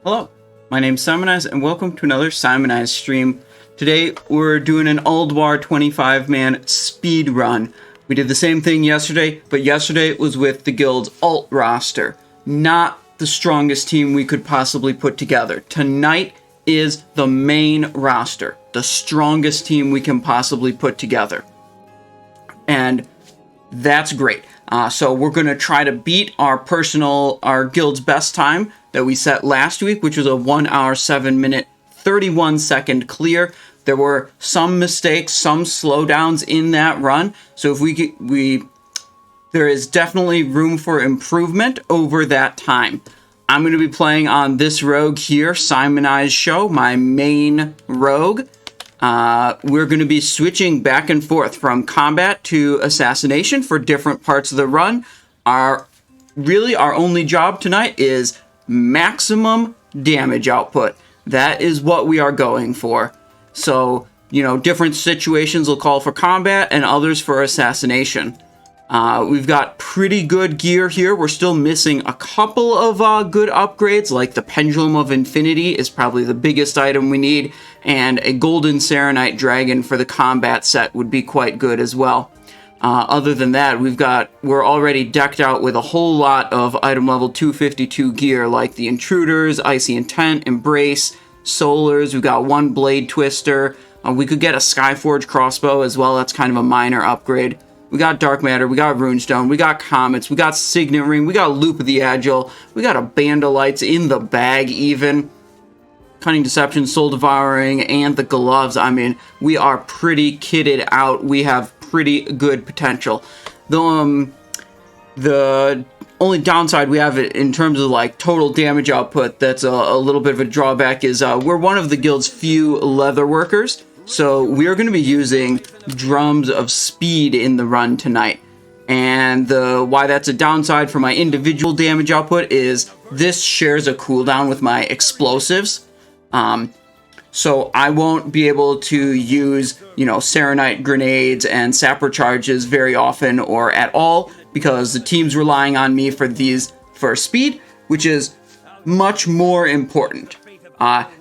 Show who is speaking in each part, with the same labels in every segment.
Speaker 1: Hello, my name's Simonize, and welcome to another Simonize stream. Today, we're doing an Ulduar 25-man speed run. We did the same thing yesterday, but yesterday it was with the guild's alt roster. Not the strongest team we could possibly put together. Tonight is the main roster, the strongest team we can possibly put together. And that's great. So we're going to try to beat our guild's best time that we set last week, which was a 1 hour, 7 minute, 31 second clear. There were some mistakes, some slowdowns in that run. So if there is definitely room for improvement over that time. I'm going to be playing on this rogue here, Simonize Show, my main rogue. We're going to be switching back and forth from combat to assassination for different parts of the run. Our only job tonight is maximum damage output. That is what we are going for. So, different situations will call for combat and others for assassination. We've got pretty good gear here. We're still missing a couple of good upgrades, like the Pendulum of Infinity is probably the biggest item we need, and a Golden Serenite Dragon for the combat set would be quite good as well. Other than that, we're already decked out with a whole lot of item level 252 gear, like the Intruders, Icy Intent, Embrace, Solars. We've got one Blade Twister. We could get a Skyforge crossbow as well. That's kind of a minor upgrade. We got Dark Matter, we got Runestone, we got Comets, we got Signet Ring, we got Loop of the Agile, we got a Band of Lights in the bag even. Cunning Deception, Soul Devouring, and the Gloves. I mean, we are pretty kitted out. We have pretty good potential. The only downside we have in terms of total damage output that's a little bit of a drawback is we're one of the guild's few leather workers. So we are going to be using drums of speed in the run tonight. And why that's a downside for my individual damage output is this shares a cooldown with my explosives. So I won't be able to use, Serenite grenades and sapper charges very often or at all because the team's relying on me for speed, which is much more important.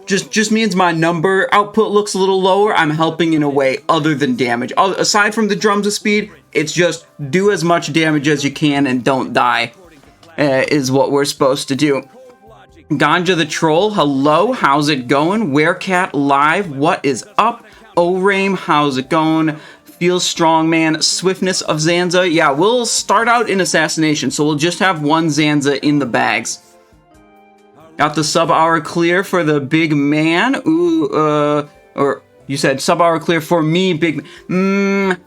Speaker 1: Just means my number output looks a little lower. I'm helping in a way other than damage. Aside from the drums of speed, it's just do as much damage as you can and don't die, is what we're supposed to do. Ganja the Troll, hello, how's it going? Werecat Live, what is up? Oraim, how's it going? Feels Strong Man, Swiftness of Zanza. Yeah, we'll start out in Assassination, so we'll just have one Zanza in the bags. Got the sub-hour clear for the big man. Ooh, or you said sub-hour clear for me, big man.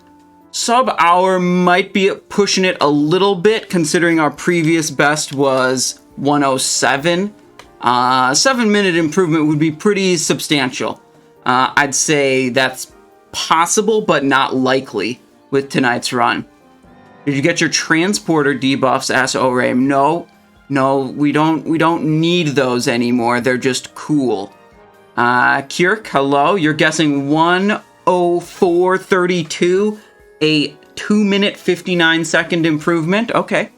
Speaker 1: Sub-hour might be pushing it a little bit, considering our previous best was 107. 7-minute improvement would be pretty substantial. I'd say that's possible, but not likely with tonight's run. Did you get your transporter debuffs? Asked Oraim. No, we don't need those anymore. They're just cool. Kierk, hello. You're guessing 1:04:32, a 2-minute 59-second improvement. Okay.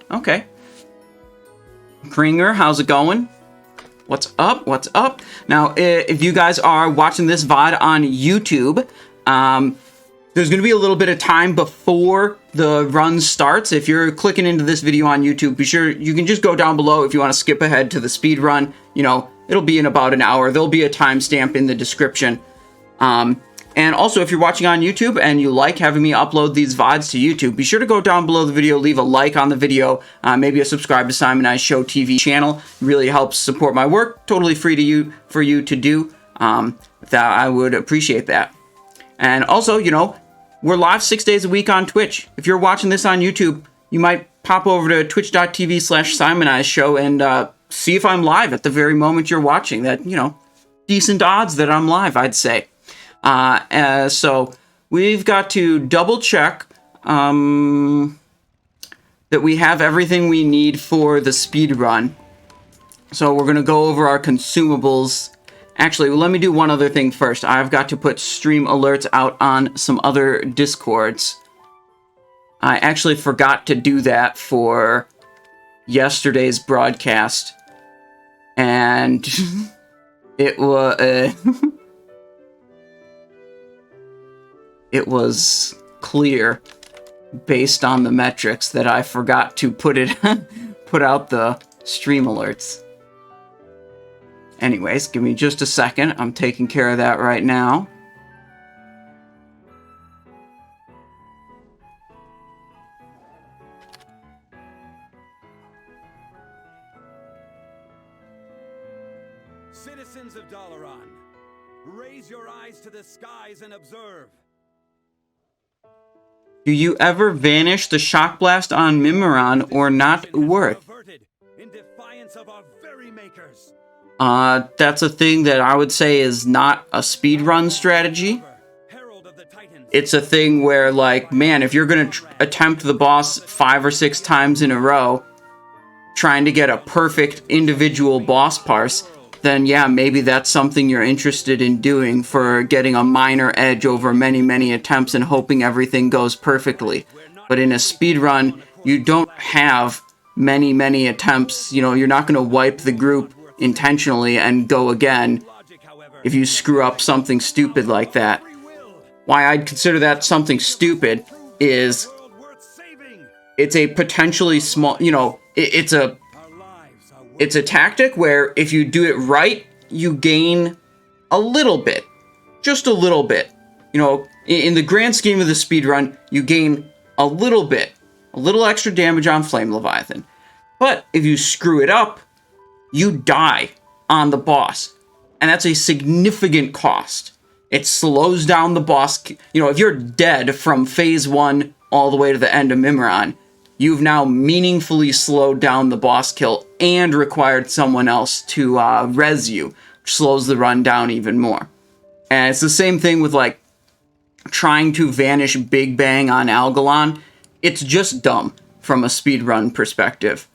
Speaker 1: Kringer, how's it going? What's up? Now, if you guys are watching this VOD on YouTube, there's going to be a little bit of time before the run starts. If you're clicking into this video on YouTube, be sure you can just go down below if you want to skip ahead to the speed run. It'll be in about an hour. There'll be a timestamp in the description. And also, if you're watching on YouTube and you like having me upload these VODs to YouTube, be sure to go down below the video, leave a like on the video, maybe a subscribe to Simonize Show TV channel. It really helps support my work. Totally free for you to do. That I would appreciate that. And also, we're live 6 days a week on Twitch. If you're watching this on YouTube, you might pop over to twitch.tv/Simonize Show and see if I'm live at the very moment you're watching. That, decent odds that I'm live, I'd say. So we've got to double check that we have everything we need for the speed run. So we're going to go over our consumables. Actually, let me do one other thing first. I've got to put stream alerts out on some other Discords. I actually forgot to do that for yesterday's broadcast. And it was it was clear based on the metrics that I forgot to put out the stream alerts. Anyways, give me just a second. I'm taking care of that right now.
Speaker 2: Citizens of Dalaran, raise your eyes to the skies and observe.
Speaker 1: Do you ever vanish the shock blast on Mimiron or not worth?
Speaker 2: In defiance of our very makers.
Speaker 1: That's a thing that I would say is not a speedrun strategy. It's a thing where, like, man, if you're gonna attempt the boss 5 or 6 times in a row, trying to get a perfect individual boss parse, then yeah, maybe that's something you're interested in doing for getting a minor edge over many, many attempts and hoping everything goes perfectly. But in a speedrun, you don't have many, many attempts. You know, you're not going to wipe the group intentionally and go again if you screw up something stupid like that. Why I'd consider that something stupid is it's a potentially small, you know, it's a tactic where if you do it right, you gain a little bit. Just a little bit. You know, in the grand scheme of the speedrun, you gain a little bit. A little extra damage on Flame Leviathan. But if you screw it up, you die on the boss. And that's a significant cost. It slows down the boss. You know, if you're dead from phase 1 all the way to the end of Mimiron, you've now meaningfully slowed down the boss kill and required someone else to res you, which slows the run down even more. And it's the same thing with, like, trying to vanish Big Bang on Algalon. It's just dumb from a speedrun perspective.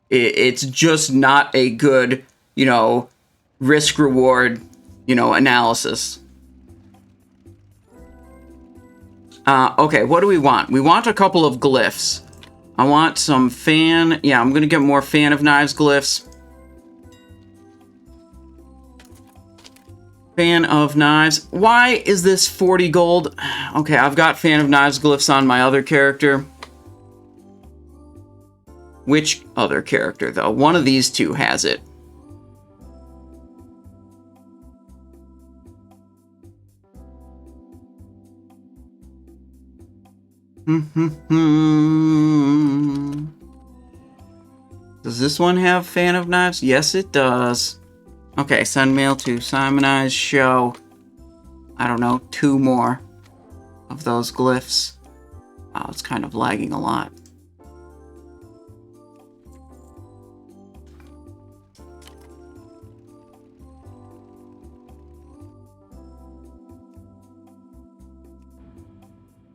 Speaker 1: It's just not a good, you know, risk-reward, you know, analysis. Okay, what do we want? We want a couple of glyphs. I want some fan... Yeah, I'm going to get more Fan of Knives glyphs. Fan of Knives. Why is this 40 gold? Okay, I've got Fan of Knives glyphs on my other character. Which other character, though? One of these two has it. Does this one have Fan of Knives? Yes, it does. Okay, send mail to Simonize, show, I don't know, 2 more of those glyphs. Wow, it's kind of lagging a lot.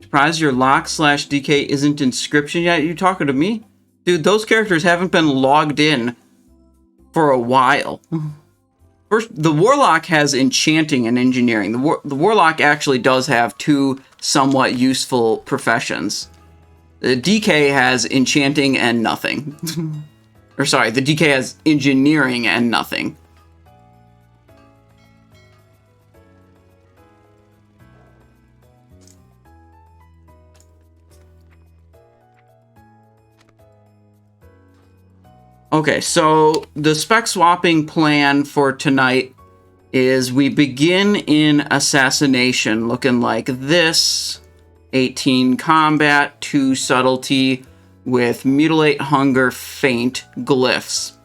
Speaker 1: Surprised your lock/DK isn't inscription yet? You talking to me? Dude, those characters haven't been logged in for a while. First, the Warlock has enchanting and engineering. The Warlock actually does have 2 somewhat useful professions. The DK has enchanting and nothing. Or sorry, the DK has engineering and nothing. Okay, so the spec swapping plan for tonight is we begin in Assassination looking like this. 18 combat, 2 subtlety with Mutilate, Hunger, Faint glyphs.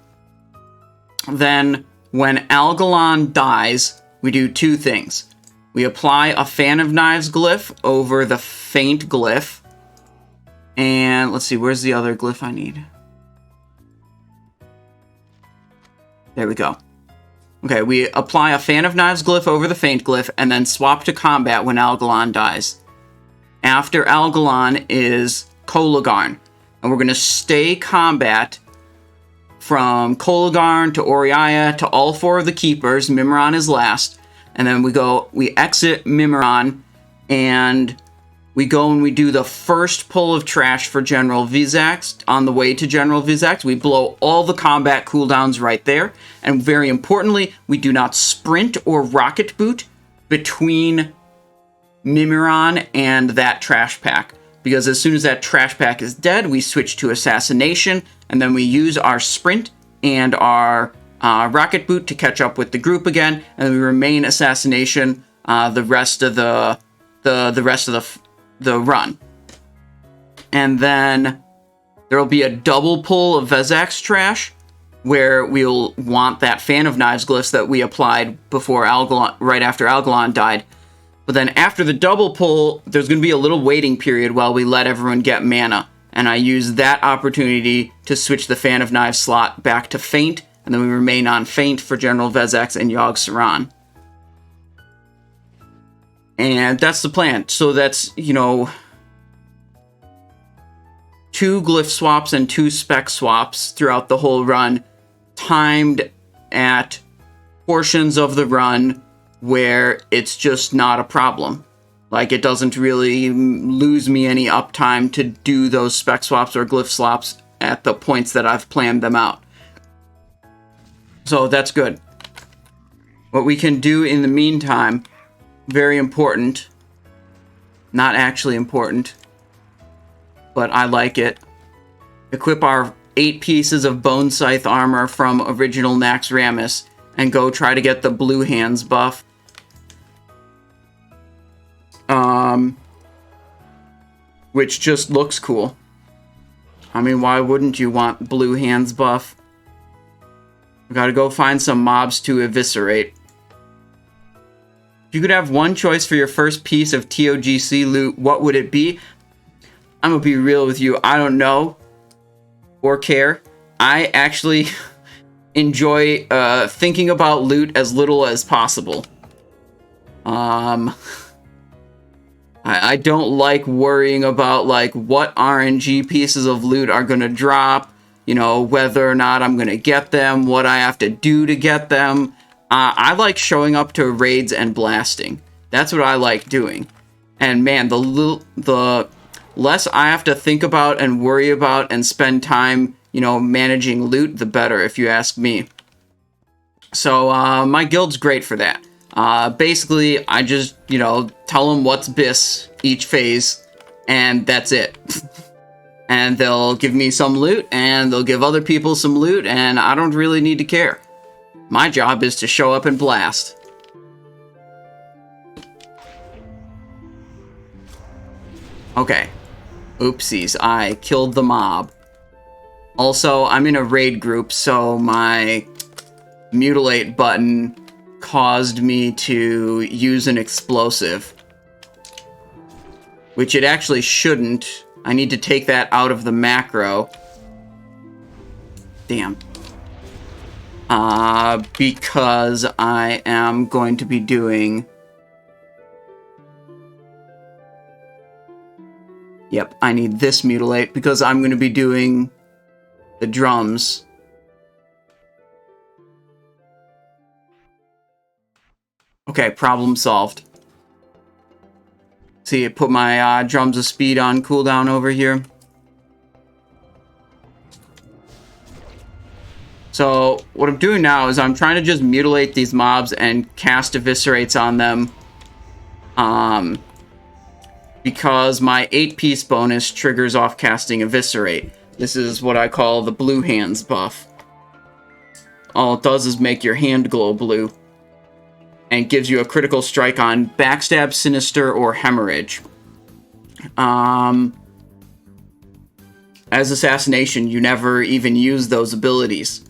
Speaker 1: Then when Algalon dies, we do 2 things. We apply a Fan of Knives glyph over the Faint glyph. And let's see, where's the other glyph I need? There we go. Okay, we apply a Fan of Knives glyph over the Faint glyph, and then swap to combat when Algalon dies. After Algalon is Kologarn, and we're going to stay combat from Kologarn to Auriaya to all 4 of the Keepers. Mimiron is last. And then we exit Mimiron, and we go and we do the first pull of trash for General Vezax. On the way to General Vezax, we blow all the combat cooldowns right there. And very importantly, we do not sprint or rocket boot between Mimiron and that trash pack. Because as soon as that trash pack is dead, we switch to Assassination, and then we use our sprint and our rocket boot to catch up with the group again, and then we remain Assassination the rest of the run. And then there'll be a double pull of Vezax trash, where we'll want that Fan of Knives glyphs that we applied before Algalon, right after Algalon died. But then after the double pull, there's going to be a little waiting period while we let everyone get mana. And I use that opportunity to switch the Fan of Knives slot back to Feint, and then we remain on Feint for General Vezax and Yogg-Saron. And that's the plan. So that's, 2 glyph swaps and 2 spec swaps throughout the whole run, timed at portions of the run where it's just not a problem. Like, it doesn't really lose me any uptime to do those spec swaps or glyph swaps at the points that I've planned them out. So that's good. What we can do in the meantime, very important, not actually important, but I like it, equip our 8 pieces of Bone Scythe armor from original Naxxramas and go try to get the Blue Hands buff. Which just looks cool. I mean, why wouldn't you want Blue Hands buff? We gotta go find some mobs to eviscerate. If you could have one choice for your first piece of TOGC loot, what would it be? I'm gonna be real with you. I don't know or care. I actually enjoy thinking about loot as little as possible. I don't like worrying about, like, what RNG pieces of loot are going to drop, whether or not I'm going to get them, what I have to do to get them. I like showing up to raids and blasting. That's what I like doing. And man, the less I have to think about and worry about and spend time, managing loot, the better, if you ask me. So, my guild's great for that. Basically, I just, tell them what's BIS each phase, and that's it. And they'll give me some loot, and they'll give other people some loot, and I don't really need to care. My job is to show up and blast. Okay. Oopsies, I killed the mob. Also, I'm in a raid group, so my Mutilate button caused me to use an explosive, which it actually shouldn't. I need to take that out of the macro. Damn. Because I am going to be doing... Yep, I need this Mutilate because I'm going to be doing the drums. Okay, problem solved. See, it put my drums of speed on cooldown over here. So, what I'm doing now is I'm trying to just mutilate these mobs and cast eviscerates on them. Because my 8-piece bonus triggers off casting eviscerate. This is what I call the Blue Hands buff. All it does is make your hand glow blue. And gives you a critical strike on Backstab, Sinister, or Hemorrhage. As Assassination, you never even use those abilities.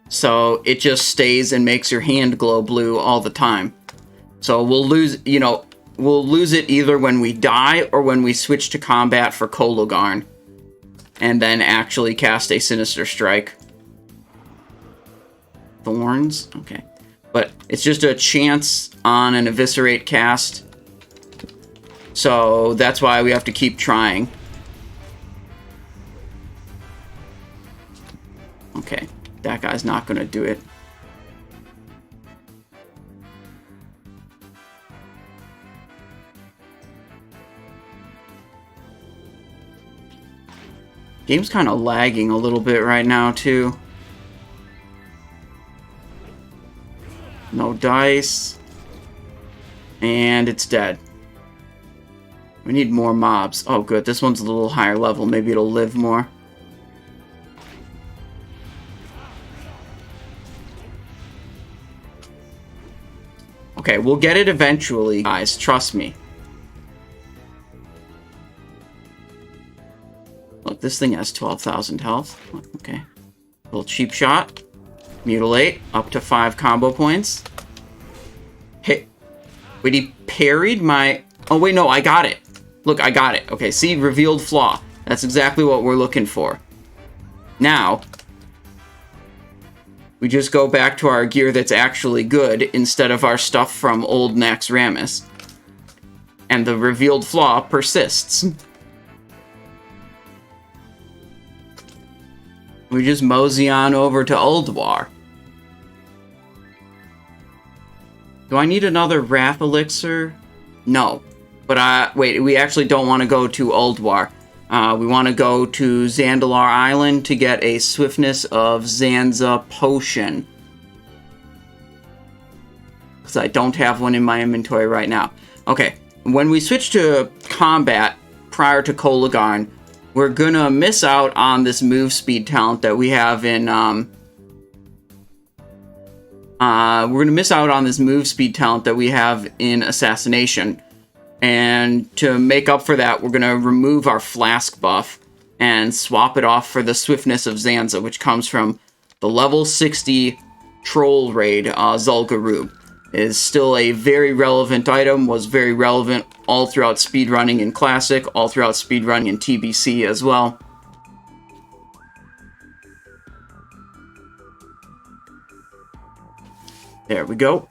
Speaker 1: So it just stays and makes your hand glow blue all the time. So we'll lose, we'll lose it either when we die or when we switch to combat for Kologarn. And then actually cast a Sinister Strike. Thorns? Okay. But it's just a chance on an eviscerate cast. So that's why we have to keep trying. Okay, that guy's not going to do it. Game's kind of lagging a little bit right now, too. No dice. And it's dead. We need more mobs. Oh, good. This one's a little higher level. Maybe it'll live more. Okay, we'll get it eventually, guys. Trust me. Look, this thing has 12,000 health. Okay. Little cheap shot. Mutilate. Up to 5 combo points. Hey. Wait, he parried my... Oh, wait, no, I got it. Look, I got it. Okay, see? Revealed flaw. That's exactly what we're looking for. Now, we just go back to our gear that's actually good instead of our stuff from old Naxxramas. And the revealed flaw persists. We just mosey on over to Ulduar. Do I need another Wrath Elixir? No. But, wait, we actually don't want to go to Ulduar. We want to go to Zandalar Island to get a Swiftness of Zanza potion. Because I don't have one in my inventory right now. Okay, when we switch to combat prior to Kologarn, we're gonna miss out on this move speed talent that we have in, Assassination. And to make up for that, we're gonna remove our flask buff and swap it off for the Swiftness of Zanza, which comes from the level 60 troll raid, Zul'Gurub. Is still a very relevant item, was very relevant all throughout speedrunning in Classic, all throughout speedrunning in TBC as well. There we go.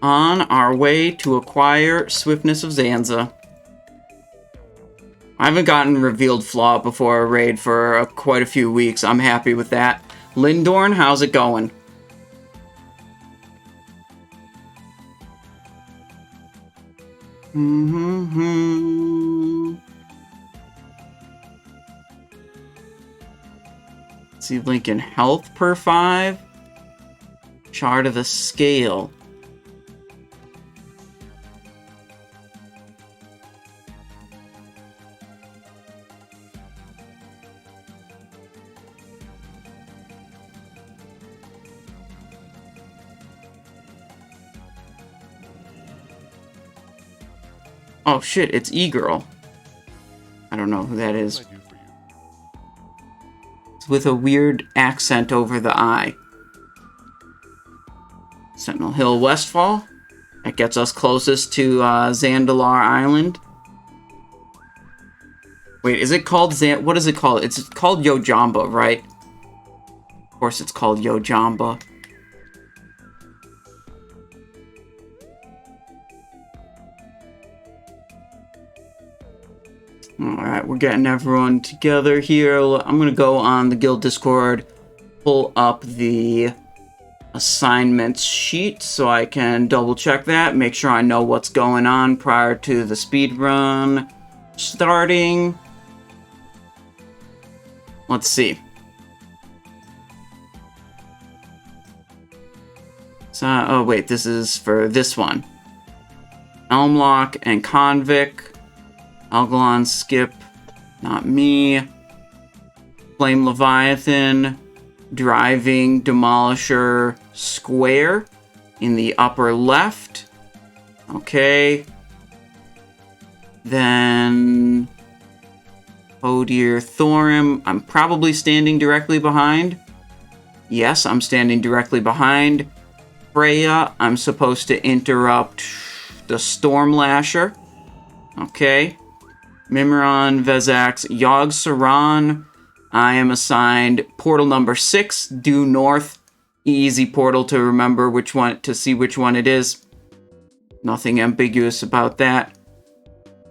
Speaker 1: On our way to acquire Swiftness of Zanza. I haven't gotten Revealed Flaw before a raid for quite a few weeks. I'm happy with that. Lindorn, how's it going? Let's see, Lincoln health per 5. Chart of the scale. Oh shit, it's E-Girl. I don't know who that is. It's with a weird accent over the I. Sentinel Hill Westfall. That gets us closest to Zandalar Island. Wait, is it called what is it called? It's called Yojamba, right? Of course it's called Yojamba. Alright, we're getting everyone together here. I'm going to go on the guild Discord, pull up the assignments sheet so I can double check that, make sure I know what's going on prior to the speedrun starting. Let's see. So, oh wait, this is for this one. Elmlock and Convict. Algalon skip, not me. Flame Leviathan, driving Demolisher square in the upper left. Okay. Then Hodir Thorim, I'm probably standing directly behind. Yes, I'm standing directly behind. Freya, I'm supposed to interrupt the Storm Lasher. Okay. Mimiron, Vezax, Yogg-Saron. I am assigned portal number 6, due north. Easy portal to remember which one, to see which one it is. Nothing ambiguous about that.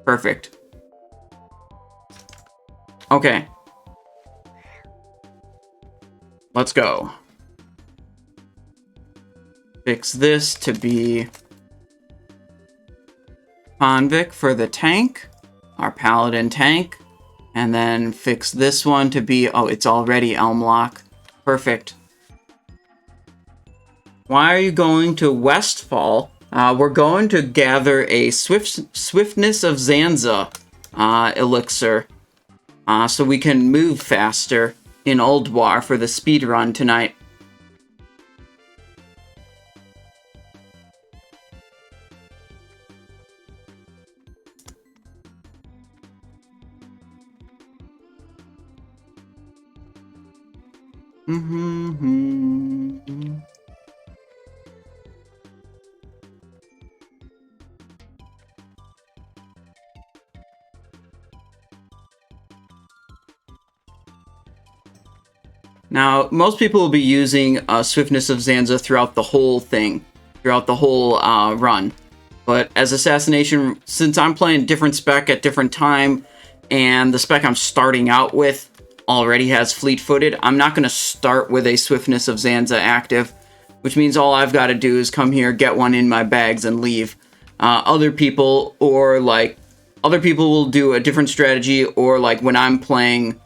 Speaker 1: Perfect. Okay. Let's go. Fix this to be Convict for the tank, our paladin tank, and then fix this one to be, oh, it's already Elmlock. Perfect. Why are you going to Westfall? We're going to gather a Swiftness of Zanza elixir, so we can move faster in Ulduar for the speedrun tonight. Now, most people will be using Swiftness of Zanza throughout the whole thing, throughout the whole run. But as Assassination, since I'm playing different spec at different time, and the spec I'm starting out with already has fleet-footed, I'm not going to start with a Swiftness of Zanza active, which means all I've got to do is come here, get one in my bags, and leave. Other people will do a different strategy, or like when I'm playing,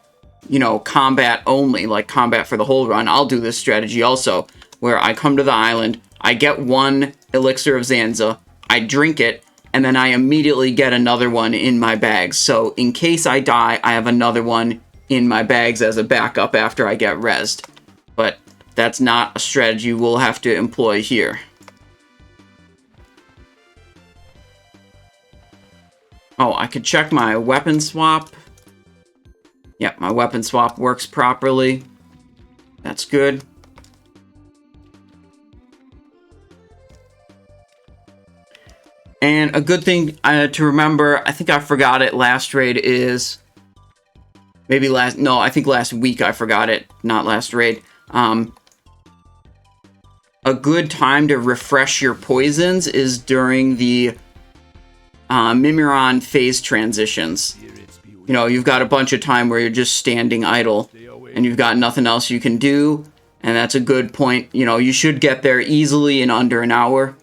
Speaker 1: you know, combat only, like combat for the whole run, I'll do this strategy also, where I come to the island, I get one Elixir of Zanza, I drink it, and then I immediately get another one in my bags. So in case I die, I have another one in my bags as a backup after I get rezzed. But that's not a strategy we'll have to employ here. Oh, I could check my weapon swap. Yep, my weapon swap works properly. That's good. And a good thing to remember, I think I forgot it last raid, is... I think last week I forgot it, not last raid. A good time to refresh your poisons is during the Mimiron phase transitions. You know, you've got a bunch of time where you're just standing idle, and you've got nothing else you can do, and that's a good point. You know, you should get there easily in under an hour,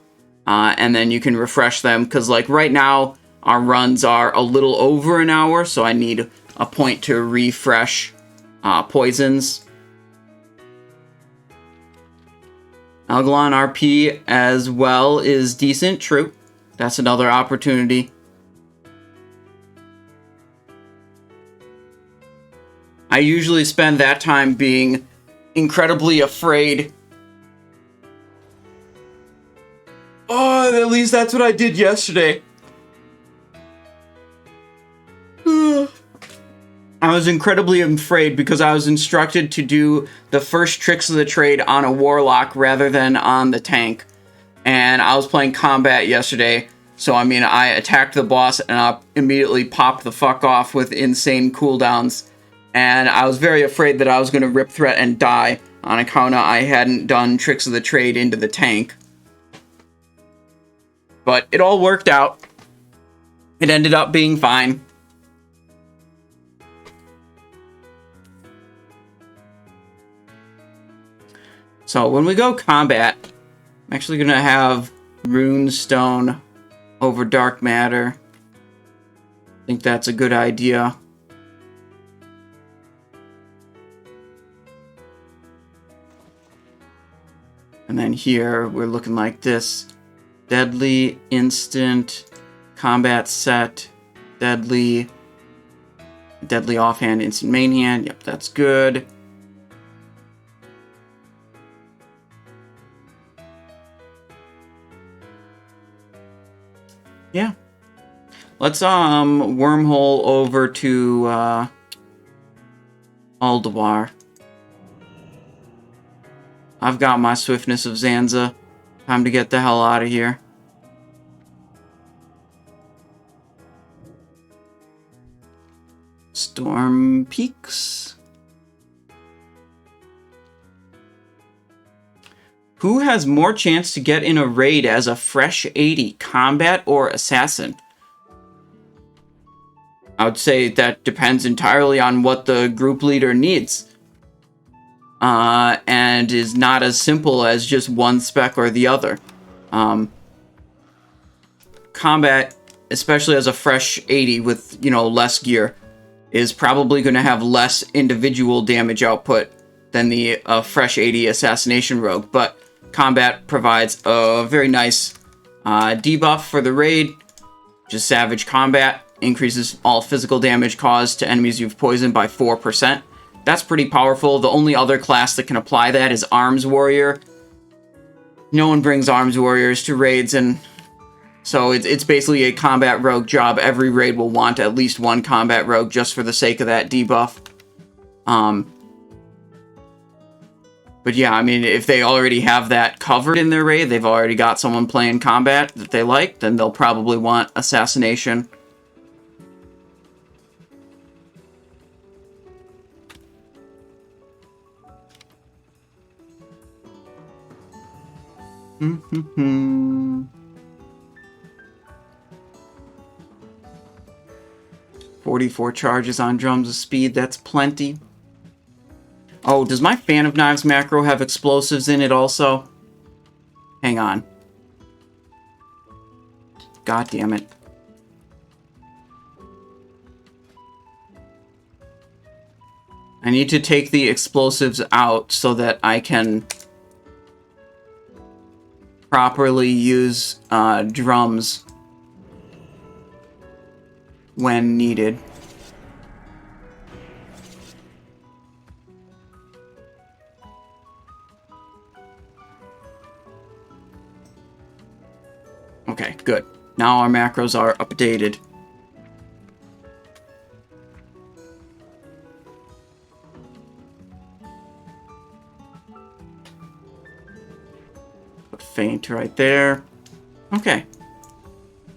Speaker 1: and then you can refresh them, because like right now, our runs are a little over an hour, so I need a point to refresh poisons. Algalon RP as well is decent, true. That's another opportunity. I usually spend that time being incredibly afraid. Oh, at least that's what I did yesterday. I was incredibly afraid because I was instructed to do the first tricks of the trade on a warlock rather than on the tank. And I was playing combat yesterday, so I mean, I attacked the boss and I immediately popped the fuck off with insane cooldowns. And I was very afraid that I was going to rip threat and die on account of I hadn't done tricks of the trade into the tank. But it all worked out. It ended up being fine. So when we go combat, I'm actually going to have Runestone over Dark Matter. I think that's a good idea. And then here, we're looking like this. Deadly, instant, combat set, deadly offhand, instant main hand. Yep, that's good. Yeah. Let's wormhole over to Ulduar. I've got my Swiftness of Zanza. Time to get the hell out of here. Storm Peaks. Who has more chance to get in a raid as a fresh 80, combat or assassin? I would say that depends entirely on what the group leader needs. and is not as simple as just one spec or the other. Combat, especially as a fresh 80 with, less gear, is probably going to have less individual damage output than the fresh 80 Assassination Rogue, but combat provides a very nice debuff for the raid. Just Savage Combat increases all physical damage caused to enemies you've poisoned by 4%. That's pretty powerful. The only other class that can apply that is Arms Warrior. No one brings Arms Warriors to raids, and so it's basically a combat rogue job. Every raid will want at least one combat rogue just for the sake of that debuff. But yeah, I mean, if they already have that covered in their raid, they've already got someone playing combat that they like, then they'll probably want Assassination. Mm-hmm. 44 charges on Drums of Speed, that's plenty. Oh, does my Fan of Knives macro have explosives in it also? Hang on. God damn it. I need to take the explosives out so that I can properly use drums when needed. Okay, good. Now our macros are updated. Put Feint right there. Okay.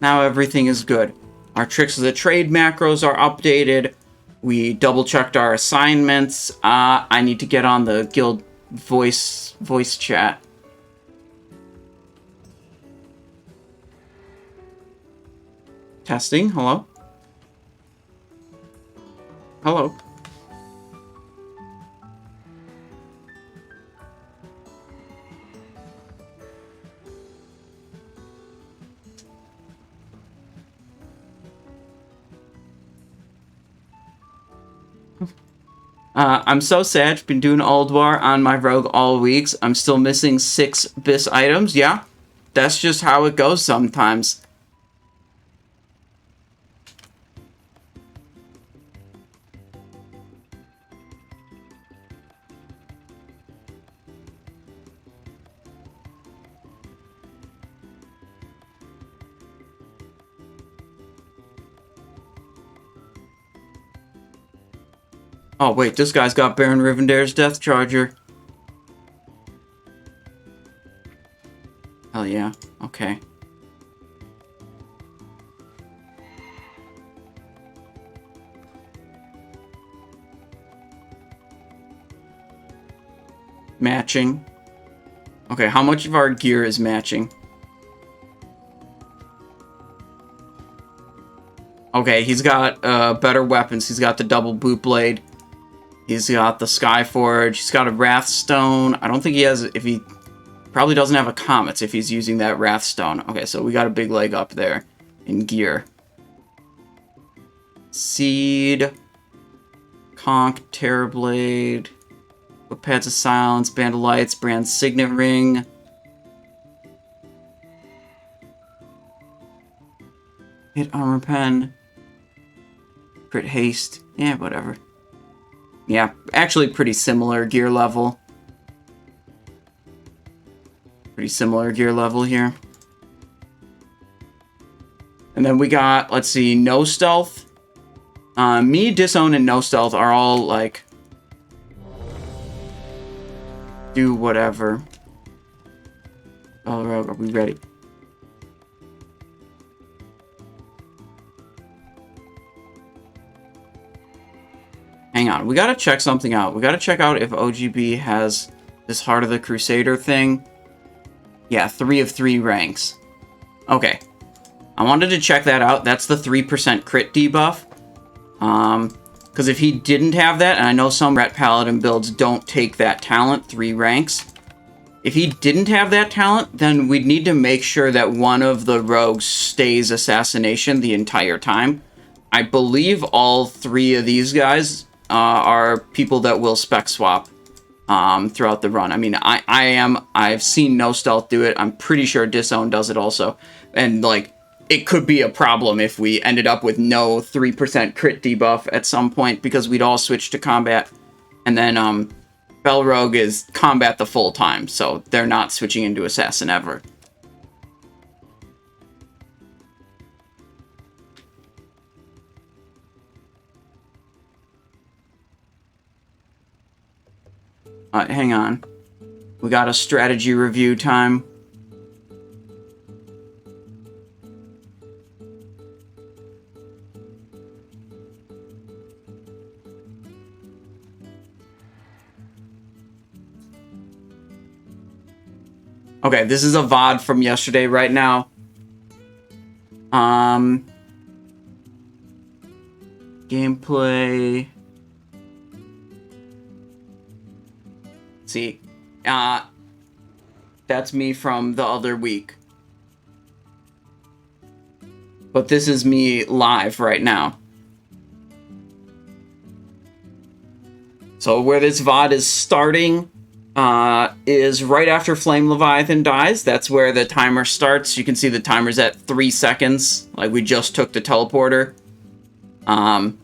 Speaker 1: Now everything is good. Our Tricks of the Trade macros are updated. We double-checked our assignments. I need to get on the guild voice chat. Testing, hello? Hello? I'm so sad. Been doing Ulduar on my rogue all weeks. I'm still missing 6 bis items. Yeah, that's just how it goes sometimes. Oh, wait, this guy's got Baron Rivendare's Death Charger. Hell yeah. Okay. Matching. Okay, how much of our gear is matching? Okay, he's got better weapons. He's got the double boot blade. He's got the Skyforge. He's got a Wrathstone. I don't think he has... Probably doesn't have a Comets if he's using that Wrathstone. Okay, so we got a big leg up there in gear. Seed. Conch. Terrorblade. Pads of Silence. Band of Lights. Brand Signet Ring. Hit Armor Pen. Crit Haste. Yeah, whatever. Yeah, actually pretty similar gear level. Pretty similar gear level here. And then we got, let's see, No Stealth. Me, Disown, and No Stealth are all, like, do whatever. Oh, are we ready? Hang on, we gotta check something out. We gotta check out if OGB has this Heart of the Crusader thing. Yeah, 3 of 3 ranks. Okay. I wanted to check that out. That's the 3% crit debuff. Because if he didn't have that, and I know some Ret Paladin builds don't take that talent 3 ranks. If he didn't have that talent, then we'd need to make sure that one of the rogues stays Assassination the entire time. I believe all 3 of these guys are people that will spec swap throughout the run. I mean, I've seen No Stealth do it. I'm pretty sure Disown does it also. And, like, it could be a problem if we ended up with no 3% crit debuff at some point because we'd all switch to combat. And then, Belrogue is combat the full time, so they're not switching into Assassin ever. Hang on. We got a strategy review time. Okay, this is a VOD from yesterday right now. Gameplay. See, that's me from the other week. But this is me live right now. So where this VOD is starting is right after Flame Leviathan dies. That's where the timer starts. You can see the timer's at 3 seconds, like we just took the teleporter. And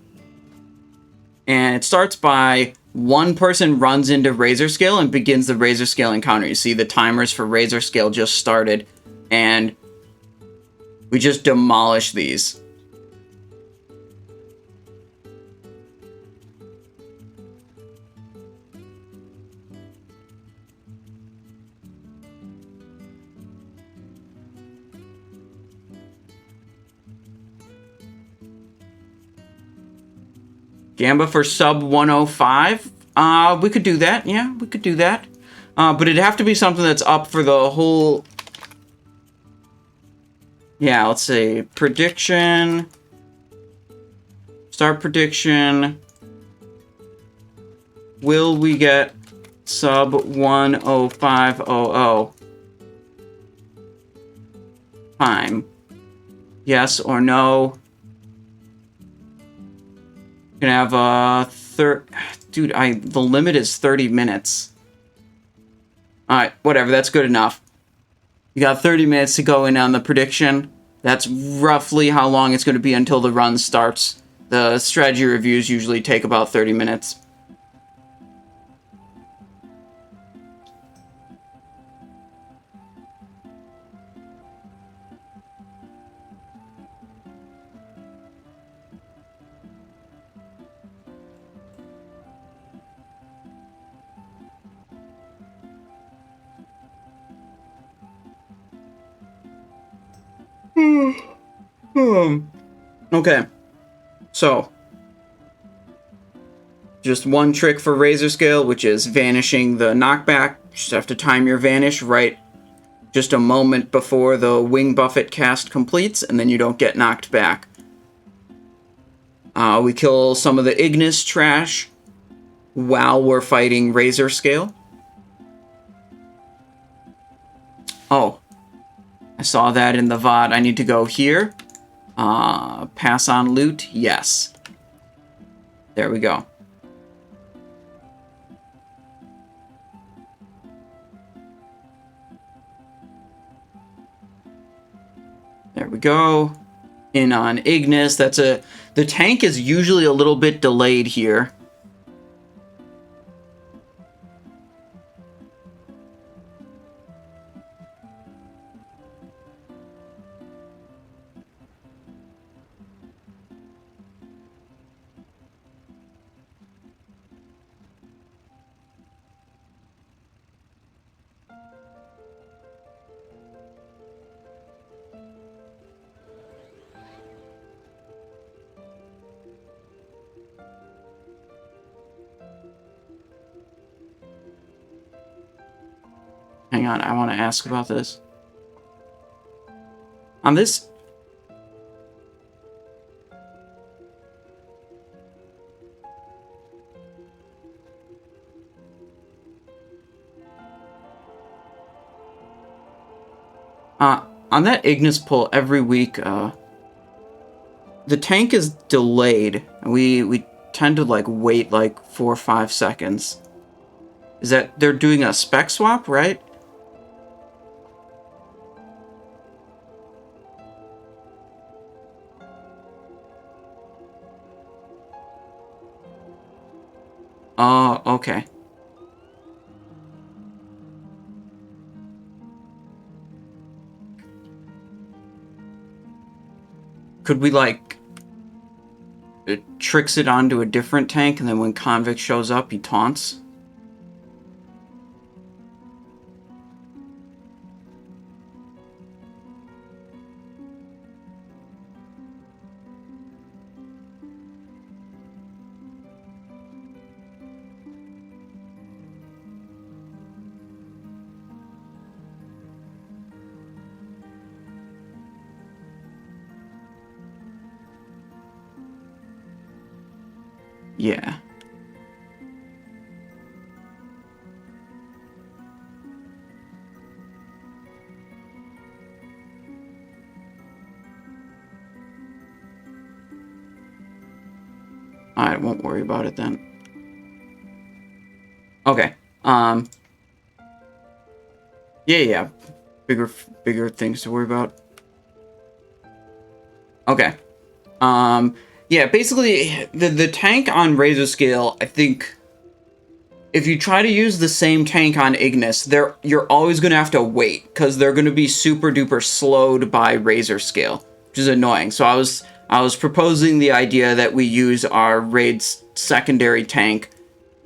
Speaker 1: it starts by one person runs into Razorscale and begins the Razorscale encounter. You see the timers for Razorscale just started, and we just demolish these. Gamba for sub 105. We could do that. Yeah, we could do that. But it'd have to be something that's up for the whole... Yeah, let's see. Prediction. Start prediction. Will we get sub 10500? Time. Yes or no? You can have a dude, the limit is 30 minutes. Alright, whatever, that's good enough. You got 30 minutes to go in on the prediction. That's roughly how long it's going to be until the run starts. The strategy reviews usually take about 30 minutes. Okay, so just one trick for Razorscale, which is vanishing the knockback. You just have to time your vanish right just a moment before the Wing Buffet cast completes, and then you don't get knocked back. We kill some of the Ignis trash while we're fighting Razorscale. Oh, I saw that in the VOD. I need to go here. Pass on loot. Yes. There we go. There we go. In on Ignis. The tank is usually a little bit delayed here. Hang on, I want to ask about this. On this... on that Ignis pull every week, the tank is delayed. We tend to like wait like 4 or 5 seconds. Is that they're doing a spec swap, right? Oh, okay. Could we like it tricks it onto a different tank, and then when Convict shows up, he taunts? Yeah. I won't worry about it then. Okay. Yeah. Bigger things to worry about. Okay. Yeah, basically, the tank on Razorscale, I think, if you try to use the same tank on Ignis, you're always going to have to wait, because they're going to be super duper slowed by Razorscale, which is annoying. So I was proposing the idea that we use our raid's secondary tank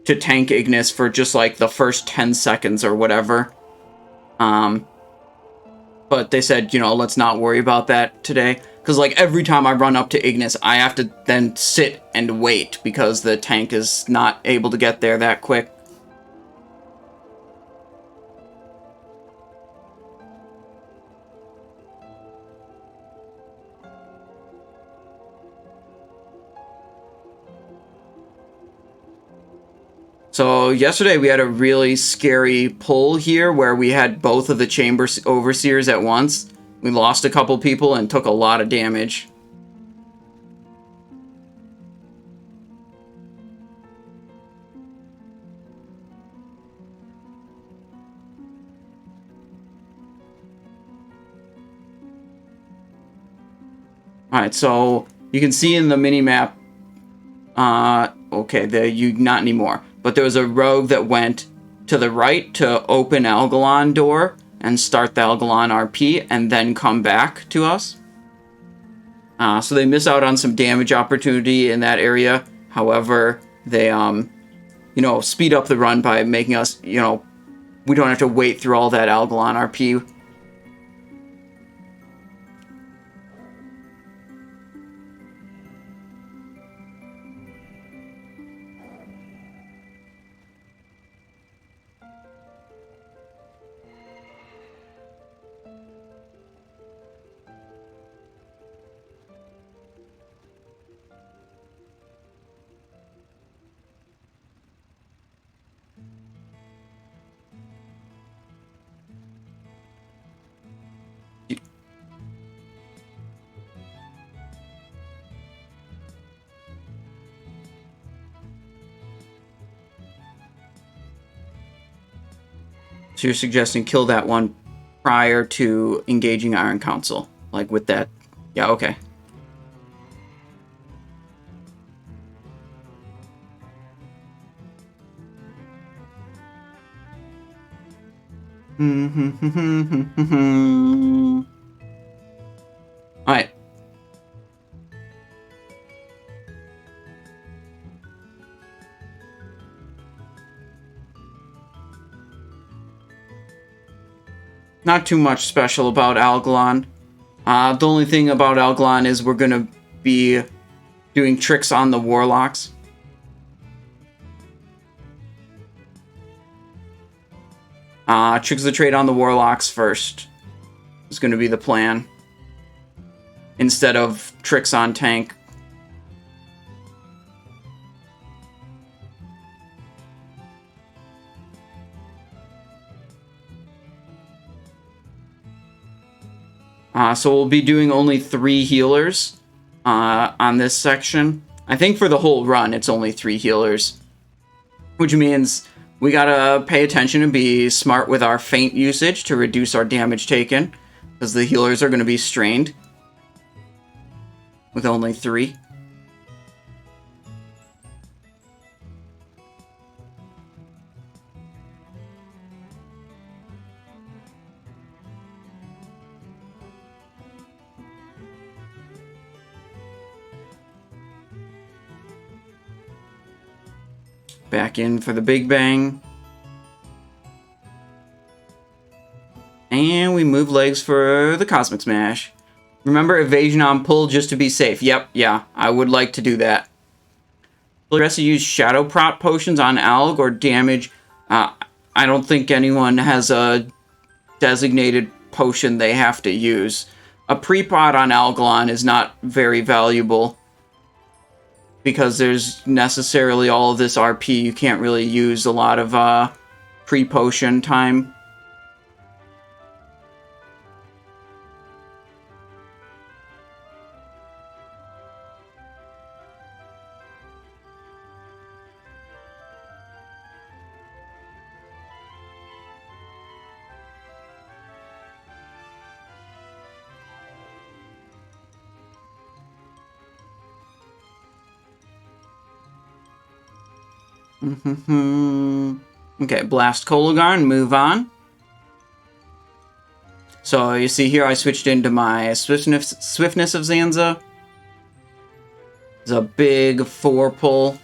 Speaker 1: to tank Ignis for just like the first 10 seconds or whatever. But they said, you know, let's not worry about that today. Because, like, every time I run up to Ignis, I have to then sit and wait because the tank is not able to get there that quick. So, yesterday we had a really scary pull here where we had both of the Chamber Overseers at once. We lost a couple people and took a lot of damage. Alright, so you can see in the minimap, okay, not anymore. But there was a rogue that went to the right to open Algalon door and start the Algalon RP and then come back to us. So they miss out on some damage opportunity in that area. However, they, you know, speed up the run by making us, you know, we don't have to wait through all that Algalon RP. So you're suggesting kill that one prior to engaging Iron Council, like with that. Yeah, okay. Alright. Not too much special about Algalon. The only thing about Algalon is we're going to be doing tricks on the Warlocks. Tricks of the trade on the Warlocks first is going to be the plan. Instead of tricks on tank. So we'll be doing only 3 healers on this section. I think for the whole run, it's only 3 healers. Which means we gotta pay attention and be smart with our feint usage to reduce our damage taken. Because the healers are going to be strained. With only 3. Back in for the Big Bang. And we move legs for the Cosmic Smash. Remember, evasion on pull just to be safe. Yep, yeah, I would like to do that. Will the rest of you use Shadow Prot potions on Alg or damage? I don't think anyone has a designated potion they have to use. A pre-pot on Algalon is not very valuable. Because there's necessarily all of this RP, you can't really use a lot of pre-potion time. Okay, Blast Kologarn, move on. So you see here I switched into my Swiftness of Zanza. It's a big 4 pull.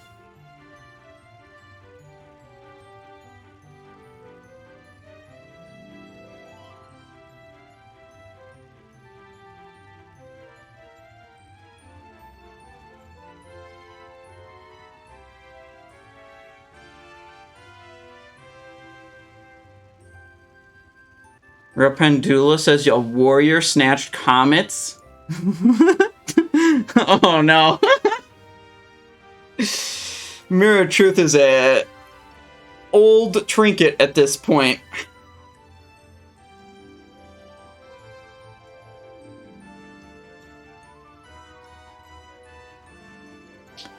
Speaker 1: Rapendula says your warrior snatched comets. Oh no. Mirror of Truth is a old trinket at this point.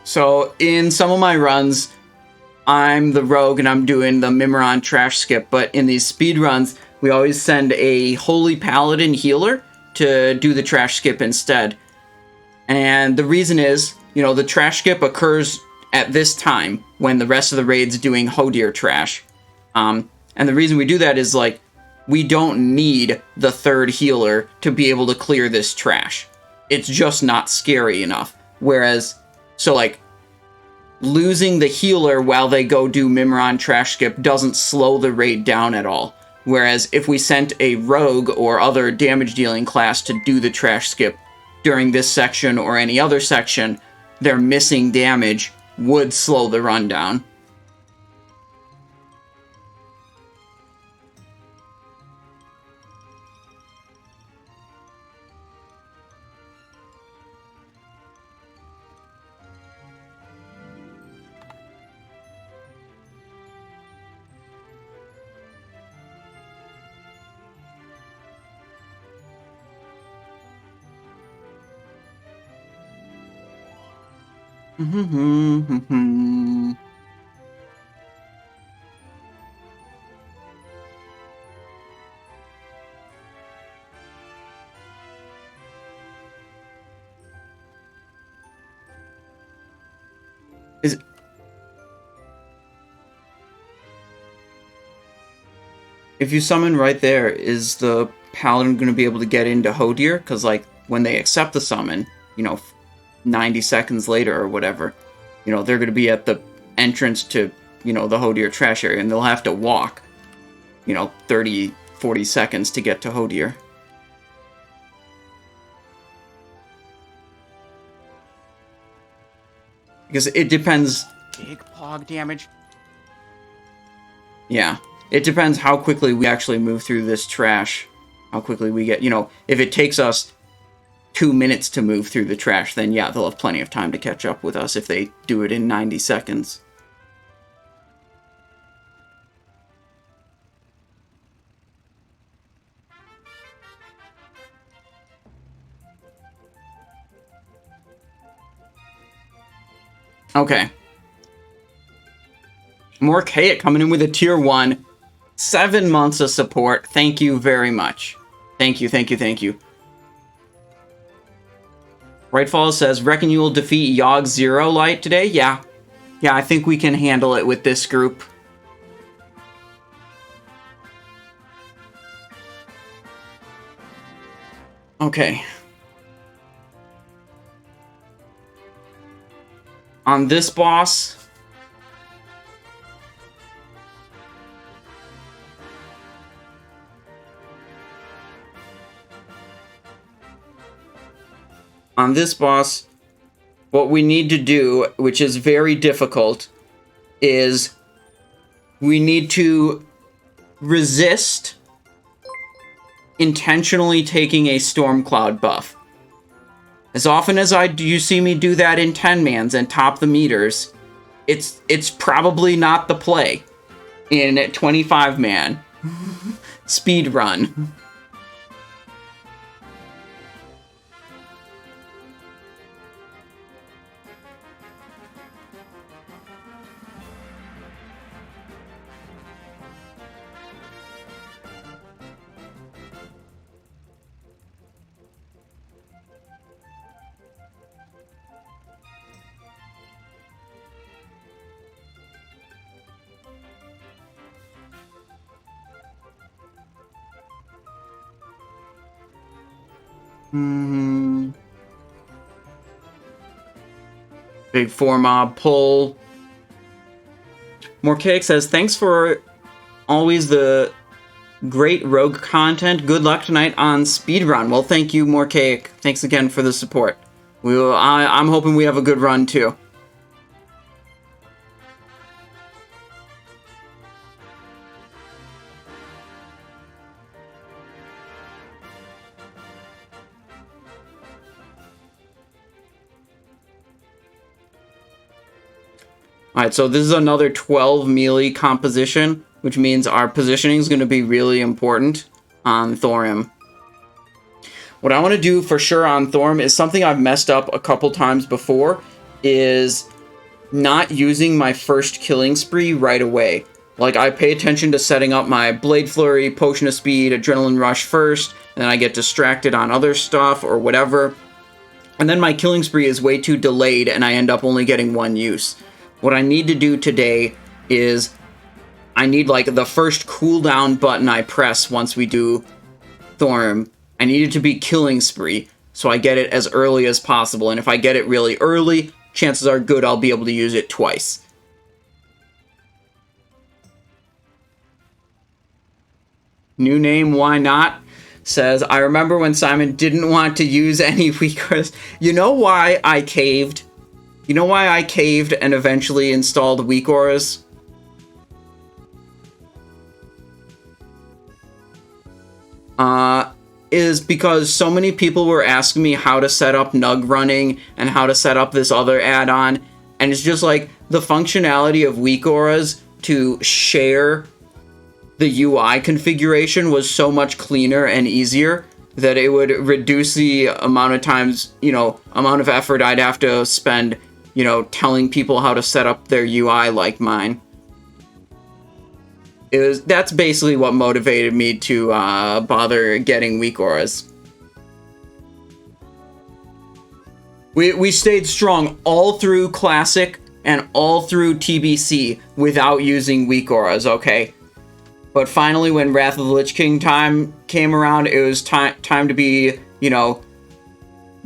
Speaker 1: So in some of my runs, I'm the rogue and I'm doing the Mimiron trash skip, but in these speed runs, we always send a Holy Paladin healer to do the trash skip instead. And the reason is, you know, the trash skip occurs at this time when the rest of the raid's doing Hodir trash. And the reason we do that is, like, we don't need the 3rd healer to be able to clear this trash. It's just not scary enough. Whereas, so, like, losing the healer while they go do Mimiron trash skip doesn't slow the raid down at all. Whereas if we sent a rogue or other damage dealing class to do the trash skip during this section or any other section, their missing damage would slow the run down. Is if you summon right there, is the paladin going to be able to get into Hodir? Because, like, when they accept the summon, you know, 90 seconds later or whatever, you know, they're going to be at the entrance to, you know, the Hodir trash area, and they'll have to walk, you know, 30, 40 seconds to get to Hodir. Because it depends... Big pog damage. Yeah. It depends how quickly we actually move through this trash. How quickly we get... You know, if it takes us 2 minutes to move through the trash, then yeah, they'll have plenty of time to catch up with us if they do it in 90 seconds. Okay. More Kate coming in with a tier 1. 7 months of support. Thank you very much. Thank you, thank you, thank you. Rightfall says, reckon you will defeat Yogg-Saron Light today? Yeah. Yeah, I think we can handle it with this group. Okay. On this boss... On this boss, what we need to do, which is very difficult, is we need to resist intentionally taking a Storm Cloud buff. As often as you see me do that in 10-mans and top the meters, it's probably not the play in 25-man speedrun. Big 4 mob pull. Morcaic says, thanks for always the great rogue content. Good luck tonight on Speedrun. Well, thank you, Morcaic. Thanks again for the support. I'm hoping we have a good run, too. Alright, so this is another 12 melee composition, which means our positioning is going to be really important on Thorim. What I want to do for sure on Thorim is something I've messed up a couple times before, is not using my first killing spree right away. Like, I pay attention to setting up my Blade Flurry, Potion of Speed, Adrenaline Rush first, and then I get distracted on other stuff or whatever. And then my killing spree is way too delayed and I end up only getting 1 use. What I need to do today is I need, like, the first cooldown button I press once we do Thorim. I need it to be killing spree, so I get it as early as possible. And if I get it really early, chances are good I'll be able to use it twice. New name, why not? Says, I remember when Simon didn't want to use any weakers. You know why I caved? You know why I caved and eventually installed weak auras? Is because so many people were asking me how to set up Nug running and how to set up this other add-on, and it's just like the functionality of weak auras to share the UI configuration was so much cleaner and easier that it would reduce the amount of times, amount of effort I'd have to spend, telling people how to set up their UI like mine. That's basically what motivated me to bother getting weak auras. We stayed strong all through Classic and all through TBC without using weak auras, okay? But finally, when Wrath of the Lich King time came around, it was time to be,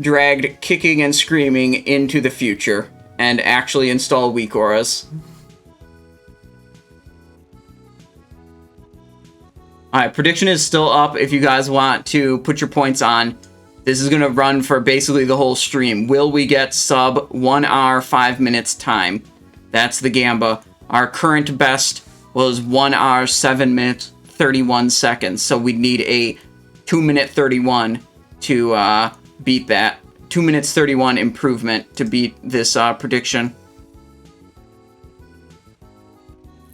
Speaker 1: dragged kicking and screaming into the future and actually install weak auras. Alright, prediction is still up if you guys want to put your points on. This is going to run for basically the whole stream. Will we get sub 1 hour, 5 minutes time? That's the Gamba. Our current best was 1 hour, 7 minutes, 31 seconds. So we'd need a 2 minute 31 to beat that. 2 minutes 31 improvement to beat this prediction.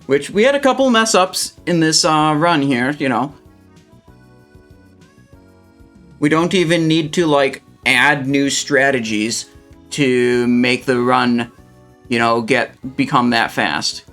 Speaker 1: Which, we had a couple mess ups in this run here, We don't even need to, add new strategies to make the run, you know, become that fast.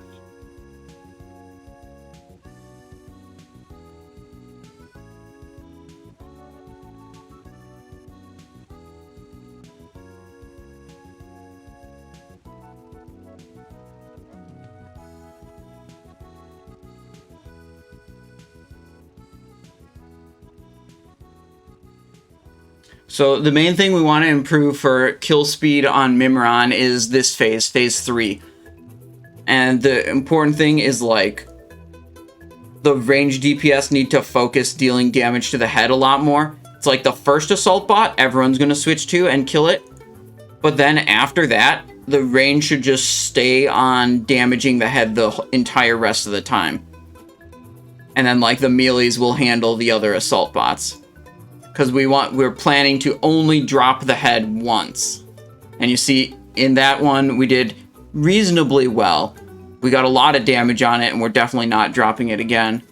Speaker 1: So the main thing we want to improve for kill speed on Mimiron is this phase 3. And the important thing is, like, the ranged DPS need to focus dealing damage to the head a lot more. It's like the first assault bot, everyone's going to switch to and kill it. But then after that, the range should just stay on damaging the head the entire rest of the time. And then, like, the melees will handle the other assault bots. Because we're planning to only drop the head once. And you see, in that one, we did reasonably well. We got a lot of damage on it, and we're definitely not dropping it again.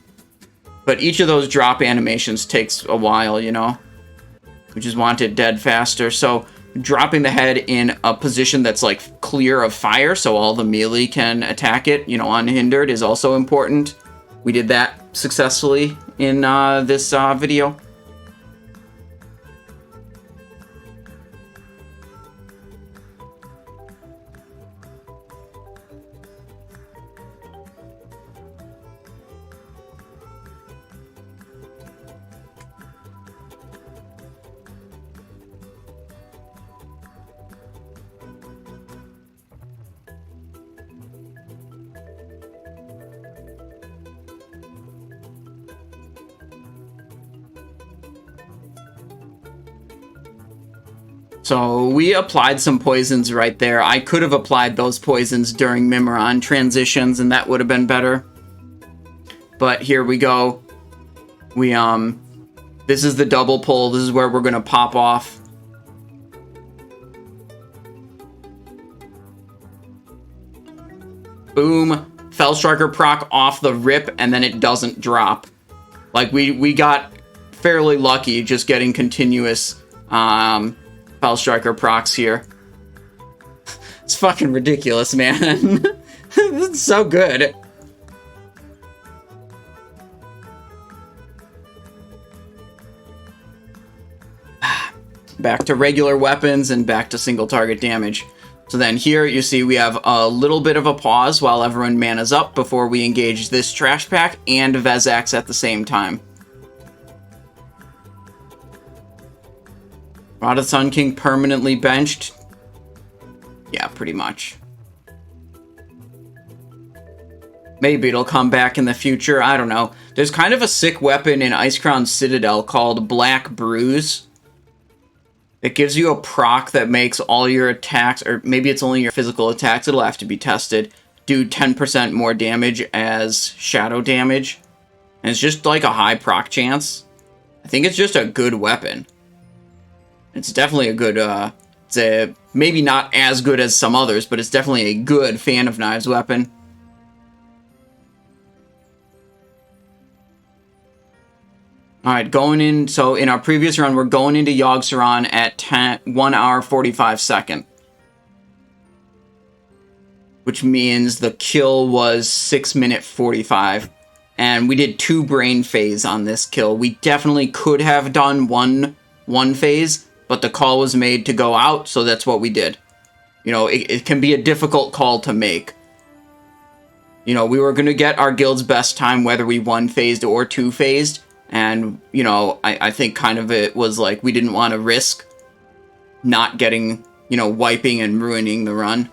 Speaker 1: But each of those drop animations takes a while, you know? We just want it dead faster. So dropping the head in a position that's, like, clear of fire, so all the melee can attack it, you know, unhindered, is also important. We did that successfully in this video. So we applied some poisons right there. I could have applied those poisons during Mimiron transitions, and that would have been better. But here we go. This is the double pull. This is where we're gonna pop off. Boom. Fellstriker proc off the rip, and then it doesn't drop. Like, we got fairly lucky just getting continuous Fellstriker procs here. It's fucking ridiculous, man. It's so good. Back to regular weapons and back to single target damage. So then here you see we have a little bit of a pause while everyone manas up before we engage this trash pack and Vezax at the same time. Rod of the Sun King permanently benched? Yeah, pretty much. Maybe it'll come back in the future, I don't know. There's kind of a sick weapon in Icecrown Citadel called Black Bruise. It gives you a proc that makes all your attacks, or maybe it's only your physical attacks, it'll have to be tested, do 10% more damage as shadow damage. And it's just like a high proc chance. I think it's just a good weapon. It's definitely a good, maybe not as good as some others, but it's definitely a good Fan of Knives weapon. Alright, going in, so in our previous run, we're going into Yogg-Saron at 1 hour 45 seconds. Which means the kill was 6 minute 45. And we did 2 brain phase on this kill. We definitely could have done one phase, but the call was made to go out, so that's what we did. You know, it can be a difficult call to make. You know, we were going to get our guild's best time whether we 1 phased or 2 phased. And, you know, I think kind of it was like we didn't want to risk not getting, you know, wiping and ruining the run.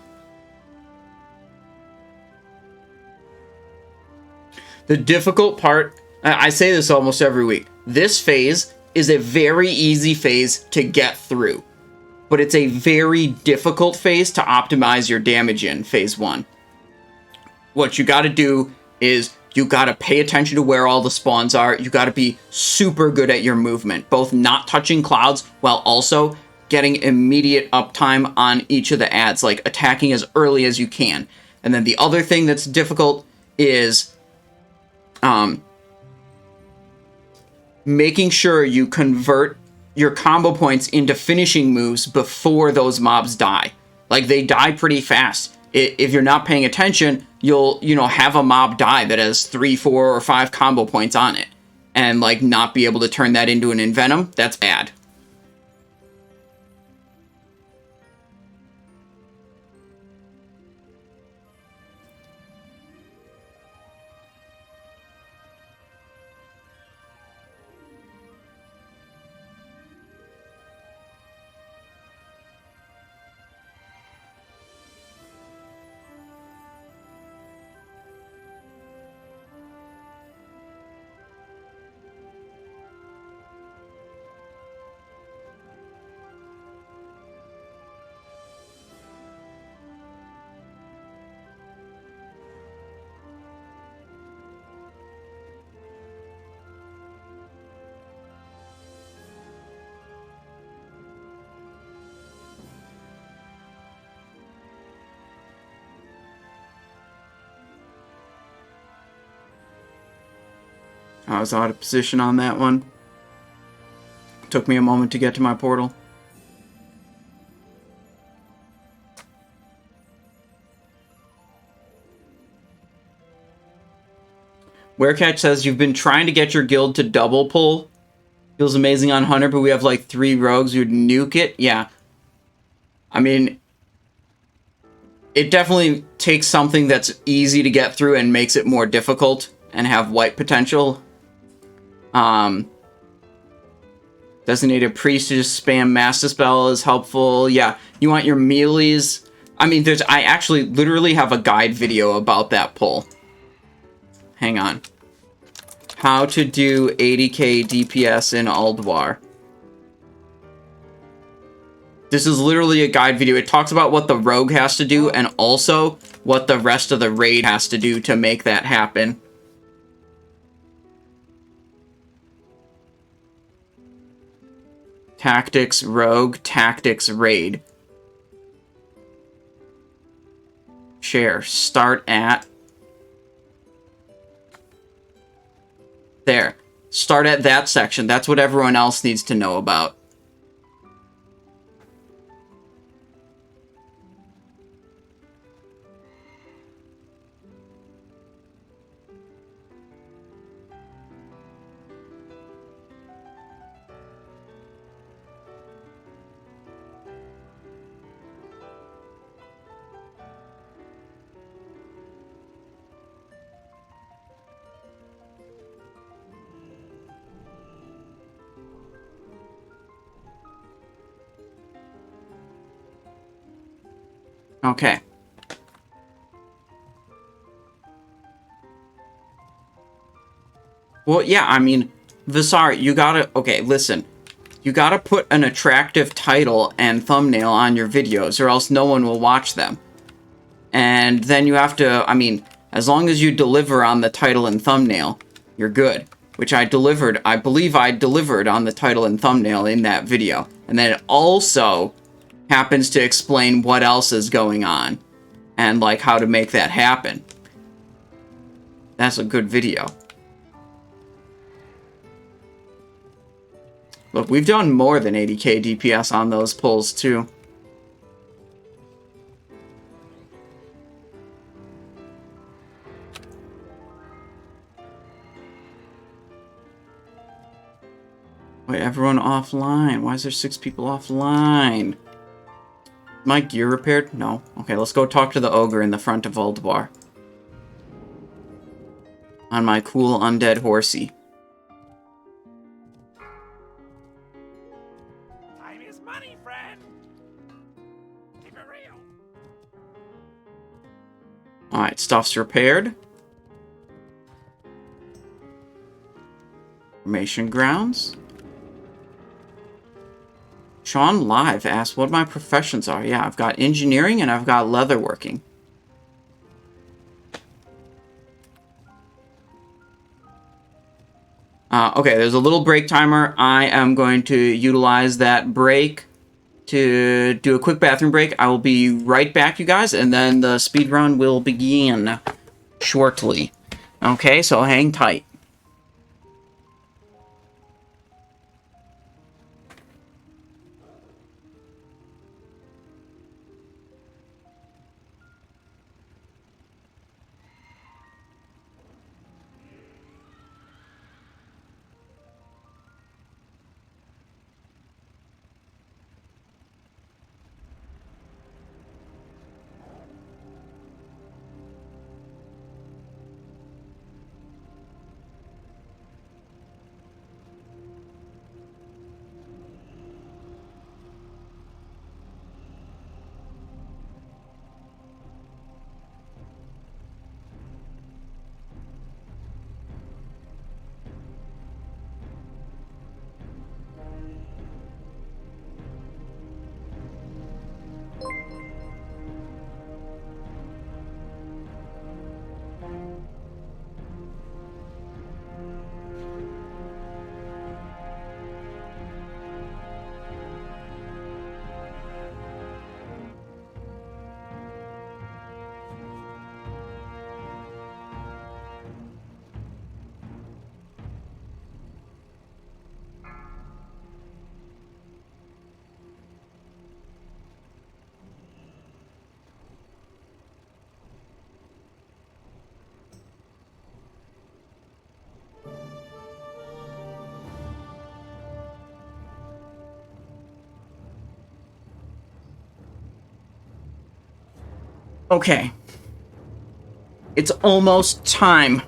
Speaker 1: The difficult part, I say this almost every week, this phase is a very easy phase to get through. But it's a very difficult phase to optimize your damage in, phase 1. What you gotta do is you gotta pay attention to where all the spawns are. You gotta be super good at your movement, both not touching clouds while also getting immediate uptime on each of the ads, like attacking as early as you can. And then the other thing that's difficult is making sure you convert your combo points into finishing moves before those mobs die. Like, they die pretty fast. if you're not paying attention, you'll, you know, have a mob die that has 3, 4, or 5 combo points on it. And, like, not be able to turn that into an Envenom. That's bad. I was out of position on that one. Took me a moment to get to my portal. Werecat says, you've been trying to get your guild to double pull. Feels amazing on Hunter, but we have like 3 rogues who'd nuke it. Yeah. I mean, it definitely takes something that's easy to get through and makes it more difficult and have wipe potential. Designated priest to just spam Master Spell is helpful. Yeah, you want your melees. I mean, I actually literally have a guide video about that pull. Hang on. How to do 80k DPS in Ulduar. This is literally a guide video. It talks about what the rogue has to do and also what the rest of the raid has to do to make that happen. Tactics, rogue, tactics, raid. Share. Start at... There. Start at that section. That's what everyone else needs to know about. Okay. Well, yeah, I mean, Visar, you gotta... Okay, listen. You gotta put an attractive title and thumbnail on your videos, or else no one will watch them. And then you have to... I mean, as long as you deliver on the title and thumbnail, you're good. Which I delivered... I believe I delivered on the title and thumbnail in that video. And then it also happens to explain what else is going on. And, like, how to make that happen. That's a good video. Look, we've done more than 80k DPS on those pulls, too. Wait, everyone offline. Why is there 6 people offline? My gear repaired? No. Okay, let's go talk to the ogre in the front of Ulduar. On my cool undead horsey.
Speaker 2: Time is money, friend. Keep it real.
Speaker 1: Alright, stuff's repaired. Formation grounds. Sean Live asked what my professions are. Yeah, I've got engineering and I've got leatherworking. Okay, there's a little break timer. I am going to utilize that break to do a quick bathroom break. I will be right back, you guys, and then the speedrun will begin shortly. Okay, so hang tight. Okay. It's almost time.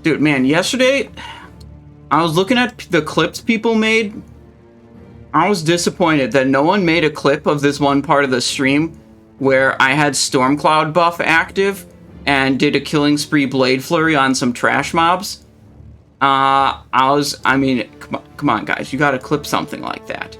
Speaker 1: Dude, man, yesterday I was looking at the clips people made. I was disappointed that no one made a clip of this one part of the stream where I had Stormcloud buff active and did a killing spree Blade Flurry on some trash mobs. I mean, come on, guys, you gotta clip something like that.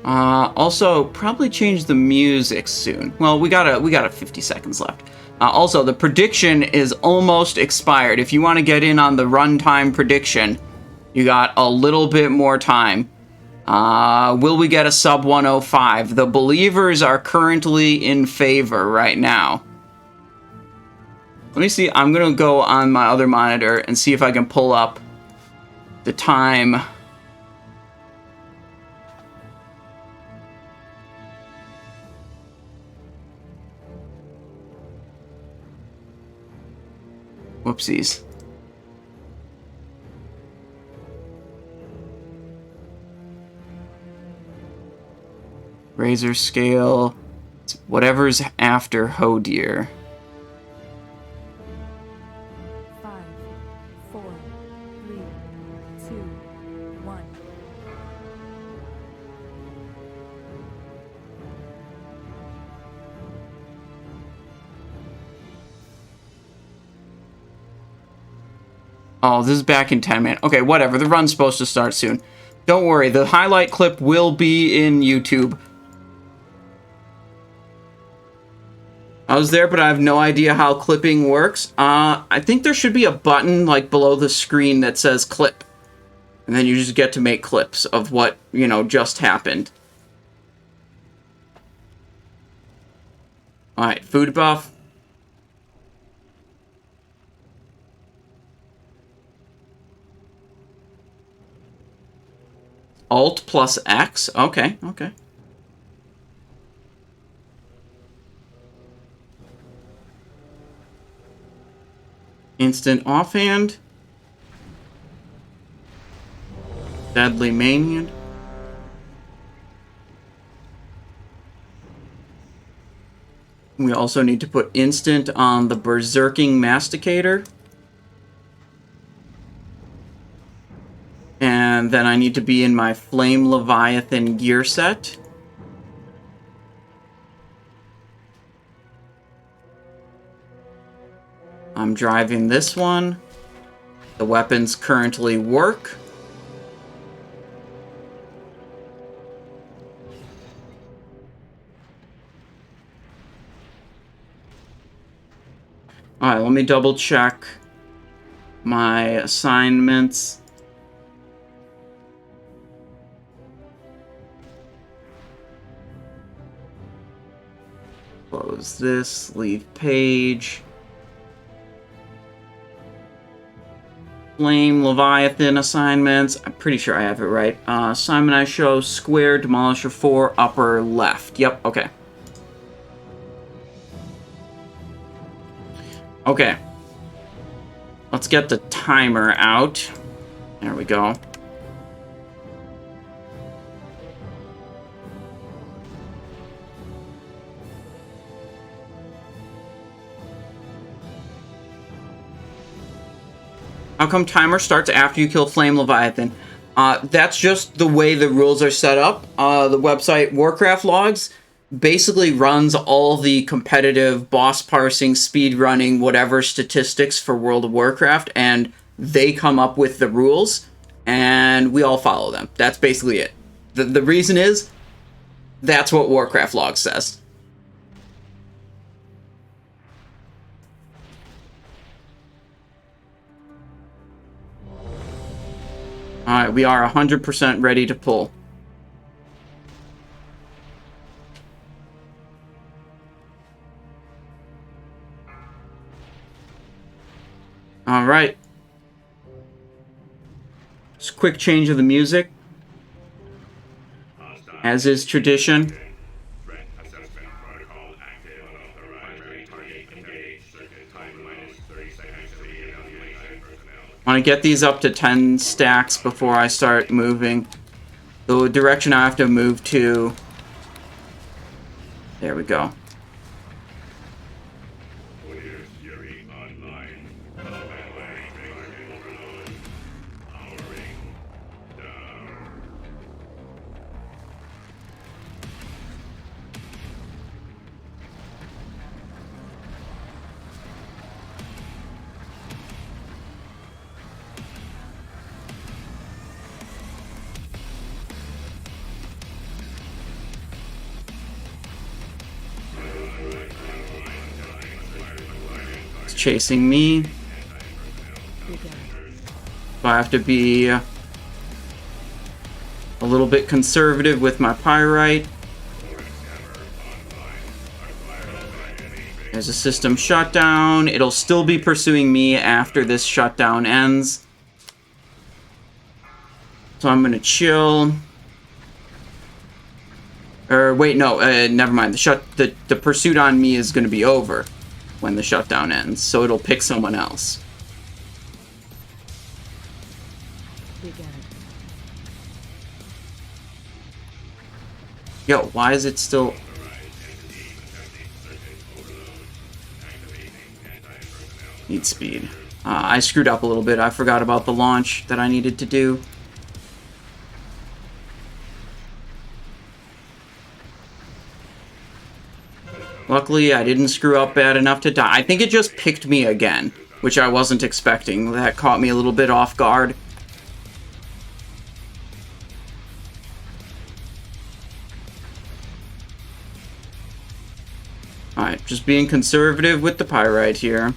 Speaker 1: Also, probably change the music soon. Well, we got 50 seconds left. Also, the prediction is almost expired. If you want to get in on the runtime prediction, you got a little bit more time. Will we get a sub 105? The believers are currently in favor right now. Let me see. I'm going to go on my other monitor and see if I can pull up the time. Whoopsies. Razorscale. It's whatever's after Hodir.
Speaker 3: 5, 4, 3, 2, 1.
Speaker 1: Oh, this is back in 10 minutes. Okay, whatever. The run's supposed to start soon. Don't worry. The highlight clip will be in YouTube. I was there, but I have no idea how clipping works. I think there should be a button, like, below the screen that says clip. And then you just get to make clips of what, you know, just happened. Alright, food buff. Alt plus X? Okay, okay. Instant offhand. Deadly mainhand. We also need to put instant on the Berserking Masticator. And then I need to be in my Flame Leviathan gear set. I'm driving this one. The weapons currently work. Alright, let me double check my assignments. Close this, leave page. Flame Leviathan assignments. I'm pretty sure I have it right. Assignment I show square, demolisher 4, upper left. Yep, okay. Okay. Let's get the timer out. There we go. How come timer starts after you kill Flame Leviathan? That's just the way the rules are set up. The website Warcraft Logs basically runs all the competitive boss parsing, speed running, whatever statistics for World of Warcraft, and they come up with the rules, and we all follow them. That's basically it. The reason is, that's what Warcraft Logs says. Alright, we are 100% ready to pull. Alright. Just a quick change of the music. As is tradition. Want to get these up to 10 stacks before I start moving. The direction I have to move to... There we go. Chasing me. So I have to be a little bit conservative with my pyrite. There's a system shutdown. It'll still be pursuing me after this shutdown ends. So I'm gonna chill. Or wait, no, never mind. The pursuit on me is gonna be over when the shutdown ends, so it'll pick someone else. Yo, why is it still... Need speed. I screwed up a little bit. I forgot about the launch that I needed to do. Luckily, I didn't screw up bad enough to die. I think it just picked me again, which I wasn't expecting. That caught me a little bit off guard. Alright, just being conservative with the pyrite here.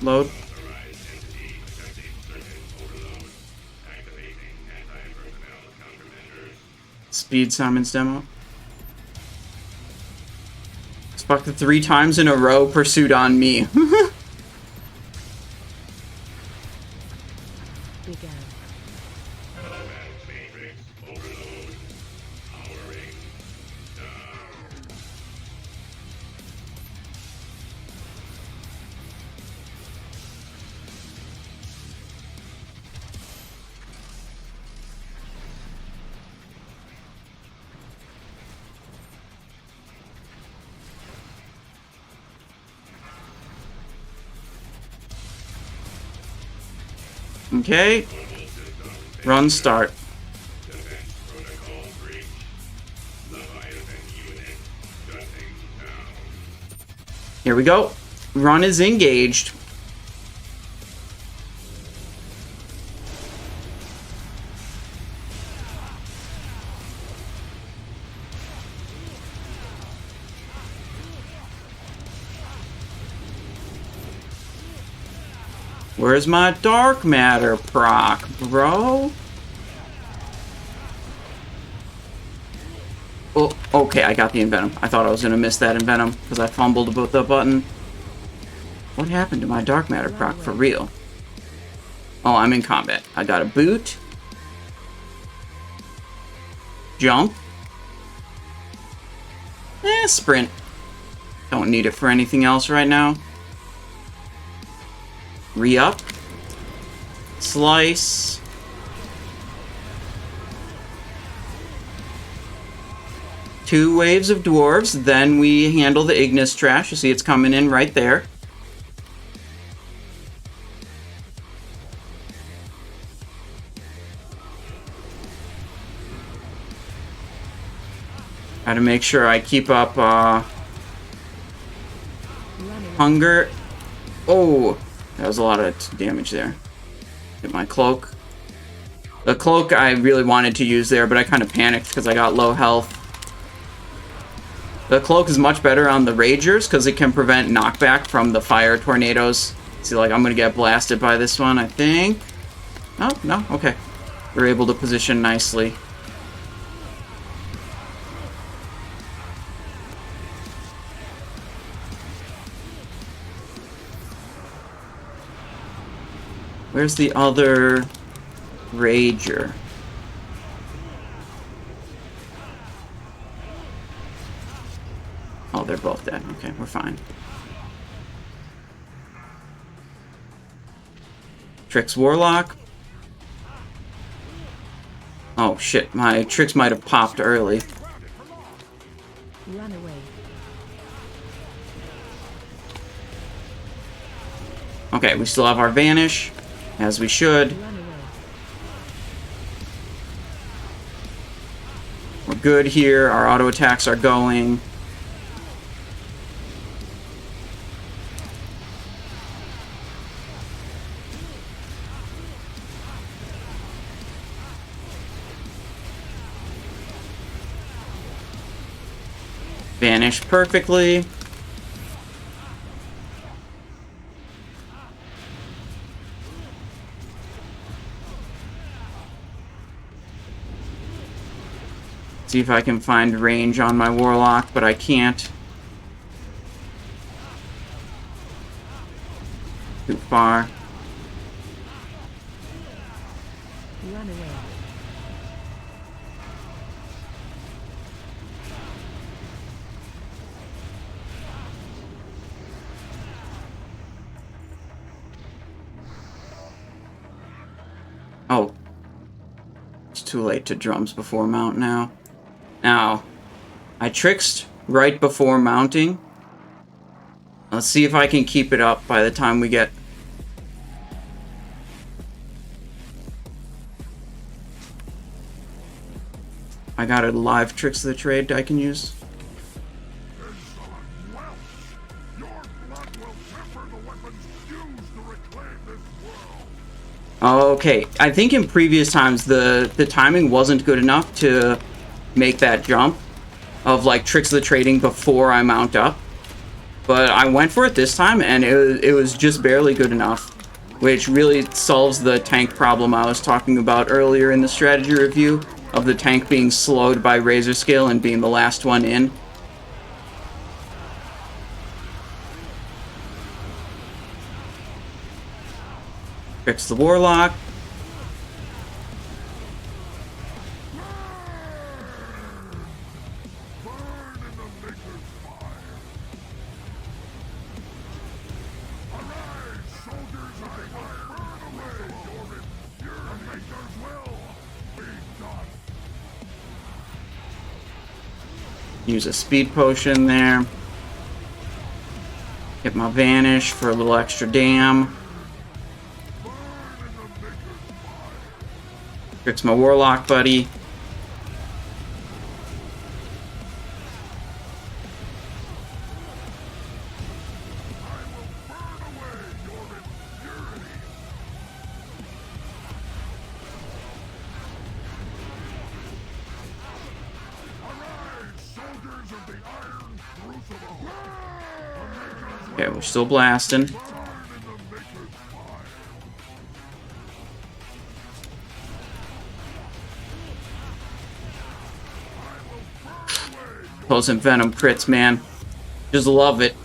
Speaker 1: Load. Speed Simon's demo. Fuck, 3 times in a row pursuit on me. Okay. Run start. Here we go. Run is engaged. Where's my dark matter proc, bro? Oh, okay, I got the Envenom. I thought I was gonna miss that Envenom because I fumbled about the button. What happened to my dark matter proc for real? Oh, I'm in combat. I got a boot. Jump. Sprint. Don't need it for anything else right now. Re-up. Slice. Two waves of dwarves, then we handle the Ignis trash. You see it's coming in right there. Got to make sure I keep up hunger. Oh, that was a lot of damage there. Get my cloak. The cloak I really wanted to use there, but I kind of panicked because I got low health. The cloak is much better on the Ragers because it can prevent knockback from the fire tornadoes. See, like, I'm going to get blasted by this one, I think. Oh, no? Okay. We're able to position nicely. Where's the other Rager? Oh, they're both dead. Okay, we're fine. Trix Warlock. Oh shit, my Trix might have popped early.
Speaker 3: Run away.
Speaker 1: Okay, we still have our Vanish, as we should.
Speaker 3: Run away.
Speaker 1: We're good here. Our auto attacks are going. Vanish perfectly. See if I can find range on my Warlock, but I can't. Too far.
Speaker 3: Run away.
Speaker 1: Oh. It's too late to drums before mount now. Now, I tricksed right before mounting. Let's see if I can keep it up by the time we get... I got a live Tricks of the Trade I can use. Okay, I think in previous times the timing wasn't good enough to make that jump of like Tricks of the Trading before I mount up. But I went for it this time and it was just barely good enough, which really solves the tank problem I was talking about earlier in the strategy review of the tank being slowed by Razorscale and being the last one in. Fix the Warlock. Use a speed potion there. Get my Vanish for a little extra dam. Fix my Warlock buddy. Okay, we're still blasting. Poison Venom crits, man. Just love it.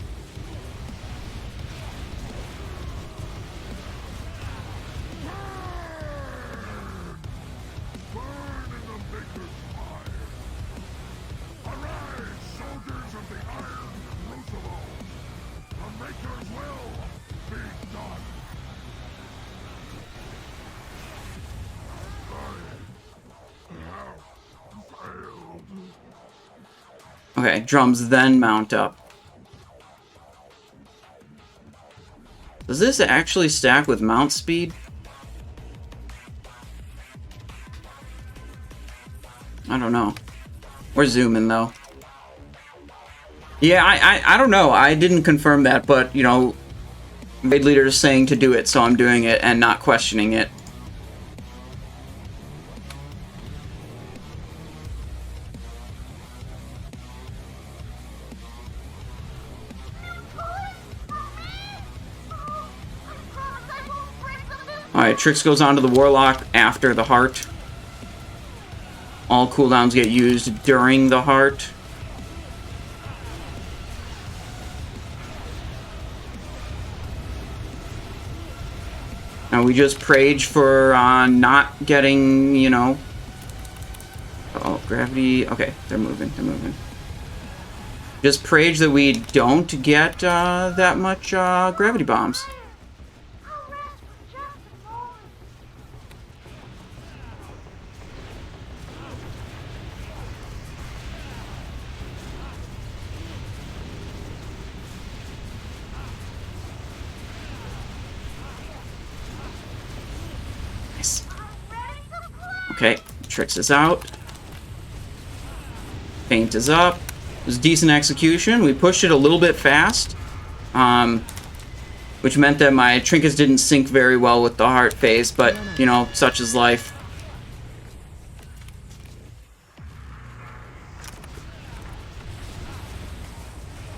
Speaker 1: Okay, drums then mount up. Does this actually stack with mount speed? I don't know. We're zooming though. Yeah, I don't know. I didn't confirm that, but you know, raid leader is saying to do it, so I'm doing it and not questioning it. Alright, Trix goes on to the Warlock after the Heart. All cooldowns get used during the Heart. Now we just prayed for not getting, you know... Oh, gravity... Okay, they're moving, they're moving. Just prayed that we don't get that much gravity bombs. Nice. Okay, Trix is out. Paint is up. It was decent execution. We pushed it a little bit fast, which meant that my trinkets didn't sync very well with the heart phase, but, you know, such is life.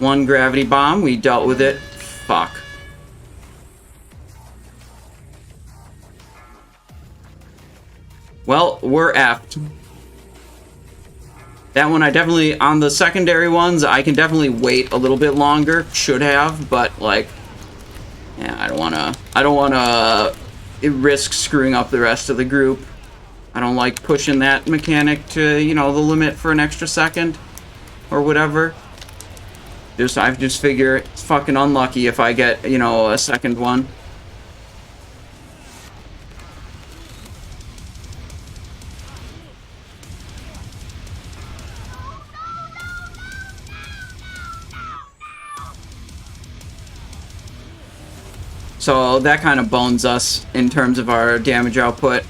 Speaker 1: One gravity bomb. We dealt with it. Fuck. Well, we're effed. That one I definitely, on the secondary ones, I can definitely wait a little bit longer. Should have, but like, yeah, I don't wanna risk screwing up the rest of the group. I don't like pushing that mechanic to, you know, the limit for an extra second or whatever. I just figure it's fucking unlucky if I get, you know, a second one. So that kind of bones us in terms of our damage output.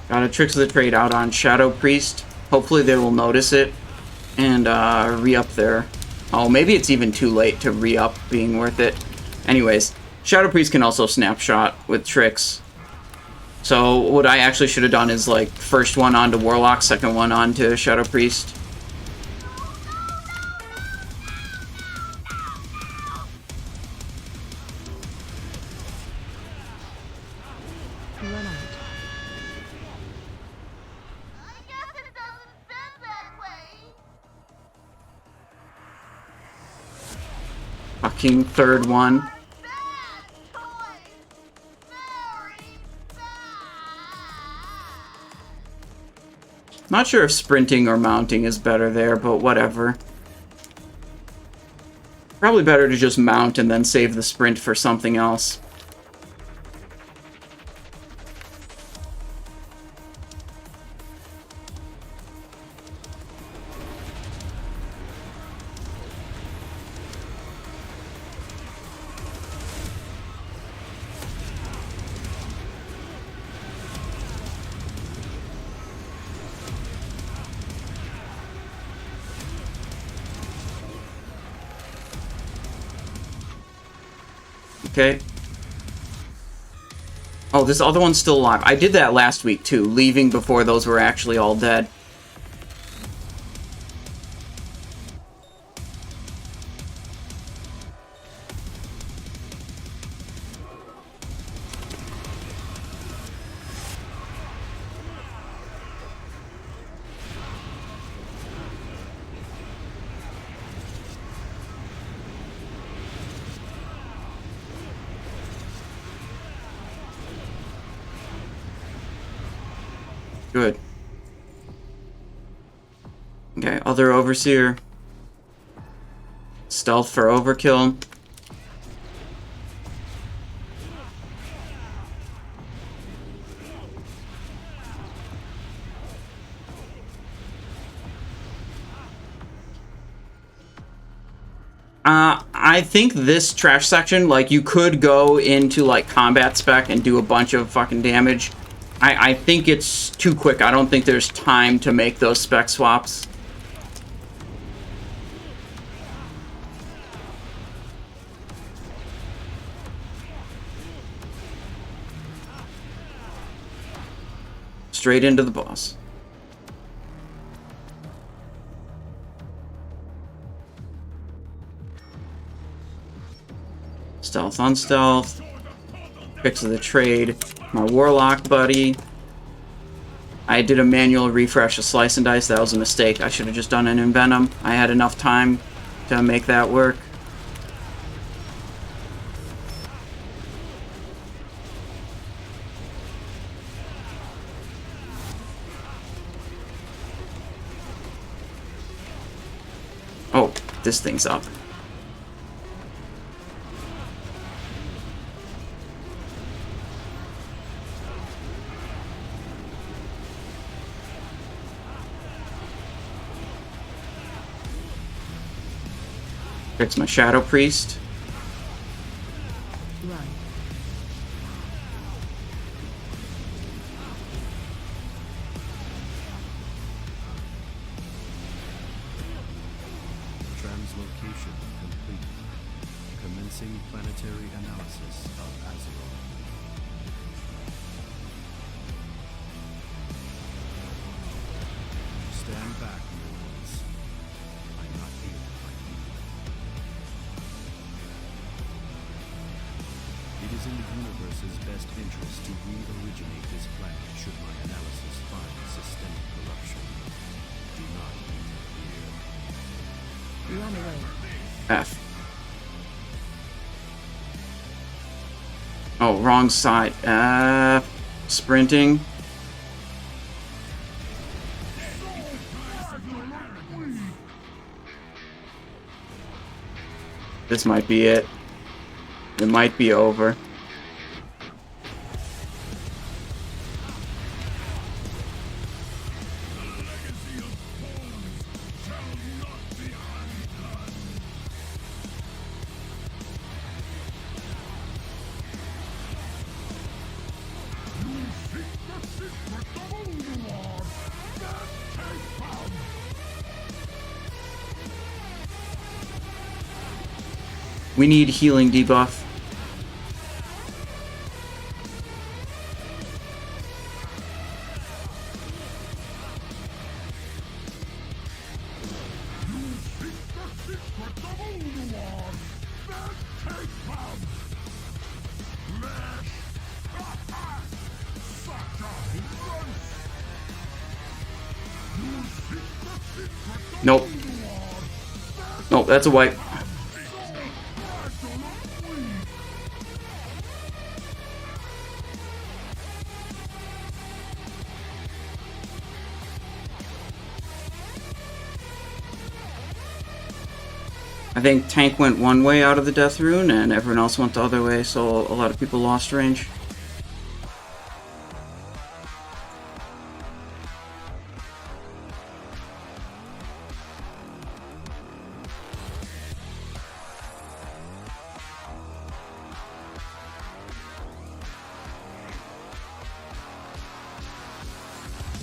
Speaker 1: Got a Tricks of the Trade out on Shadow Priest. Hopefully they will notice it and re-up their... Oh, maybe it's even too late to re-up being worth it. Anyways, Shadow Priest can also snapshot with Tricks. So what I actually should have done is like first one onto Warlock, second one onto Shadow Priest. Fucking third one. Not sure if sprinting or mounting is better there, but whatever. Probably better to just mount and then save the sprint for something else. Okay. Oh, this other one's still alive. I did that last week, too, leaving before those were actually all dead. Good. Okay, other Overseer. Stealth for overkill. I think this trash section, like, you could go into, like, combat spec and do a bunch of fucking damage. I think it's too quick. I don't think there's time to make those spec swaps. straight into the boss. Stealth on stealth. Fix of the trade. My warlock buddy. I did a manual refresh of Slice and Dice. That was a mistake. I should have just done an Envenom. I had enough time to make that work. Oh, this thing's up. Fix my Shadow Priest.
Speaker 3: Run.
Speaker 4: Translocation complete. Commencing planetary analysis of Azeroth. Stand back, mortals. I'm not here to fight you. It is in the universe's best interest to re-originate this planet should my analysis find systemic corruption. Do not interfere.
Speaker 3: Run away.
Speaker 1: F. Oh, wrong side. Sprinting. This might be it. It might be over. We need healing debuff. Nope. Nope, that's a wipe. I think Tank went one way out of the Death Rune, and everyone else went the other way, so a lot of people lost range.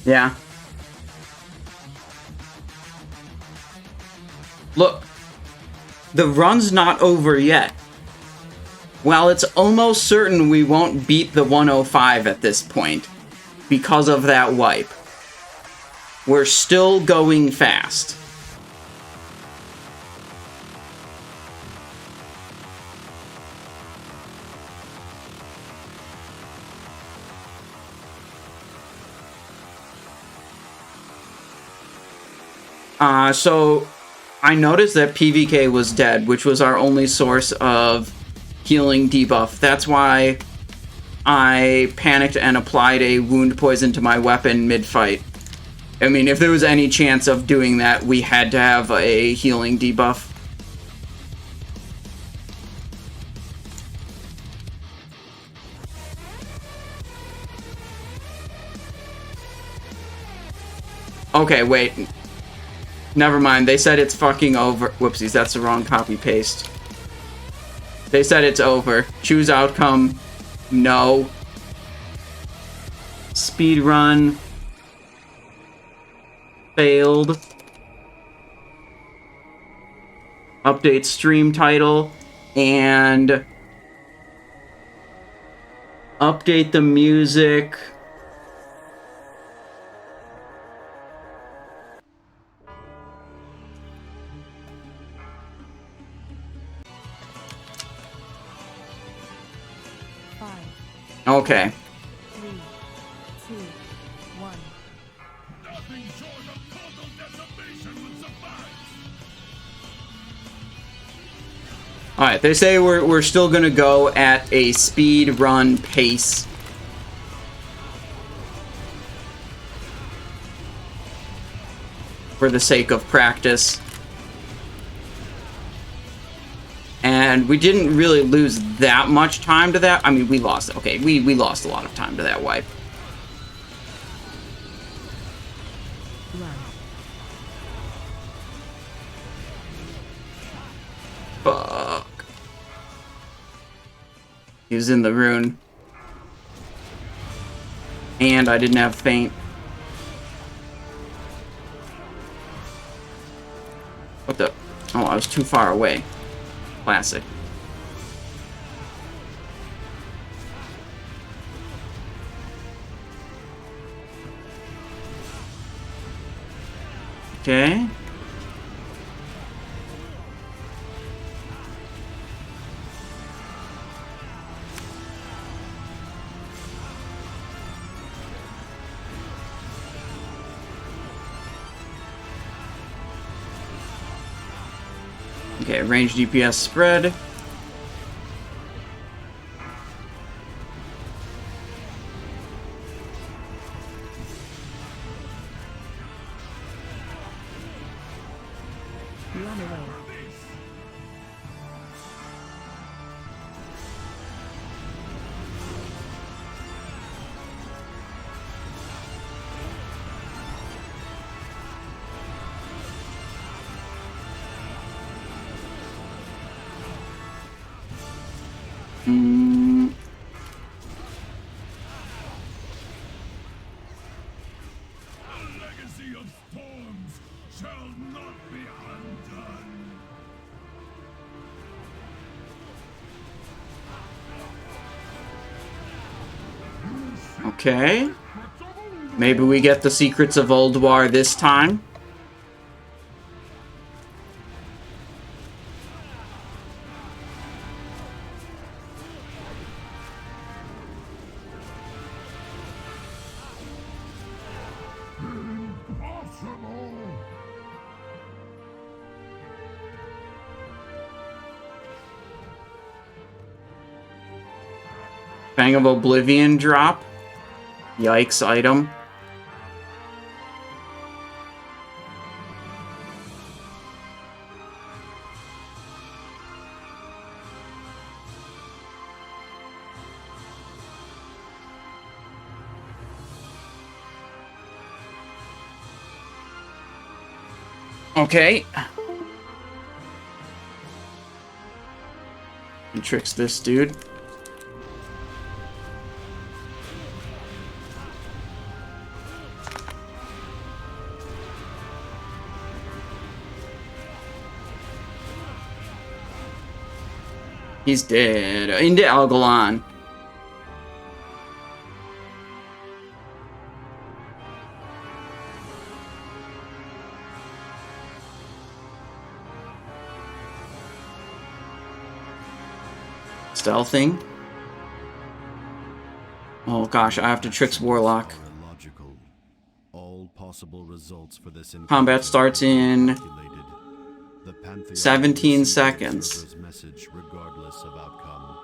Speaker 1: Yeah. Look. The run's not over yet. While it's almost certain we won't beat the 105 at this point because of that wipe, we're still going fast. So I noticed that PVK was dead, which was our only source of healing debuff. That's why I panicked and applied a wound poison to my weapon mid-fight. I mean, if there was any chance of doing that, we had to have a healing debuff. Okay, wait. Never mind, they said it's fucking over. Whoopsies, that's the wrong copy-paste. They said it's over. Choose outcome. No. Speedrun. Failed. Update stream title. And update the music. Okay.
Speaker 3: 3, 2, 1.
Speaker 2: Nothing short of total decimation will suffice.
Speaker 1: Alright, they say we're still gonna go at a speed run pace. For the sake of practice. And we didn't really lose that much time to that. I mean, we lost, okay, we lost a lot of time to that wipe.
Speaker 3: Run.
Speaker 1: Fuck. He was in the rune. And I didn't have feint. What the? Oh, I was too far away. Classic. Okay. Okay, range DPS spread.
Speaker 3: Run away.
Speaker 2: The legacy of storms shall not be undone.
Speaker 1: Okay. Maybe we get the secrets of Ulduar this time. Fang of Oblivion drop. Yikes item. Okay. He tricks this dude. He's dead. Into Algalon. Stealthing. Oh gosh, I have to tricks Warlock.
Speaker 4: Illogical. All possible results for this
Speaker 1: Combat starts in
Speaker 4: The Pantheon
Speaker 1: 17
Speaker 4: receives
Speaker 1: seconds.
Speaker 4: observer's message regardless of outcome.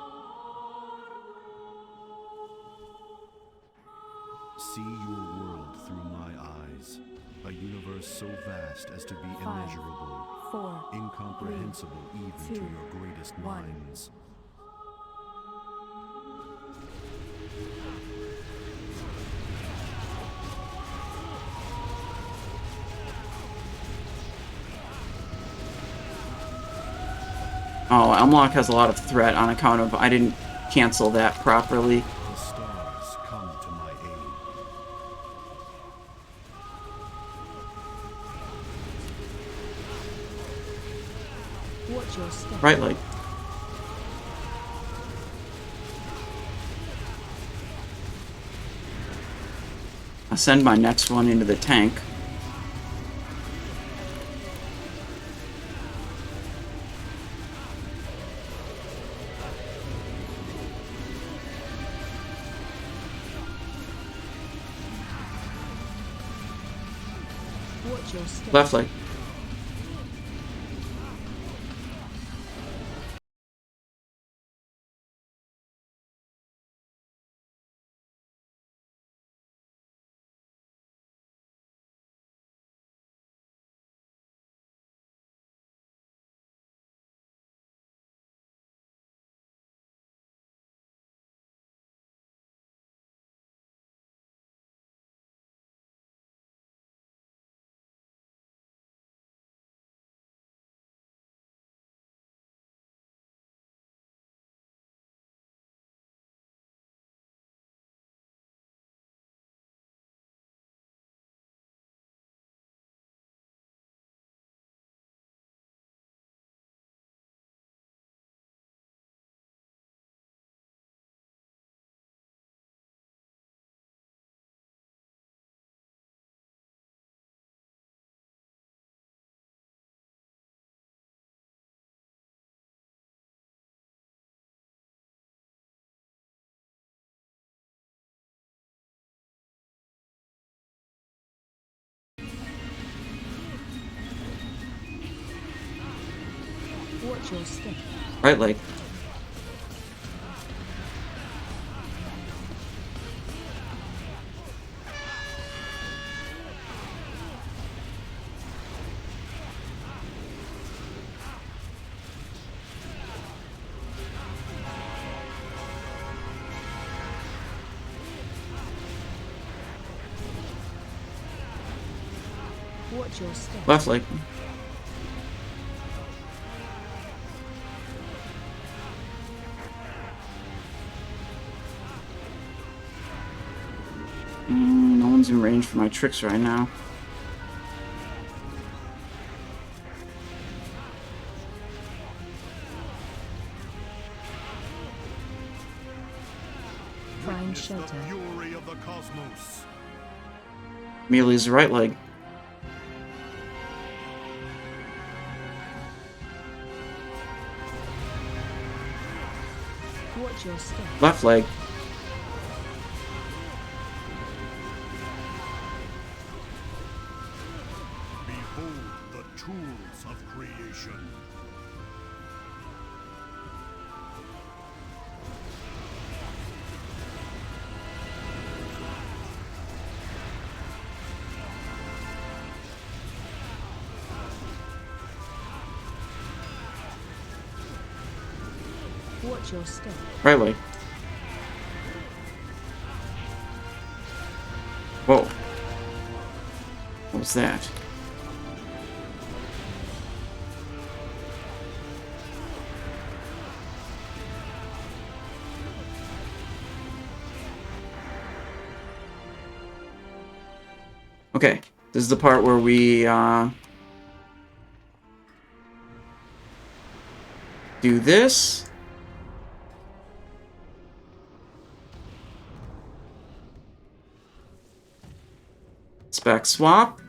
Speaker 4: See your world through my eyes. A universe so vast as to be
Speaker 3: 5,
Speaker 4: immeasurable,
Speaker 3: 4,
Speaker 4: incomprehensible even to
Speaker 3: 2,
Speaker 4: your greatest
Speaker 3: 1.
Speaker 4: minds.
Speaker 1: Oh, Elmlock has a lot of threat on account of I didn't cancel that properly.
Speaker 4: The stars come to my aid.
Speaker 3: Watch your step.
Speaker 1: Right leg. I'll send my next one into the tank.
Speaker 3: Watch your step.
Speaker 1: Left leg.
Speaker 3: Watch your step.
Speaker 1: Right leg.
Speaker 3: Watch your step.
Speaker 1: Left leg. No one's in range for my tricks right now.
Speaker 3: Find
Speaker 4: Witness the
Speaker 3: shelter.
Speaker 4: fury of the cosmos.
Speaker 1: Melee's the right leg.
Speaker 3: Watch your step.
Speaker 1: Left leg.
Speaker 4: Behold the tools of creation.
Speaker 3: Watch your step.
Speaker 1: Right leg. Whoa. What was that? Okay, this is the part where we do this. Spec swap.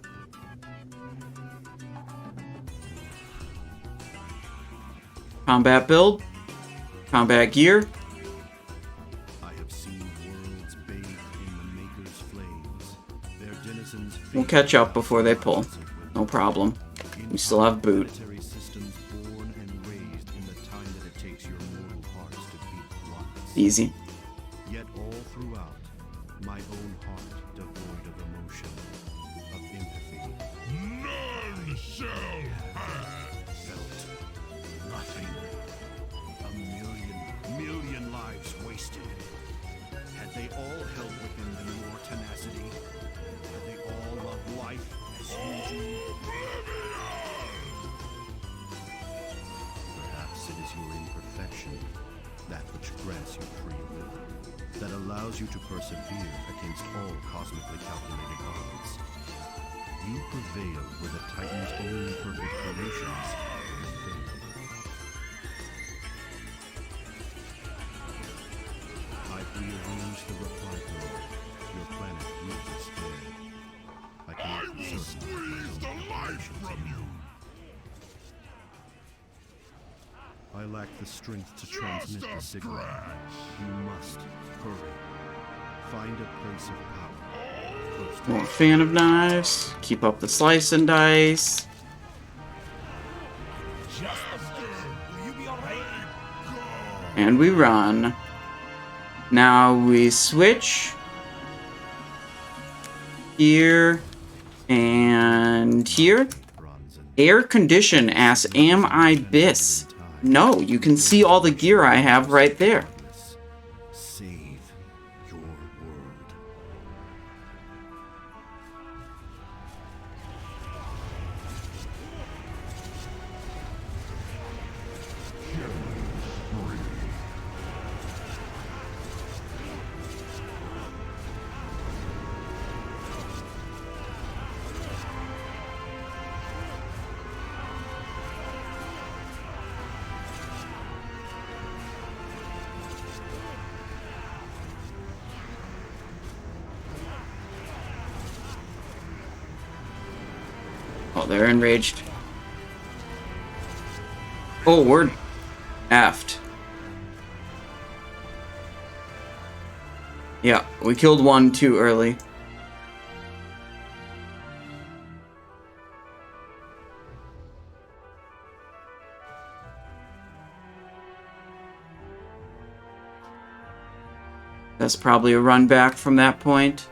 Speaker 1: Combat build. Combat gear.
Speaker 4: I have seen worlds bathed in the Maker's flames. Their denizens
Speaker 1: We'll catch up before they pull. No problem. We still have boot.
Speaker 4: planetary systems born and raised in the time that it takes your mortal hearts to beat once.
Speaker 1: Easy.
Speaker 4: Yet all throughout, my own heart devoid of emotion, of empathy. None shall have felt nothing. A million lives wasted. Had they all held within them your tenacity? Had they all loved life as you do? Perhaps it is your imperfection, that which grants you free will, that allows you to persevere against all cosmically calculated odds. You prevail where the Titan's own perfect creations fail. I've rearranged the reply code. Your planet will be spared. I will squeeze the life from you. I lack the strength to transmit the signal. You must hurry. Find a place of power. first.
Speaker 1: More fan of knives. Keep up the slice and dice. And we run. Now we switch. Here. And here. Air condition asks, am I Biss? No, you can see all the gear I have right there.
Speaker 4: Save your world.
Speaker 1: Oh, they're enraged. Oh, we're effed. Yeah, we killed one too early. That's probably a run back from that point.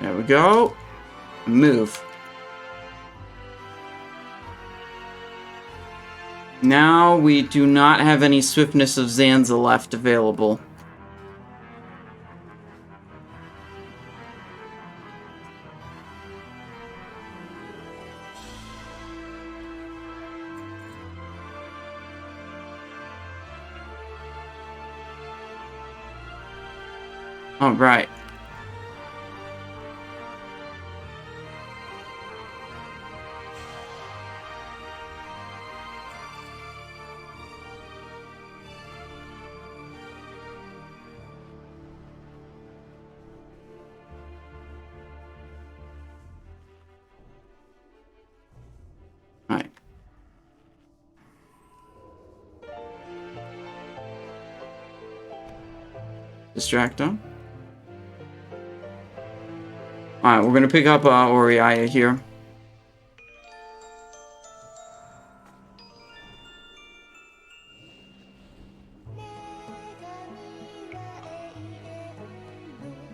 Speaker 1: There we go. Move. Now we do not have any Swiftness of Zanza left available. All right. Alright. Distract them. Alright, we're gonna pick up Auriaya here.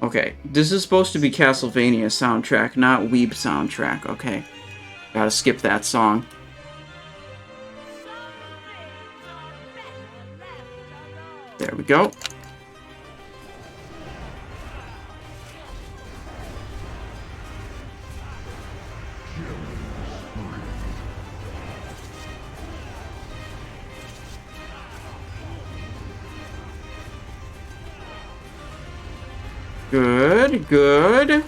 Speaker 1: Okay, this is supposed to be Castlevania soundtrack, not Weeb soundtrack. Okay, gotta skip that song. There we go. Good, good. I'm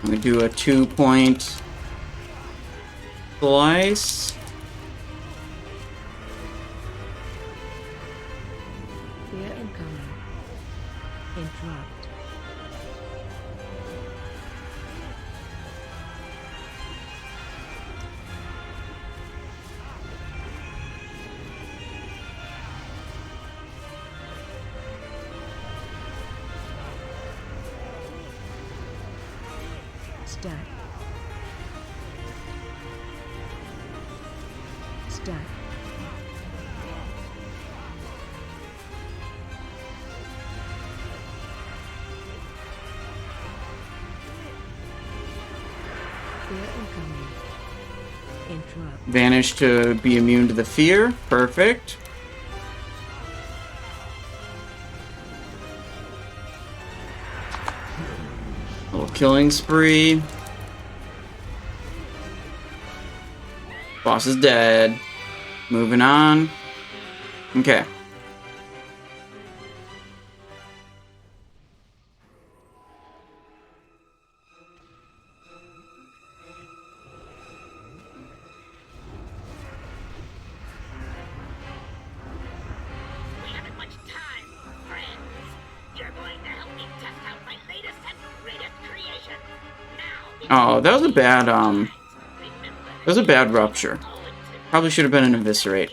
Speaker 1: gonna do a 2-point slice.
Speaker 3: Fear incoming. Interrupt. Stack. Stack. Fear incoming. Interrupt.
Speaker 1: Vanish to be immune to the fear. Perfect. Little killing spree. Boss is dead. Moving on. Okay. Oh, that was a bad, that was a bad rupture. Probably should have been an eviscerate.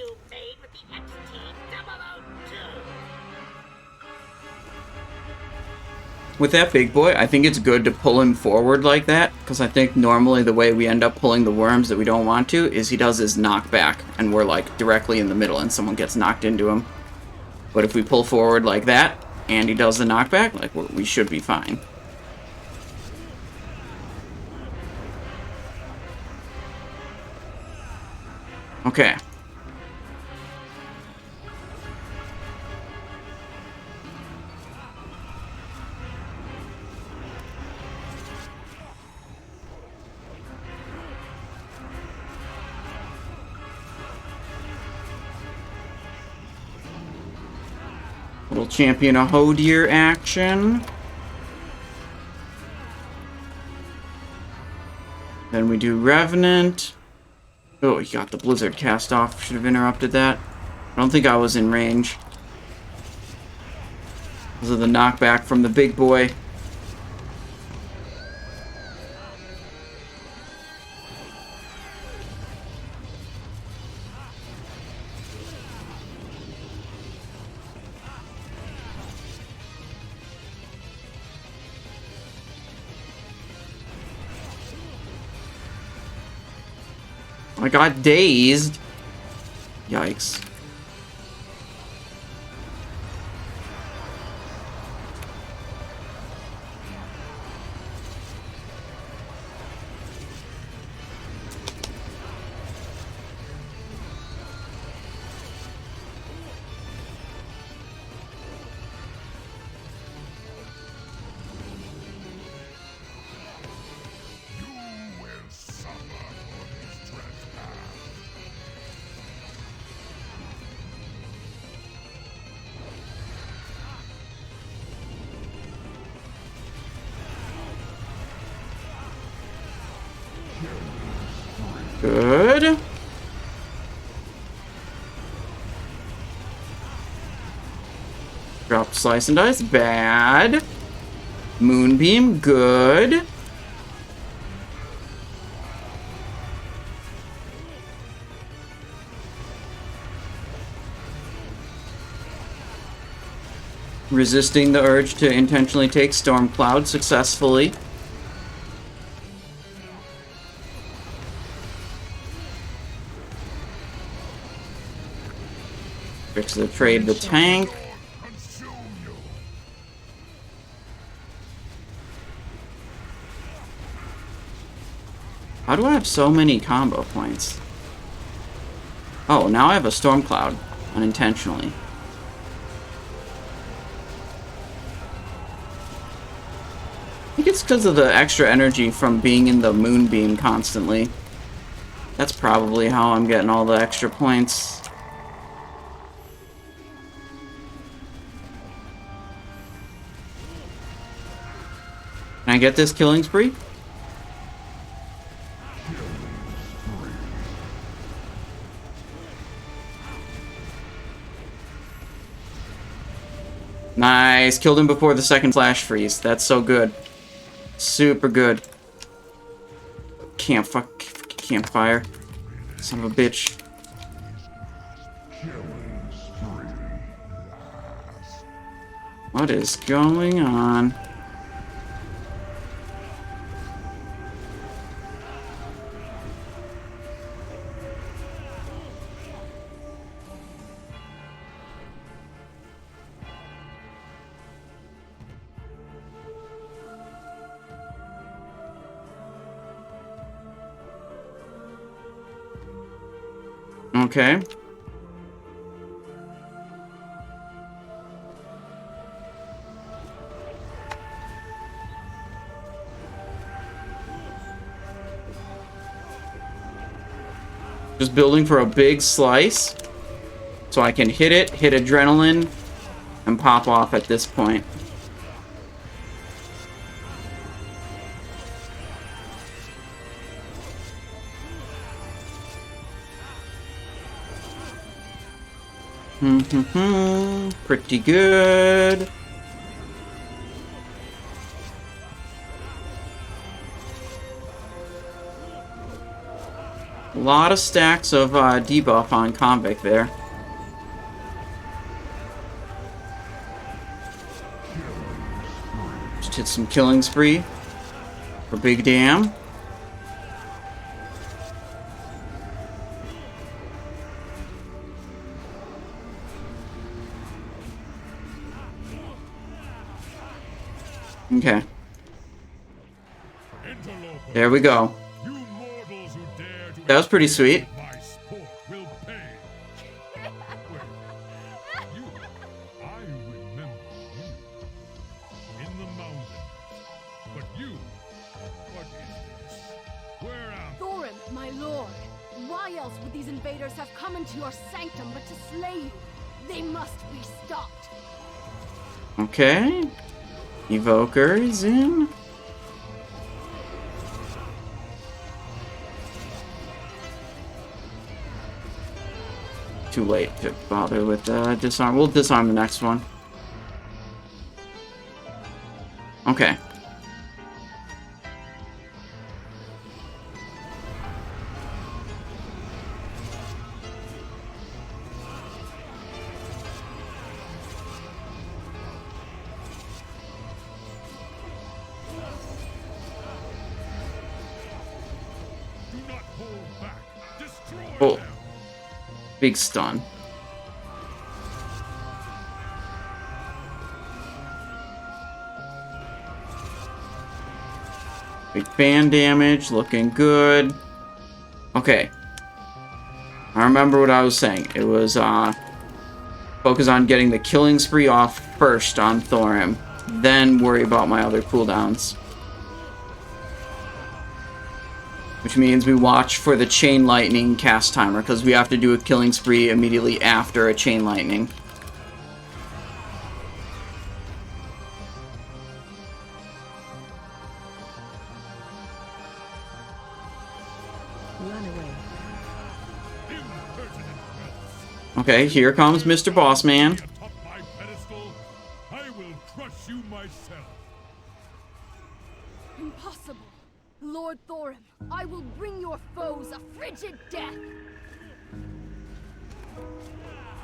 Speaker 1: With that big boy, I think it's good to pull him forward like that, because I think normally the way we end up pulling the worms that we don't want to is he does his knockback, and we're like directly in the middle and someone gets knocked into him. But if we pull forward like that, and he does the knockback, like we should be fine. Okay. Little champion of Hodir action. Then we do Revenant. Oh, he got the Blizzard cast off. Should have interrupted that. I don't think I was in range. Because of the knockback from the big boy. I got dazed. Yikes. Good. Drop Slice and Dice. Bad. Moonbeam. Good. Resisting the urge to intentionally take Storm Cloud successfully. Fix the trade the tank. How do I have so many combo points? Oh, now I have a Storm Cloud, unintentionally. I think it's because of the extra energy from being in the Moonbeam constantly. That's probably how I'm getting all the extra points. Can I get this killing spree? Nice. Killed him before the second flash freeze. That's so good. Super good. Campfire. Son of a bitch. What is going on? Okay. Just building for a big slice. So I can hit it, hit adrenaline, and pop off at this point. Pretty good. lot of stacks of debuff on Convict there. Just hit some killing spree for Big Dam. Okay. There we go. That was pretty sweet.
Speaker 5: Thorim, my lord, why else would these invaders have come into your sanctum but to slay you? They must be stopped.
Speaker 1: Okay. Evoker is in. Too late to bother with disarm. We'll disarm the next one. Okay. Oh. Big stun. Big fan damage, looking good. Okay. I remember what I was saying. It was, focus on getting the killing spree off first on Thorim, then worry about my other cooldowns. Which means we watch for the Chain Lightning cast timer, because we have to do a killing spree immediately after a Chain Lightning.
Speaker 3: Run away.
Speaker 1: Okay, here comes Mr. Bossman.
Speaker 6: Atop my pedestal, I will crush you myself.
Speaker 5: Impossible. Lord Thorim, I will bring your foes a frigid death.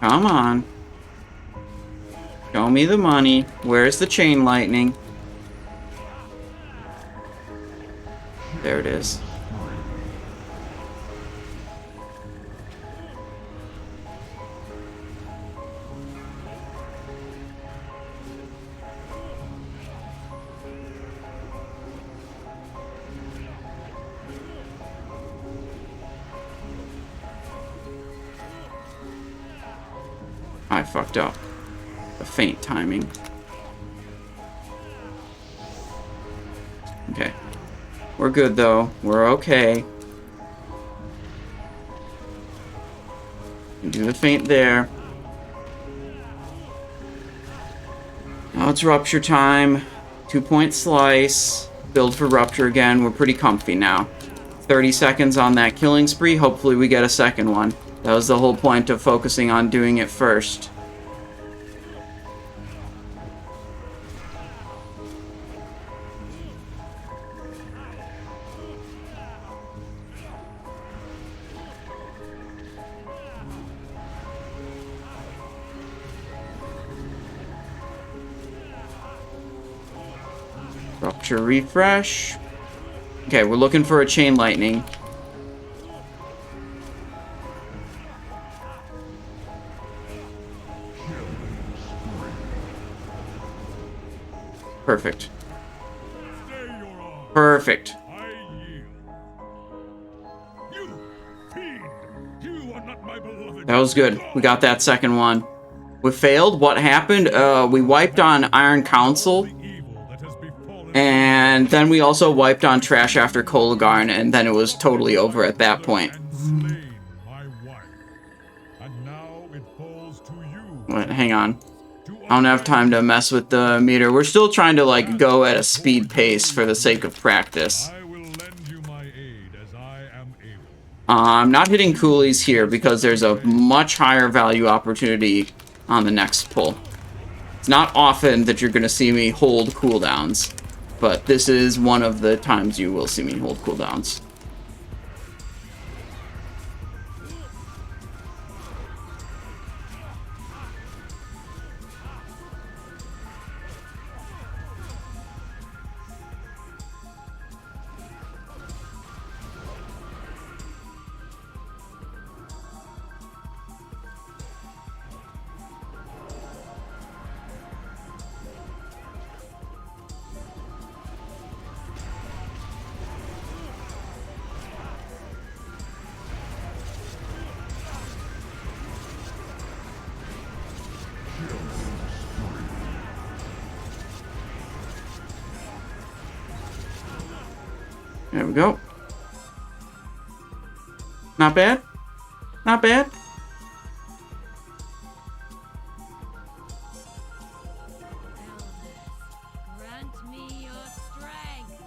Speaker 1: Come on. Show me the money. Where's the Chain Lightning? There it is. I fucked up. The faint timing. Okay. We're good though. We're okay. Do the feint there. Now it's rupture time. 2-point slice. Build for rupture again. We're pretty comfy now. 30 seconds on that killing spree. Hopefully we get a second one. That was the whole point of focusing on doing it first. Rupture refresh. Okay, we're looking for a Chain Lightning. Perfect. Perfect.
Speaker 6: I yield. You fiend! You are not my beloved.
Speaker 1: That was good. We got that second one. We failed. What happened? We wiped on Iron Council. And then we also wiped on Trash after Kologarn, and then it was totally over at that point. Wait, hang on. I don't have time to mess with the meter. We're still trying to, like, go at a speed pace for the sake of practice. I'm not hitting coolies here because there's a much higher value opportunity on the next pull. It's not often that you're going to see me hold cooldowns, but this is one of the times you will see me hold cooldowns. There we go. Not bad. Not bad.
Speaker 5: Grant me your strength.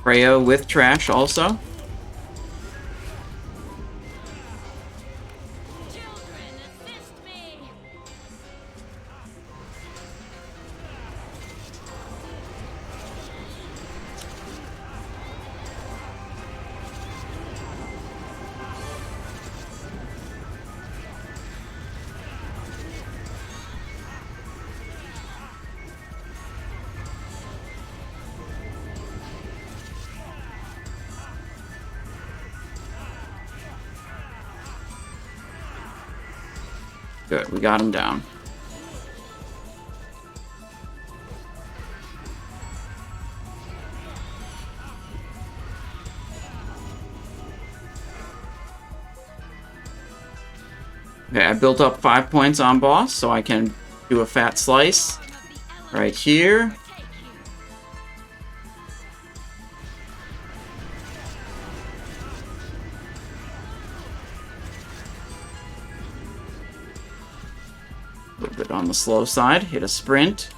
Speaker 1: Freya with trash also.
Speaker 5: Children, assist me.
Speaker 1: Good, we got him down. Okay, I built up 5 points on boss, so I can do a fat slice right here. A little bit on the slow side. Hit a sprint.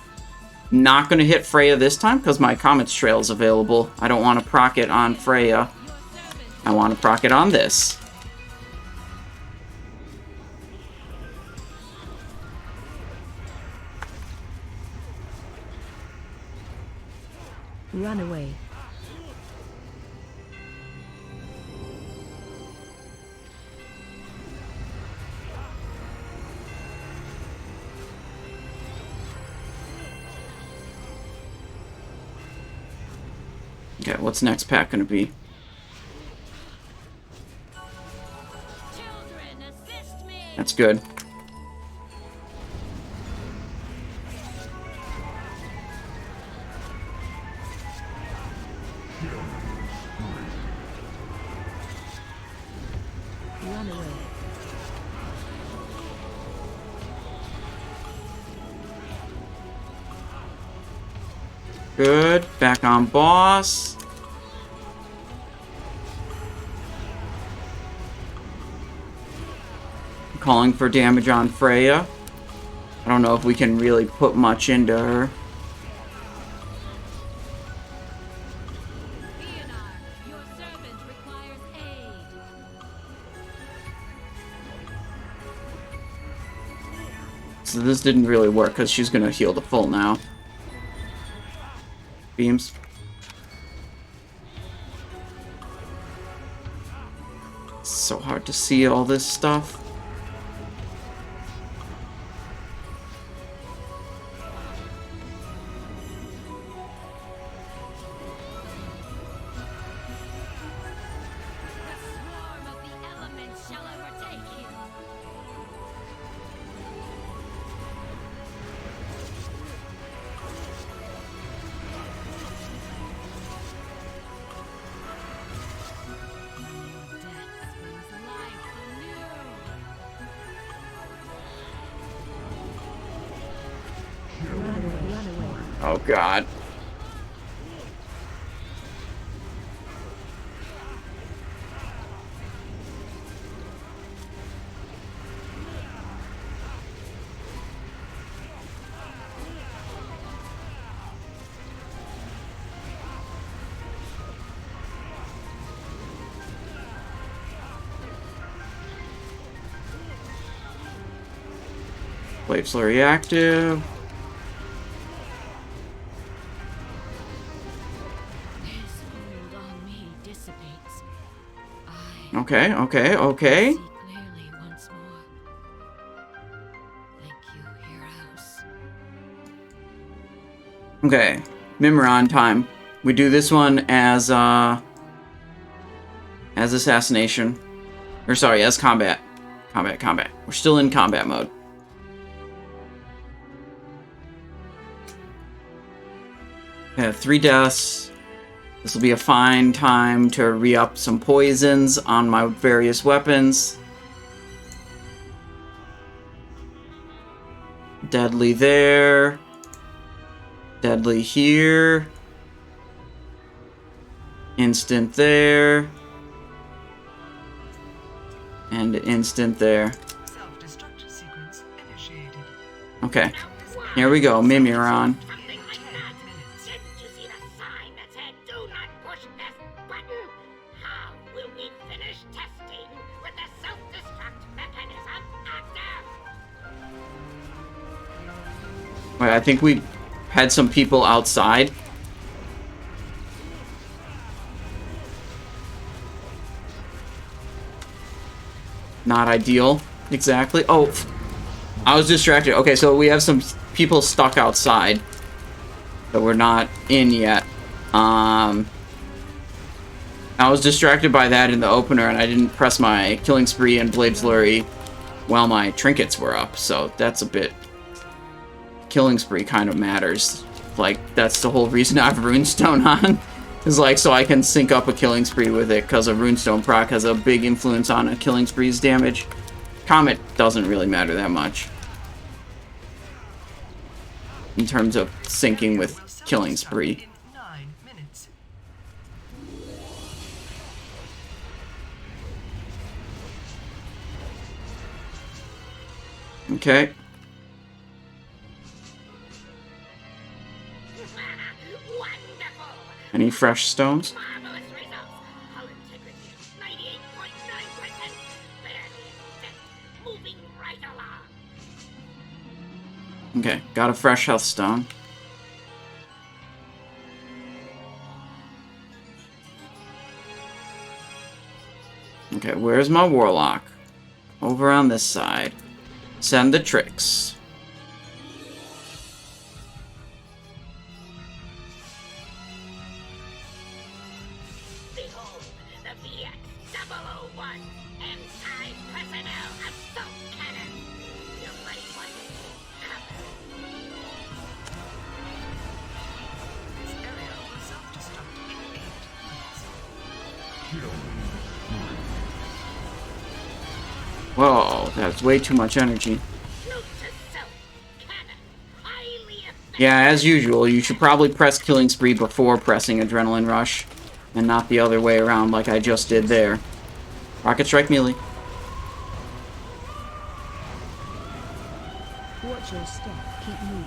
Speaker 1: Not going to hit Freya this time because my Comet's Trail is available. I don't want to proc it on Freya. I want to proc it on this.
Speaker 3: Run away.
Speaker 1: Okay, what's next pack going to be?
Speaker 5: Children, assist me.
Speaker 1: That's good.
Speaker 3: Run away.
Speaker 1: Good. Back on boss. Calling for damage on Freya. I don't know if we can really put much into her.
Speaker 5: Your servant requires aid.
Speaker 1: So this didn't really work because she's going to heal to full now. Beams. It's so hard to see all this stuff.
Speaker 5: The swarm of the elements shall overtake you. Death springs life anew.
Speaker 3: Run away. Run away.
Speaker 1: Oh god. Blade Flurry active.
Speaker 5: His hold on me dissipates.
Speaker 1: Okay, okay, okay.
Speaker 5: See clearly once more. Thank you, heroes.
Speaker 1: Okay, Mimiron time. We do this one as assassination. Or sorry, as combat. Combat. We're still in combat mode. We have 3 deaths. This will be a fine time to re-up some poisons on my various weapons. Deadly there. Deadly here. Instant there. And instant there.
Speaker 7: Self-destruct sequence initiated.
Speaker 1: Okay. Here we go, Mimiron.
Speaker 8: Something like that. Didn't you see the sign that said, "Do not push this button"? How will we finish testing with the self-destruct mechanism active?
Speaker 1: Wait, I think we had some people outside. Not ideal, exactly. Oh, I was distracted. Okay, so we have some people stuck outside that we're not in yet. I was distracted by that in the opener, and I didn't press my Killing Spree and Blade Flurry while my trinkets were up, so that's a bit... Killing Spree kind of matters. Like, that's the whole reason I have Runestone on. Is like, so I can sync up a Killing Spree with it, because a Runestone proc has a big influence on a Killing Spree's damage. Comet doesn't really matter that much. In terms of syncing with Killing Spree.
Speaker 7: In 9 minutes.
Speaker 1: Okay.
Speaker 8: Wonderful!
Speaker 1: Any fresh stones?
Speaker 8: Marvelous results. Hull integrity, 98.9%. Barely set. Moving right along.
Speaker 1: Okay, got a fresh health stone. Okay, where's my warlock? Over on this side. Send the tricks.
Speaker 8: Behold, the VX-001 M-size personnel assault cannon. Your mighty one.
Speaker 7: This area will self-destruct in 8 minutes.
Speaker 1: Whoa, that's way too much energy.
Speaker 8: Note to self. Cannon. Highly effective.
Speaker 1: Yeah, as usual, you should probably press Killing Spree before pressing Adrenaline Rush, and not the other way around like I just did there. Rocket Strike melee.
Speaker 3: Watch your step. Keep moving.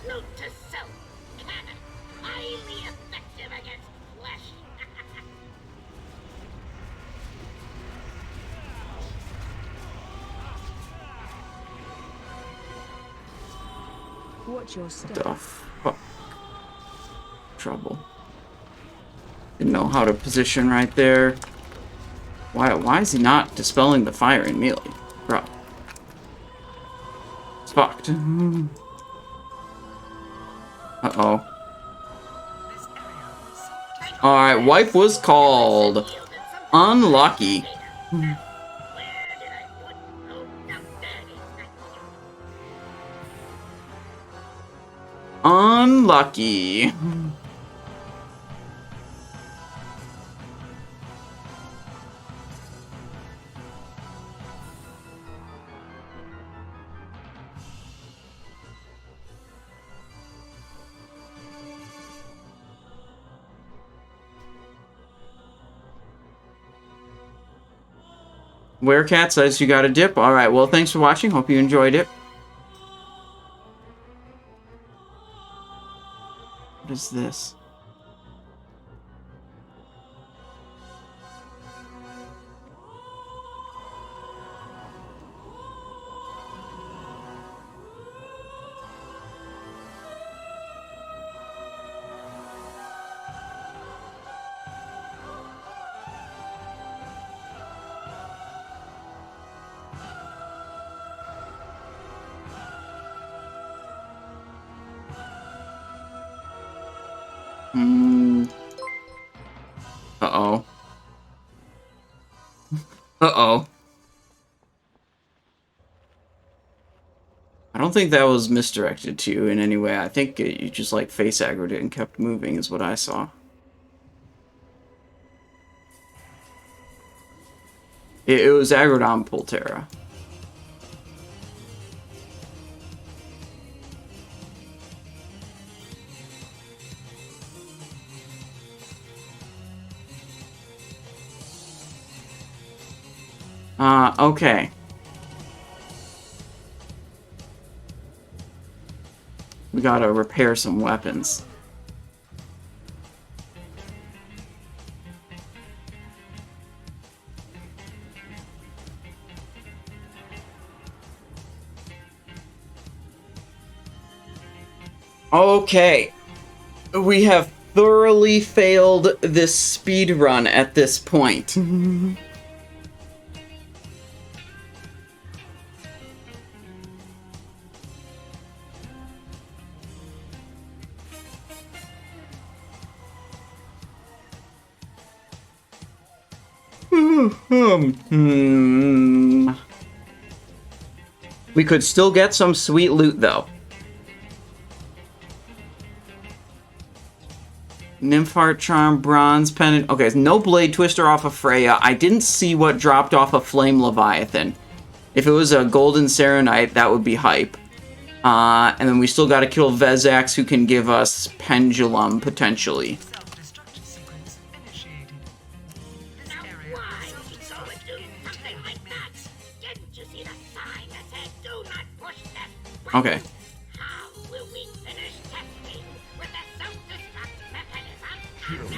Speaker 8: Note to self. Cannon. Highly effective against flesh.
Speaker 3: Watch your step.
Speaker 1: The fuck? Trouble. Didn't know how to position right there. Why is he not dispelling the fire in melee? Bro. It's fucked. Uh-oh.
Speaker 7: This area will self-destruct.
Speaker 1: Alright, wipe was called. Unlucky.
Speaker 8: Where did I put? Oh, no, there it is. Thank you.
Speaker 1: Unlucky. Werecat says you got a dip. Alright, well, thanks for watching. Hope you enjoyed it. What is this? Uh-oh. Uh-oh. I don't think that was misdirected to you in any way. I think you just, like, face aggroed it and kept moving is what I saw. It was aggroed on Polterra. Okay. We gotta repair some weapons. Okay. We have thoroughly failed this speed run at this point. We could still get some sweet loot, though. Nymphheart Charm, Bronze Pendant. Okay, no Blade Twister off of Freya. I didn't see what dropped off of Flame Leviathan. If it was a Golden Serenite, that would be hype. And then we still gotta kill Vezax, who can give us Pendulum, potentially.
Speaker 7: Self-destruct sequence initiated. This
Speaker 8: Now
Speaker 7: area
Speaker 8: why
Speaker 7: will
Speaker 8: would you go
Speaker 7: self-destruct
Speaker 8: and do
Speaker 7: in
Speaker 8: something
Speaker 7: 10
Speaker 8: like that?
Speaker 7: minutes.
Speaker 8: Didn't you see the sign that said do not push this button?
Speaker 1: Okay.
Speaker 8: How will we finish testing with the self-destruct mechanism under?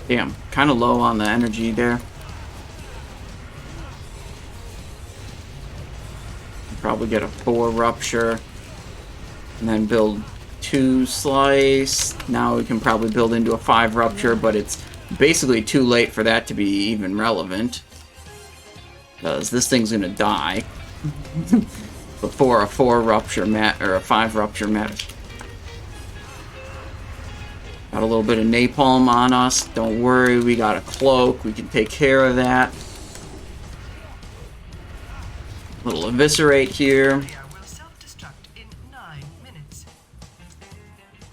Speaker 1: Damn, kind of low on the energy there. Probably get a 4 Rupture. And then build 2 Slice. Now we can probably build into a 5 Rupture, but it's basically too late for that to be even relevant. Because this thing's gonna die. Before a 4 Rupture or a 5 Rupture matters. Got a little bit of napalm on us. Don't worry, we got a cloak. We can take care of that. Little eviscerate here.
Speaker 7: Area will self-destruct in 9 minutes.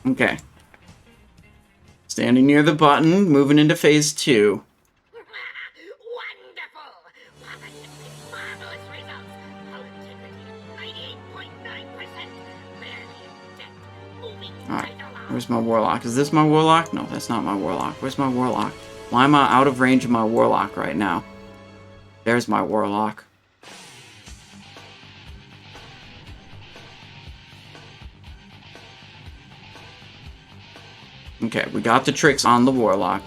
Speaker 1: Okay. Standing near the button, moving into phase 2.
Speaker 8: Wonderful! Positively marvelous results. Integrity 98.9%. Barely in debt. Moving
Speaker 1: Alright.
Speaker 8: right along.
Speaker 1: Where's my Warlock? Is this my Warlock? No, that's not my Warlock. Where's my Warlock? Why am I out of range of my Warlock right now? There's my Warlock. Okay, we got the tricks on the Warlock.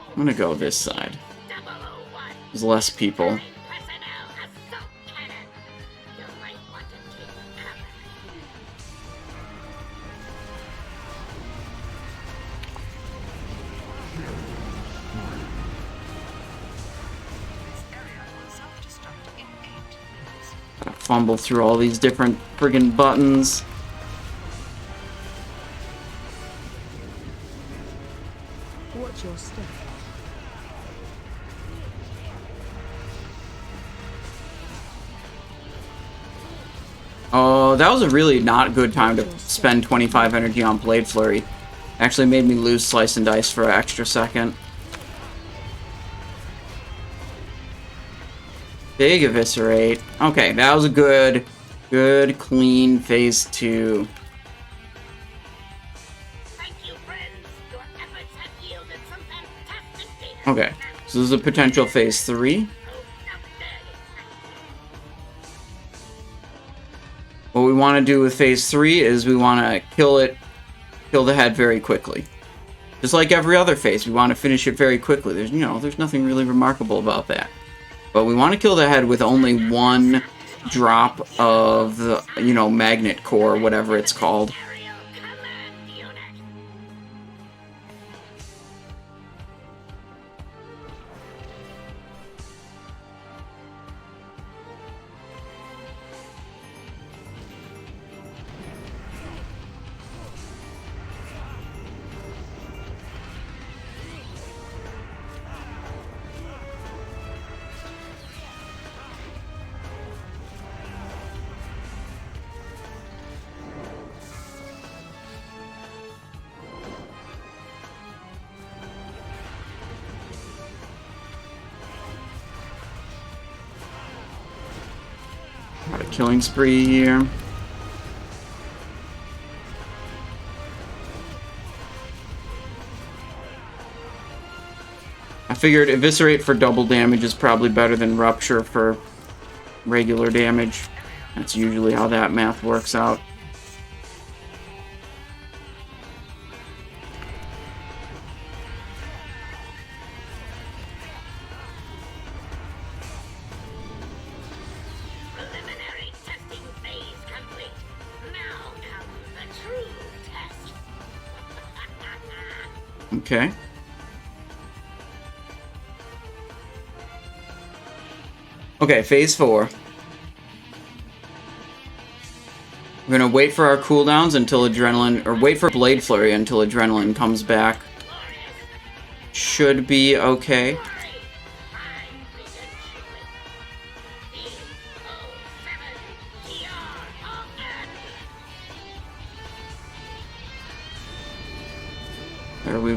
Speaker 1: I'm gonna go this side.
Speaker 8: 001.
Speaker 1: There's less people.
Speaker 8: Personnel assault cannon. You might want to take cover.
Speaker 7: This area will self-destruct in 8 minutes.
Speaker 1: Gotta fumble through all these different friggin' buttons.
Speaker 3: Watch your step.
Speaker 1: Oh, that was a really not good time to spend 25 energy on Blade Flurry. Actually made me lose Slice and Dice for an extra second. Big Eviscerate. Okay, that was a good, clean phase 2.
Speaker 8: Thank you, friends. Your efforts have yielded some fantastic data.
Speaker 1: Okay, so this is a potential phase 3.
Speaker 8: Oh, now there
Speaker 1: What we want to do with phase 3 is we want to kill the head very quickly. Just like every other phase, we want to finish it very quickly. There's nothing really remarkable about that. But we want to kill the head with only 1 drop of the, magnet core, whatever it's called.
Speaker 8: Aerial command unit.
Speaker 1: Got a killing spree here. I figured Eviscerate for double damage is probably better than Rupture for regular damage. That's usually how that math works out.
Speaker 8: Preliminary testing phase complete. Now comes the true test.
Speaker 1: Okay. Okay, phase 4. We're gonna wait for our cooldowns until adrenaline, or wait for Blade Flurry until adrenaline comes back. Should be okay.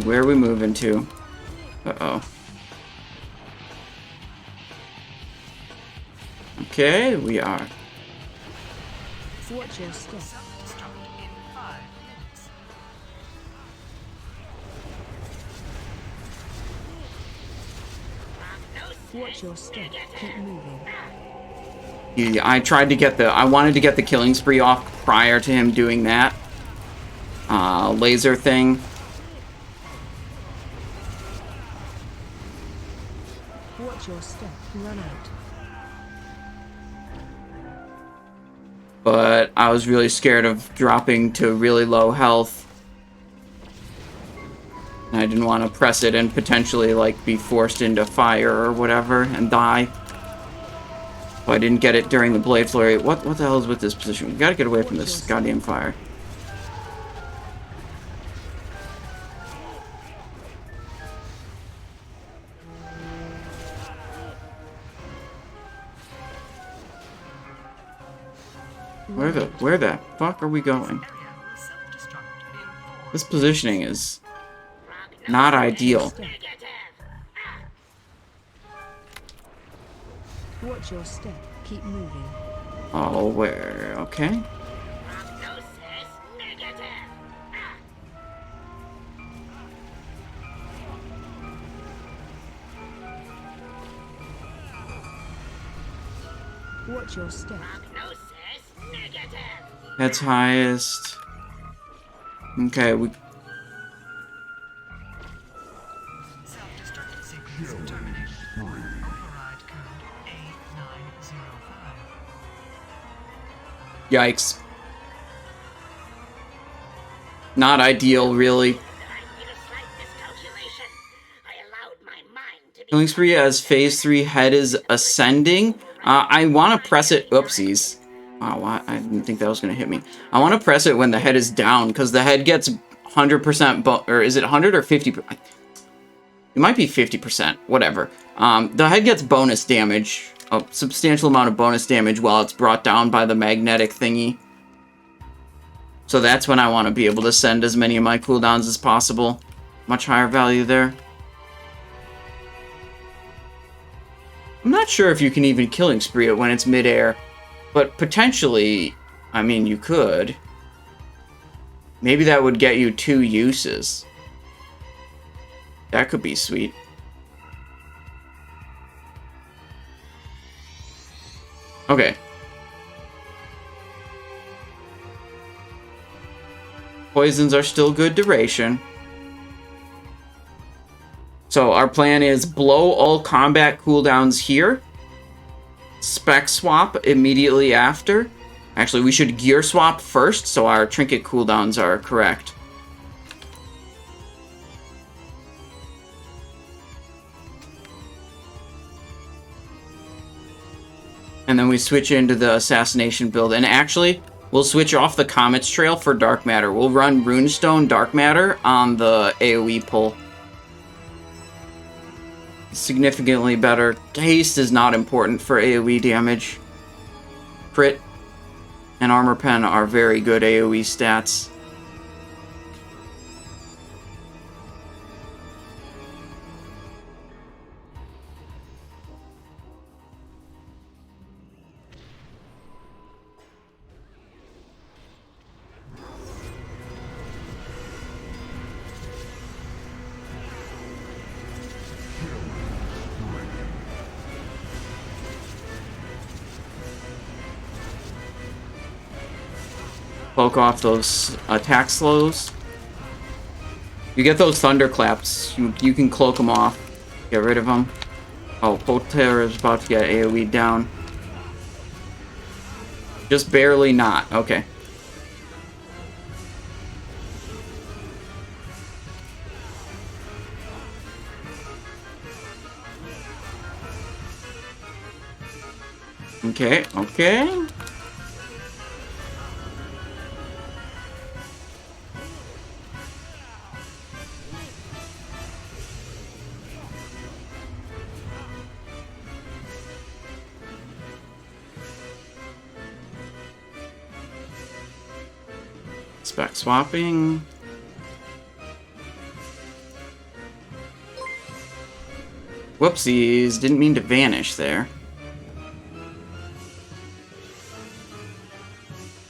Speaker 1: Where are we moving to? Uh-oh. Okay, we are.
Speaker 3: Watch your step.
Speaker 7: Self-destruct in 5 minutes.
Speaker 3: Watch your step. Keep moving.
Speaker 1: Yeah, I tried to get the. I wanted to get the killing spree off prior to him doing that. Laser thing.
Speaker 3: Watch your step. Run out.
Speaker 1: But I was really scared of dropping to really low health. And I didn't want to press it and potentially, like, be forced into fire or whatever and die. So I didn't get it during the Blade Flurry. What the hell is with this position? We gotta get away from this goddamn fire. Where the fuck are we going? This positioning is not ideal.
Speaker 3: Watch your step. Keep moving.
Speaker 1: Oh, where? Okay.
Speaker 3: Watch your step.
Speaker 1: That's highest. Okay, we.
Speaker 7: Self-destruct sequence terminated. Override code A905.
Speaker 1: Yikes. Not ideal, really. Killing spree as phase 3 head is ascending. I want to press it. Oopsies. Oh, I didn't think that was going to hit me. I want to press it when the head is down, because the head gets 100% or is it 100 or 50? It might be 50%, whatever. The head gets bonus damage, a substantial amount of bonus damage while it's brought down by the magnetic thingy. So that's when I want to be able to send as many of my cooldowns as possible. Much higher value there. I'm not sure if you can even killing spree it when it's midair. But potentially, I mean, you could. Maybe that would get you 2 uses. That could be sweet. Okay. Poisons are still good duration. So our plan is blow all combat cooldowns here. Spec swap immediately after. Actually, we should gear swap first, so our trinket cooldowns are correct. And then we switch into the assassination build. And actually, we'll switch off the Comet's Trail for Dark Matter. We'll run Runestone Dark Matter on the AoE pull. Significantly better. Haste is not important for AoE damage. Crit and Armor Pen are very good AoE stats. Poke off those attack slows. You get those thunderclaps. You can cloak them off. Get rid of them. Oh, Hodir is about to get AoE down. Just barely not. Okay. Okay, okay. Spec swapping. Whoopsies, didn't mean to vanish there.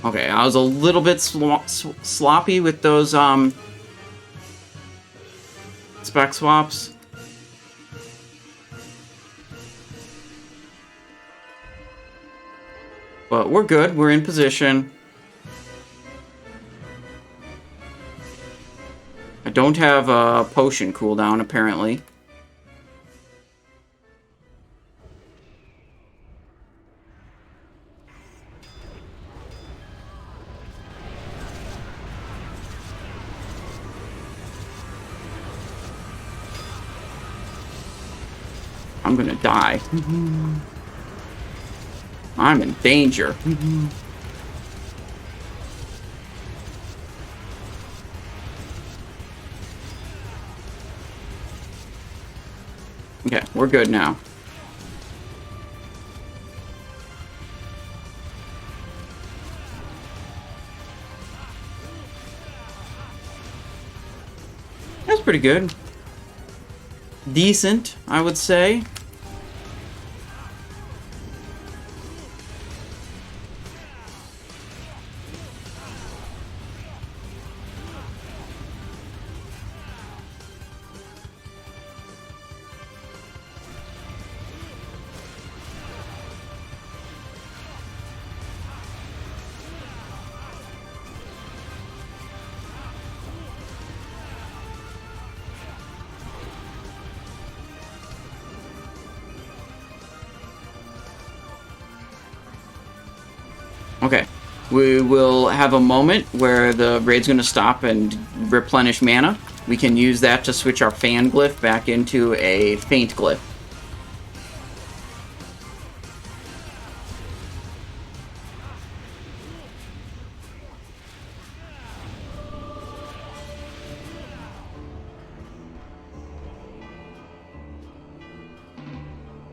Speaker 1: Okay, I was a little bit sloppy with those spec swaps. But we're good, we're in position. I don't have a potion cooldown, apparently. I'm gonna die. I'm in danger. Okay, we're good now. That's pretty good. Decent, I would say. Okay, we will have a moment where the raid's going to stop and replenish mana. We can use that to switch our fan glyph back into a faint glyph.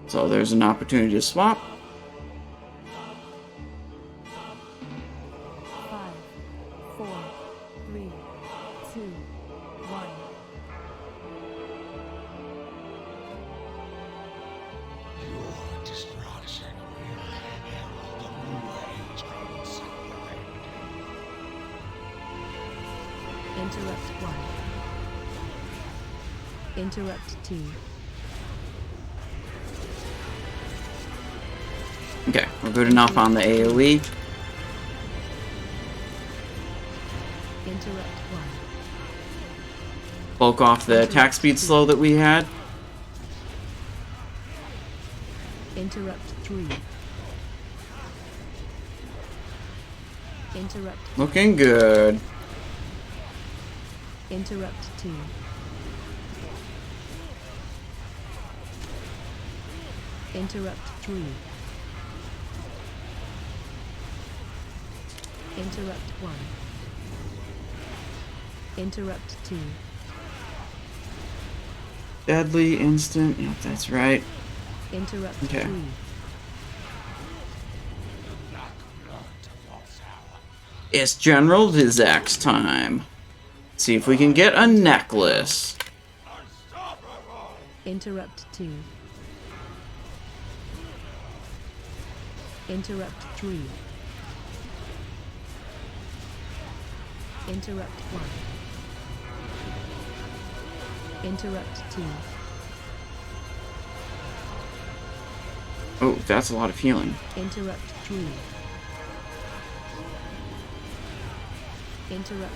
Speaker 1: So there's an opportunity to swap.
Speaker 3: 5, 4, 3, 2, 1.
Speaker 9: Your destruction will herald a new age inside.
Speaker 3: Interrupt 1. Interrupt 2.
Speaker 1: Okay, we're good enough on the AoE.
Speaker 3: Interrupt 1.
Speaker 1: Bulk off the attack speed slow that we had.
Speaker 3: Interrupt 3. Interrupt.
Speaker 1: Looking good.
Speaker 3: Interrupt 2. Interrupt 3. Interrupt 1. Interrupt 2.
Speaker 1: Deadly instant. Yep, that's right.
Speaker 3: Interrupt
Speaker 1: Okay.
Speaker 3: 3.
Speaker 1: It's General Vezax time. See if we can get a necklace.
Speaker 3: Interrupt 2. Interrupt 3. Interrupt 1. Interrupt 2.
Speaker 1: Oh, that's a lot of healing.
Speaker 3: Interrupt 3. Interrupt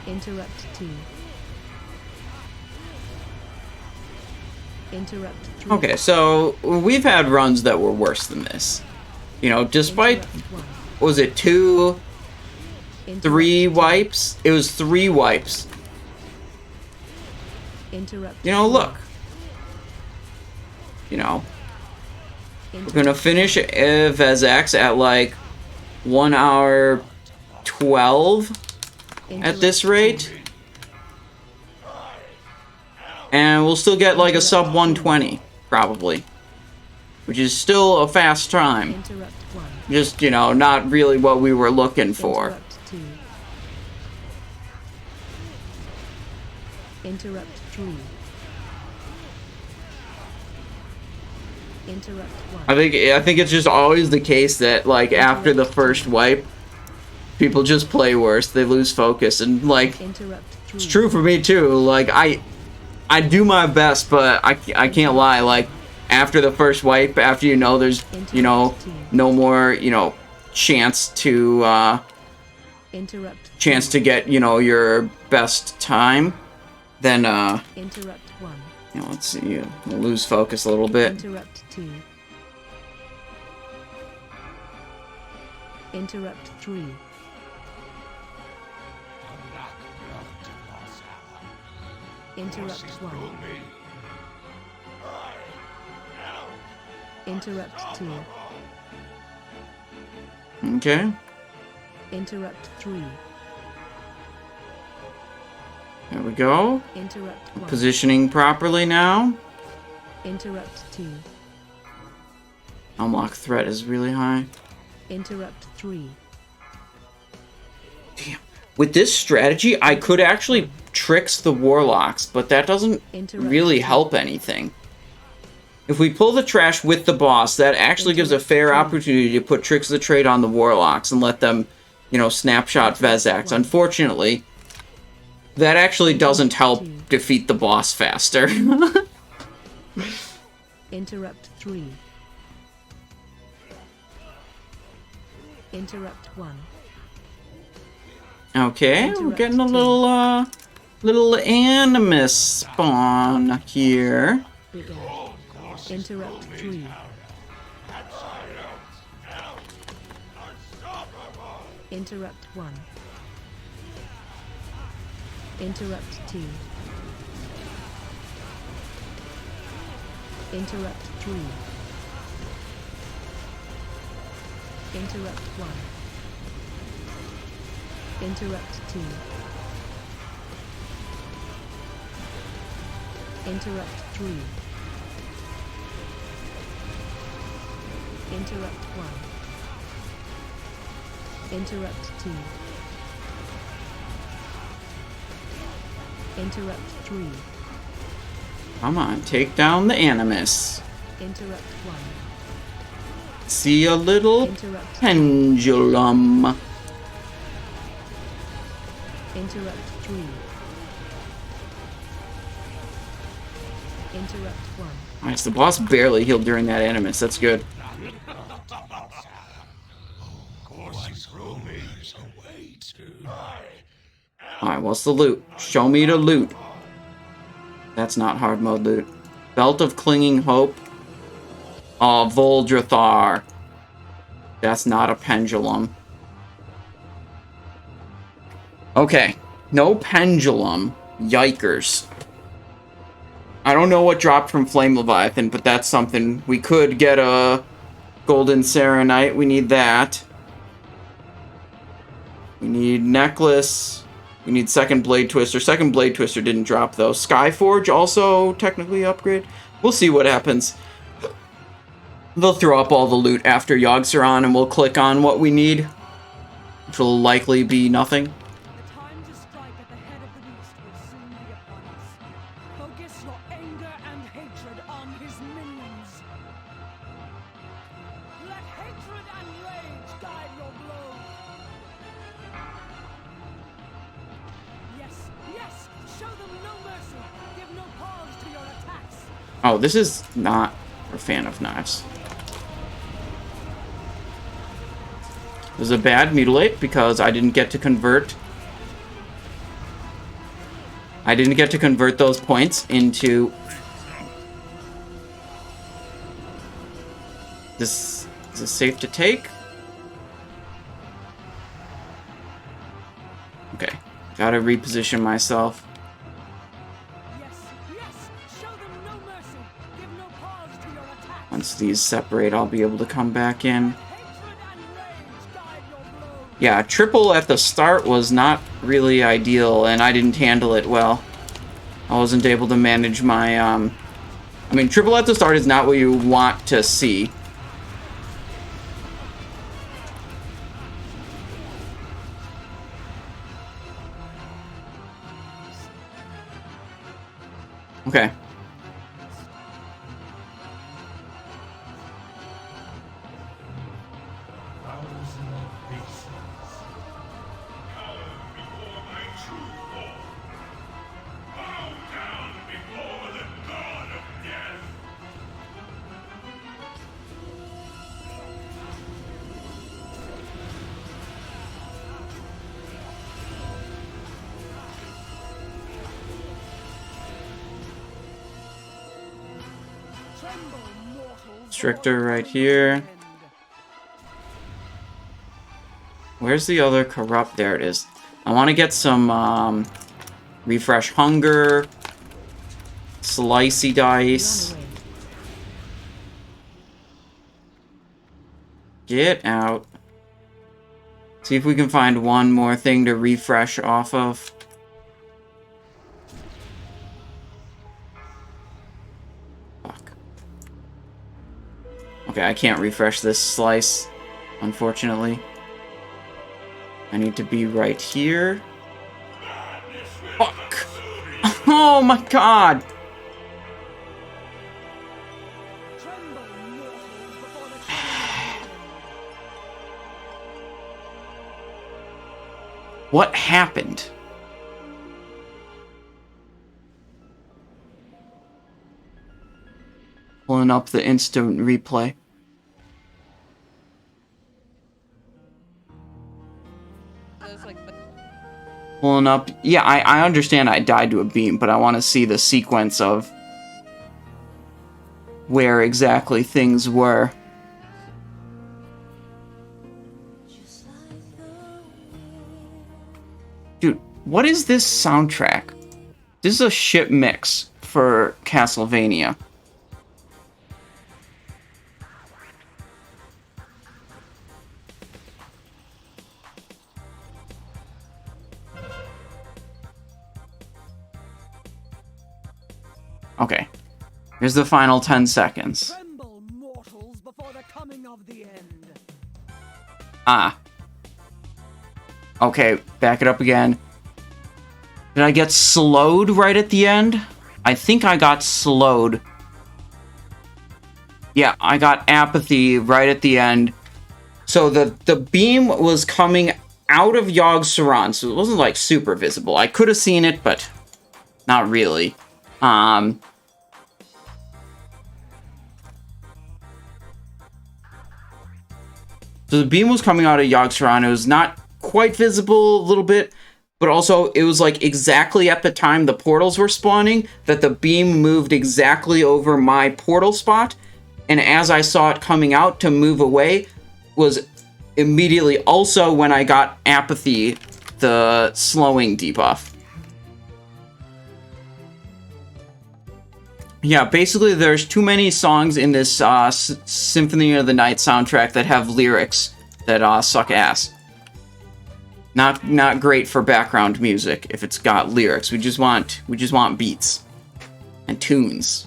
Speaker 3: 1. Interrupt 2. Interrupt 3.
Speaker 1: Okay, so we've had runs that were worse than this. You know, despite, was it 2, 3 wipes? It was 3 wipes.
Speaker 3: Interrupt.
Speaker 1: You know, look. You know, we're gonna finish Vezax at like 1 hour 12 at this rate. And we'll still get like a sub 120, probably. Which is still a fast time.
Speaker 3: Interrupt 1.
Speaker 1: Just, you know, not really what we were looking for.
Speaker 3: Interrupt 2. Interrupt 3. Interrupt 1.
Speaker 1: I think it's just always the case that, like, after the first wipe, people just play worse. They lose focus. And, like, it's true for me, too. Like, I do my best, but I can't lie. Like, after the first wipe, after you know there's, you know, no more, you know, chance to get, you know, your best time, then,
Speaker 3: Interrupt 1.
Speaker 1: you know, let's see, we'll lose focus a little bit.
Speaker 3: Interrupt 2. Interrupt 3. Interrupt 1. Interrupt 2.
Speaker 1: Okay.
Speaker 3: Interrupt 3.
Speaker 1: There we go.
Speaker 3: Interrupt 1.
Speaker 1: Positioning properly now.
Speaker 3: Interrupt 2.
Speaker 1: Unlock threat is really high.
Speaker 3: Interrupt 3.
Speaker 1: Damn. With this strategy, I could actually tricks the warlocks, but that doesn't really help anything. If we pull the trash with the boss, that actually gives a fair opportunity to put Tricks of the Trade on the warlocks and let them, you know, snapshot Vezax. Unfortunately, that actually doesn't help defeat the boss faster.
Speaker 3: Interrupt 3. Interrupt 1.
Speaker 1: Okay, we're getting a little Animus spawn here.
Speaker 3: Begin. Interrupt 3. Interrupt 1. Interrupt 2. Interrupt 3. Interrupt 1. Interrupt 2. Interrupt 3. Interrupt 1. Interrupt 2. Interrupt 3.
Speaker 1: Come on, take down the Animus.
Speaker 3: Interrupt 1.
Speaker 1: See a little
Speaker 3: Interrupt.
Speaker 1: pendulum.
Speaker 3: Interrupt 3. Interrupt 1.
Speaker 1: Nice, the boss barely healed during that Animus. That's good. Alright, what's the loot? Show me the loot. That's not hard mode loot. Belt of Clinging Hope. Oh, Voldrathar. That's not a pendulum. Okay, no pendulum. Yikers. I don't know what dropped from Flame Leviathan, but that's something. We could get a Golden Serenite. We need that. We need Necklace. We need Second Blade Twister. Second Blade Twister didn't drop, though. Skyforge also technically upgrade. We'll see what happens. They'll throw up all the loot after Yogg-Saron, and we'll click on what we need, which will likely be nothing.
Speaker 5: The time to strike at the head of the beast will soon be upon us. Focus your anger and hatred on his minions. Let hatred and rage guide your blow. Yes, yes, show them no mercy. Give no pause to your attacks.
Speaker 1: Oh, this is not a fan of knives. It was a bad Mutilate because I didn't get to convert. I didn't get to convert those points into... Is this safe to take? Okay. Gotta reposition myself. Once these separate, I'll be able to come back in. Yeah, triple at the start was not really ideal, and I didn't handle it well. I wasn't able to manage my, I mean, triple at the start is not what you want to see. Okay. Stricter right here. Where's the other corrupt? There it is. I want to get some refresh hunger, slicey dice. Get out. See if we can find one more thing to refresh off of. Okay, I can't refresh this slice, unfortunately. I need to be right here. Fuck! Oh my god! What happened? Pulling up the instant replay. Pulling up. Yeah, I understand I died to a beam, but I want to see the sequence of where exactly things were. Dude, what is this soundtrack? This is a shit mix for Castlevania. Okay. Here's the final 10 seconds.
Speaker 2: Tremble, mortals, before the coming of the end.
Speaker 1: Ah. Okay, back it up again. Did I get slowed right at the end? I think I got slowed. Yeah, I got apathy right at the end. So the beam was coming out of Yogg-Saron, so it wasn't like super visible. I could have seen it, but not really. So the beam was coming out of Yogg-Saron. It was not quite visible a little bit, but also it was like exactly at the time the portals were spawning that the beam moved exactly over my portal spot. And as I saw it coming out to move away was immediately also when I got apathy, the slowing debuff. Yeah, basically there's too many songs in this Symphony of the Night soundtrack that have lyrics that suck ass. Not great for background music if it's got lyrics. We just want beats and tunes.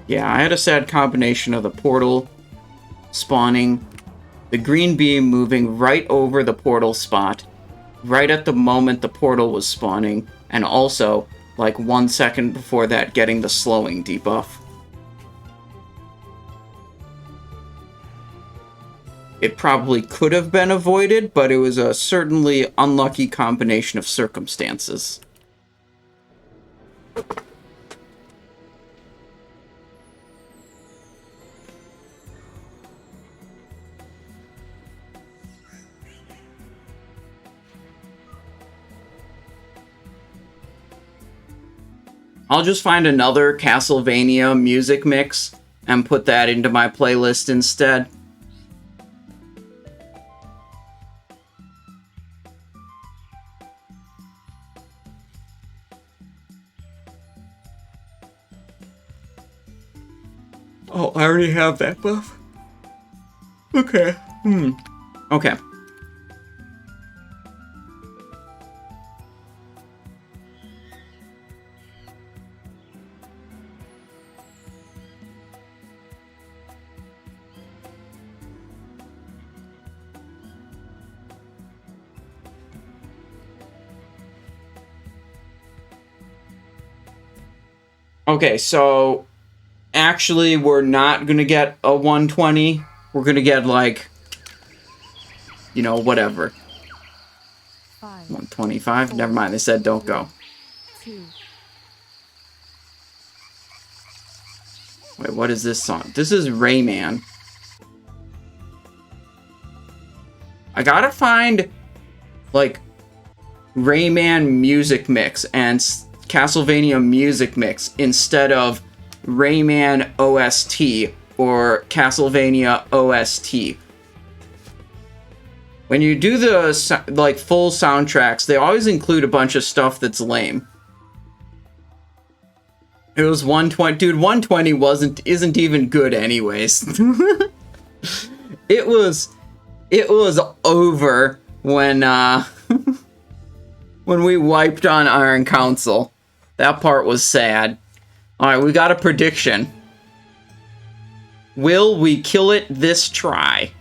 Speaker 1: Yeah, I had a sad combination of the portal spawning, the green beam moving right over the portal spot, right at the moment the portal was spawning, and also, like 1 second before that, getting the slowing debuff. it probably could have been avoided, but it was a certainly unlucky combination of circumstances. I'll just find another Castlevania music mix and put that into my playlist instead. Oh, I already have that buff. Okay. Okay. Okay, so actually we're not gonna get a 120. We're gonna get like, you know, whatever. 125. Never mind, they said don't go.
Speaker 3: 2.
Speaker 1: Wait, what is this song? This is Rayman. I gotta find like Rayman music mix and Castlevania music mix instead of Rayman OST or Castlevania OST. When you do the like full soundtracks, they always include a bunch of stuff that's lame. It was 120, dude. 120 isn't even good anyways. It was over when when we wiped on Iron Council. That part was sad. Alright, we got a prediction. Will we kill it this try?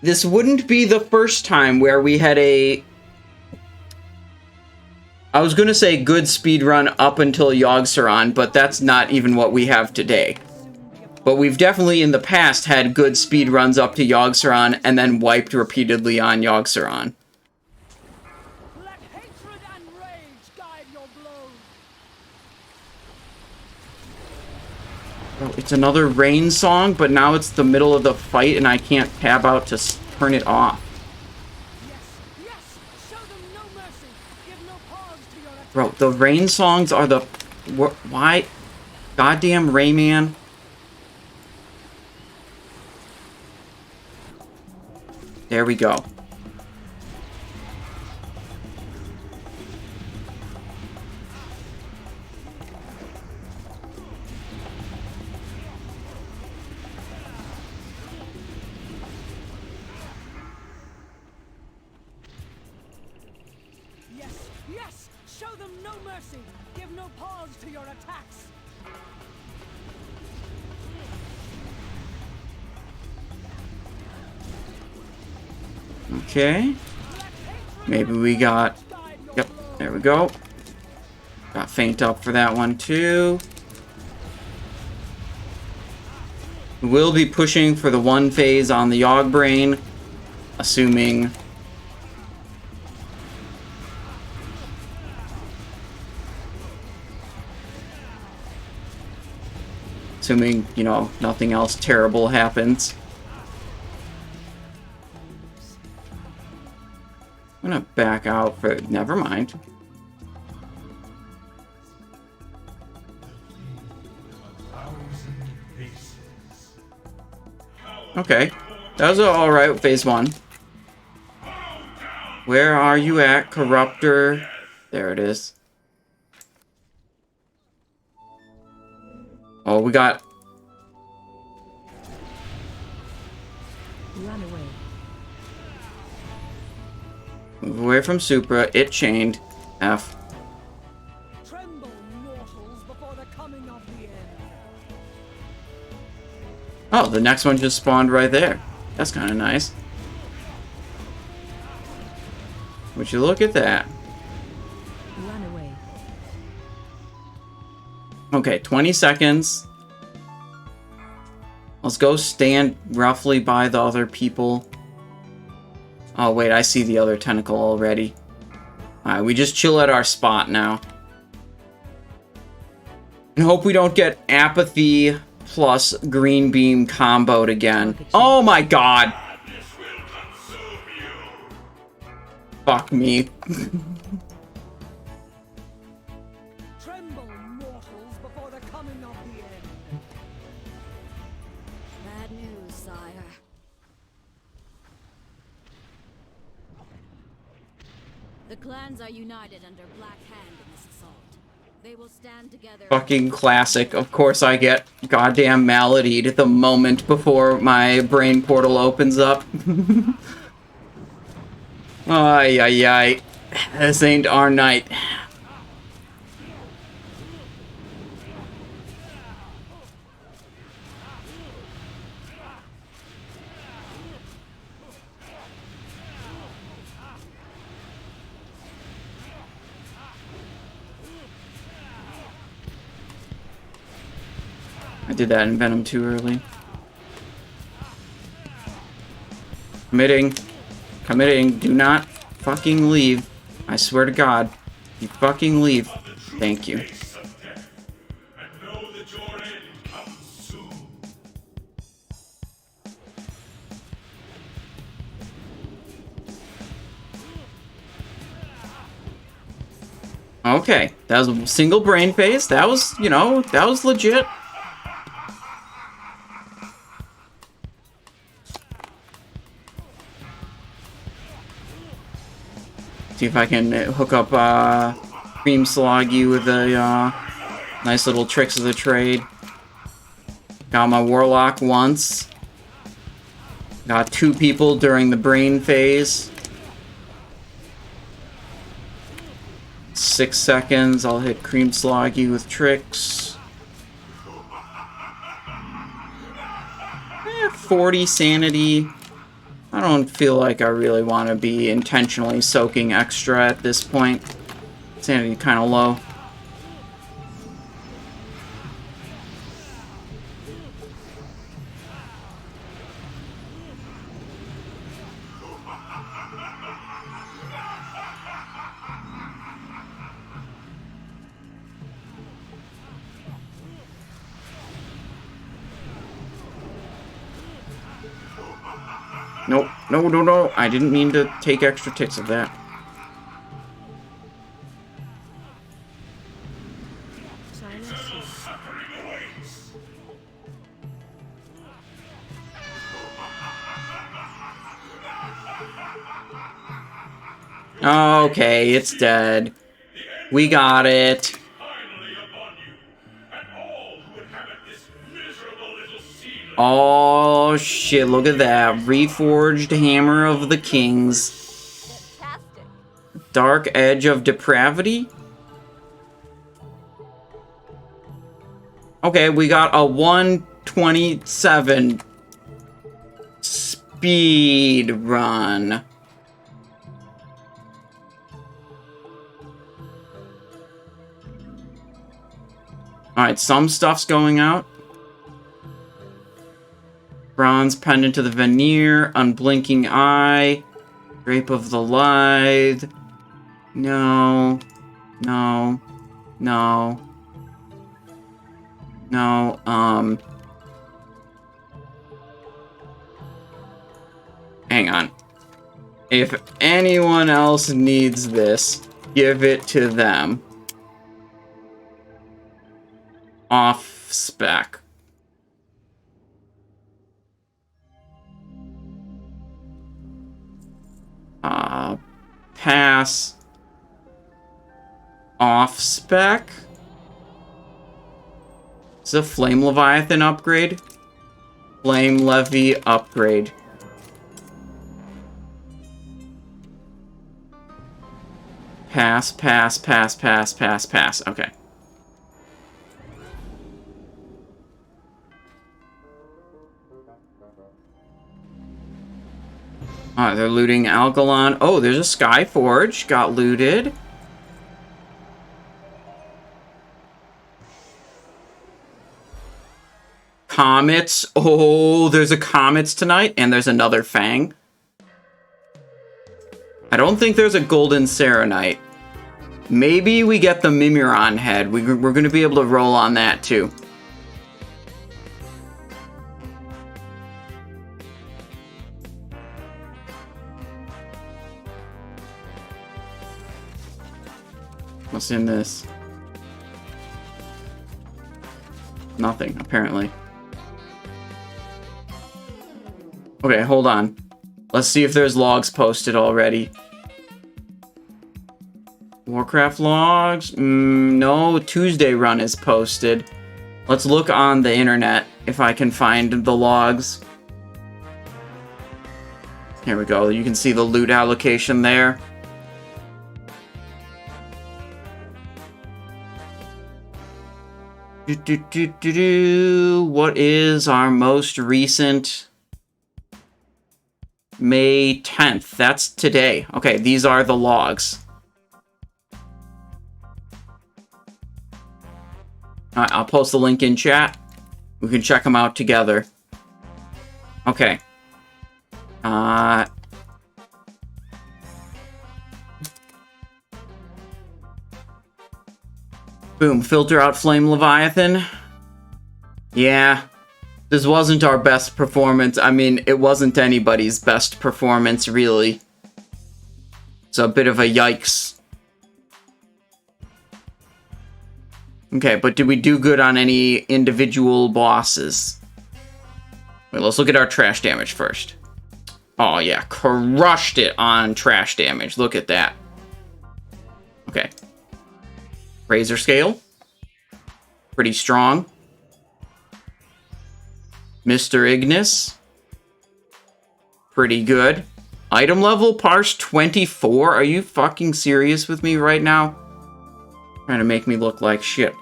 Speaker 1: This wouldn't be the first time where we had a... I was gonna say good speedrun up until Yogg-Saron, but that's not even what we have today. But we've definitely in the past had good speedruns up to Yogg-Saron and then wiped repeatedly on Yogg-Saron.
Speaker 5: Let hatred and rage guide your blows.
Speaker 1: Oh, it's another rain song, but now it's the middle of the fight and I can't tab out to turn it off.
Speaker 5: Yes, show them no mercy. Give no pause to your attack.
Speaker 1: Bro, the rain songs are the... Why? Goddamn Rayman. There we go.
Speaker 5: Yes, show them no mercy. Give no pause to your attacks.
Speaker 1: Okay. Maybe we got... Yep, there we go. Got Faint up for that one too. We'll be pushing for the one phase on the Yogg Brain, assuming... Assuming, you know, nothing else terrible happens. I'm gonna back out for... Never mind. Okay. That was alright with phase 1. Where are you at, Corruptor? There it is. Oh, we got...
Speaker 3: Run away.
Speaker 1: Move away from Supra. It chained. F.
Speaker 5: Tremble, mortals, before the coming of the end.
Speaker 1: Oh, the next one just spawned right there. That's kind of nice. Would you look at that?
Speaker 3: Run away.
Speaker 1: Okay, 20 seconds. Let's go stand roughly by the other people. Oh, wait, I see the other tentacle already. Alright, we just chill at our spot now. And hope we don't get apathy plus green beam comboed again. Oh my god! Fuck me.
Speaker 5: Tremble, mortals, before the coming of the end. Bad news, sire. The clans are united under Black Hand in this assault. They will stand together.
Speaker 1: Fucking classic. Of course I get goddamn maladied the moment before my brain portal opens up. Ay, ay, ay. This ain't our night. I did that in Venom too early. Committing. Committing. Do not fucking leave. I swear to God. You fucking leave. Thank you. Okay, that was a single brain phase. That was, you know, that was legit. See if I can hook up Cream Sloggy with a nice little tricks of the trade. Got my Warlock once. Got 2 people during the brain phase. 6 seconds, I'll hit Cream Sloggy with tricks. 40 sanity. I don't feel like I really want to be intentionally soaking extra at this point. Sanity kind of low. Nope. No, no, no. I didn't mean to take extra ticks of that. Okay, it's dead. We got it. Oh shit, look at that. Reforged Hammer of the Kings.
Speaker 5: Fantastic.
Speaker 1: Dark Edge of Depravity? Okay, we got a 127 speed run. Alright, some stuff's going out. Bronze Pendant to the Veneer, Unblinking Eye, Drape of the Lithe. No. No. No. No, hang on. If anyone else needs this, give it to them. Off spec. Pass. Off spec. Is a Flame Leviathan upgrade? Flame Levy upgrade. Pass, pass, pass, pass, pass, pass. Okay. They're looting Algalon. Oh, there's a Skyforge. Got looted. comets. Oh, there's a comets tonight, and there's another Fang. I don't think there's a golden Serenite. Maybe we get the Mimiron head. We're going to be able to roll on that, too. What's in this? Nothing, apparently. Okay, hold on. Let's see if there's logs posted already. Warcraft logs? No, Tuesday run is posted. Let's look on the internet if I can find the logs. Here we go. You can see the loot allocation there. What is our most recent? May 10th. That's today. Okay, these are the logs. Alright, I'll post the link in chat. We can check them out together. Okay. Boom, filter out Flame Leviathan. Yeah, this wasn't our best performance. I mean, it wasn't anybody's best performance, really. It's a bit of a yikes. Okay, but did we do good on any individual bosses? Wait, let's look at our trash damage first. Oh yeah, crushed it on trash damage. Look at that. Okay. Razorscale. Pretty strong. Mr. Ignis. Pretty good. Item level, parse 24. Are you fucking serious with me right now? Trying to make me look like shit.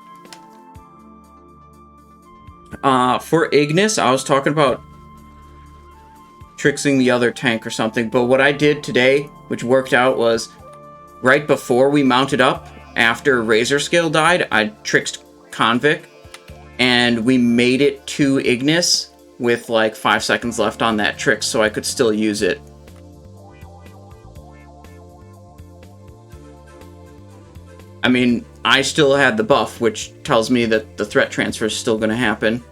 Speaker 1: For Ignis, I was talking about tricksing the other tank or something, but what I did today, which worked out, was right before we mounted up, after Razorscale died, I tricked Convict, and we made it to Ignis with like 5 seconds left on that trick, so I could still use it. I mean, I still had the buff, which tells me that the threat transfer is still going to happen.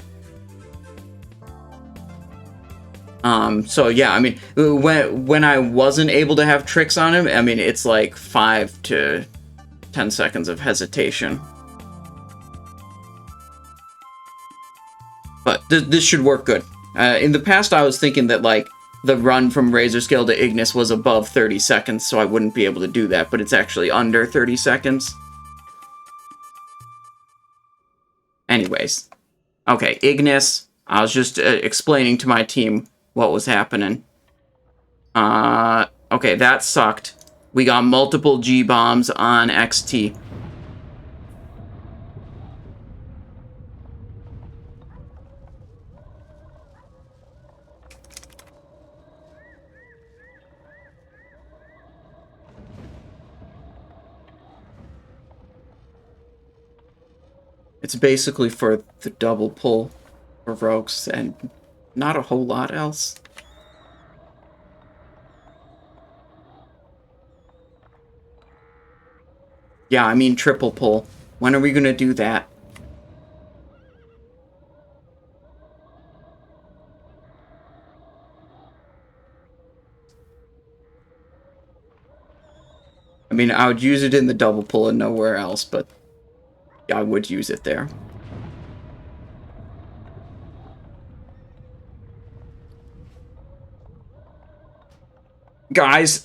Speaker 1: So yeah, I mean, when I wasn't able to have tricks on him, I mean, it's like 5 to 10 seconds of hesitation. But this should work good. In the past, I was thinking that, like, the run from Razorscale to Ignis was above 30 seconds, so I wouldn't be able to do that, but it's actually under 30 seconds. Anyways. Okay, Ignis. I was just explaining to my team what was happening. Okay, that sucked. We got multiple G-bombs on XT. It's basically for the double pull for rogues and not a whole lot else. Yeah, I mean triple pull. When are we gonna do that? I mean, I would use it in the double pull and nowhere else, but I would use it there. Guys,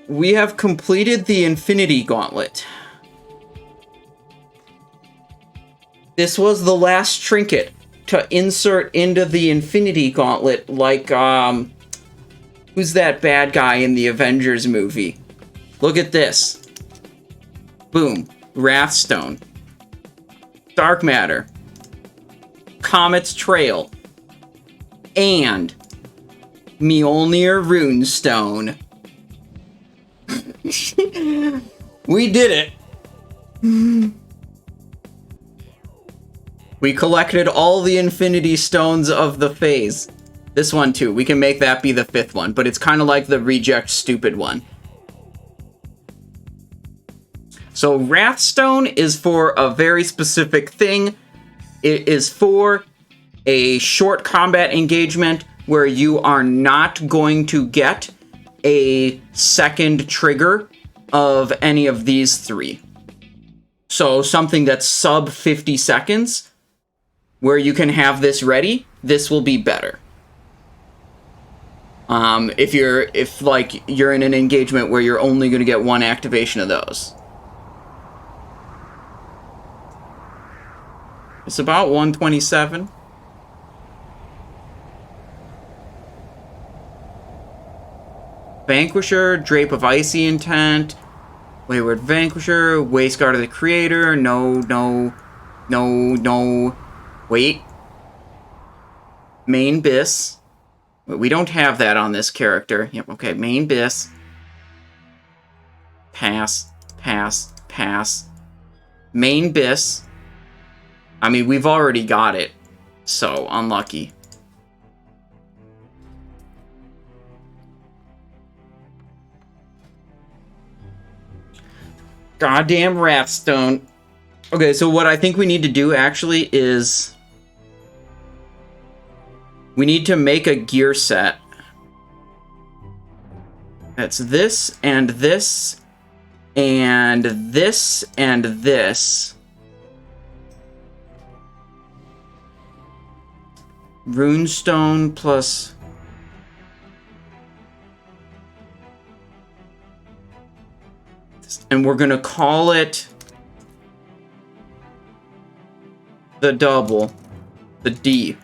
Speaker 1: we have completed the Infinity Gauntlet. This was the last trinket to insert into the Infinity Gauntlet, like, who's that bad guy in the Avengers movie? Look at this. Boom. Wrathstone. Dark Matter. Comet's Trail. And Mjolnir Runestone. We did it! We collected all the Infinity Stones of the phase. This one too. We can make that be the 5th one, but it's kind of like the reject stupid one. So Wrathstone is for a very specific thing. It is for a short combat engagement where you are not going to get a second trigger of any of these 3. So something that's sub 50 seconds where you can have this ready, this will be better. If you're in an engagement where you're only going to get 1 activation of those. It's about 127. Vanquisher, Drape of Icy Intent, Wayward Vanquisher, Wasteguard of the Creator, no. Wait. Main Bis. We don't have that on this character. Yep, okay, Main Bis. Pass. Main Bis. I mean, we've already got it, so unlucky. Goddamn Wrathstone. Okay, so what I think we need to do actually is we need to make a gear set. That's this and this and this and this. Runestone plus... And we're gonna call it the double, the D.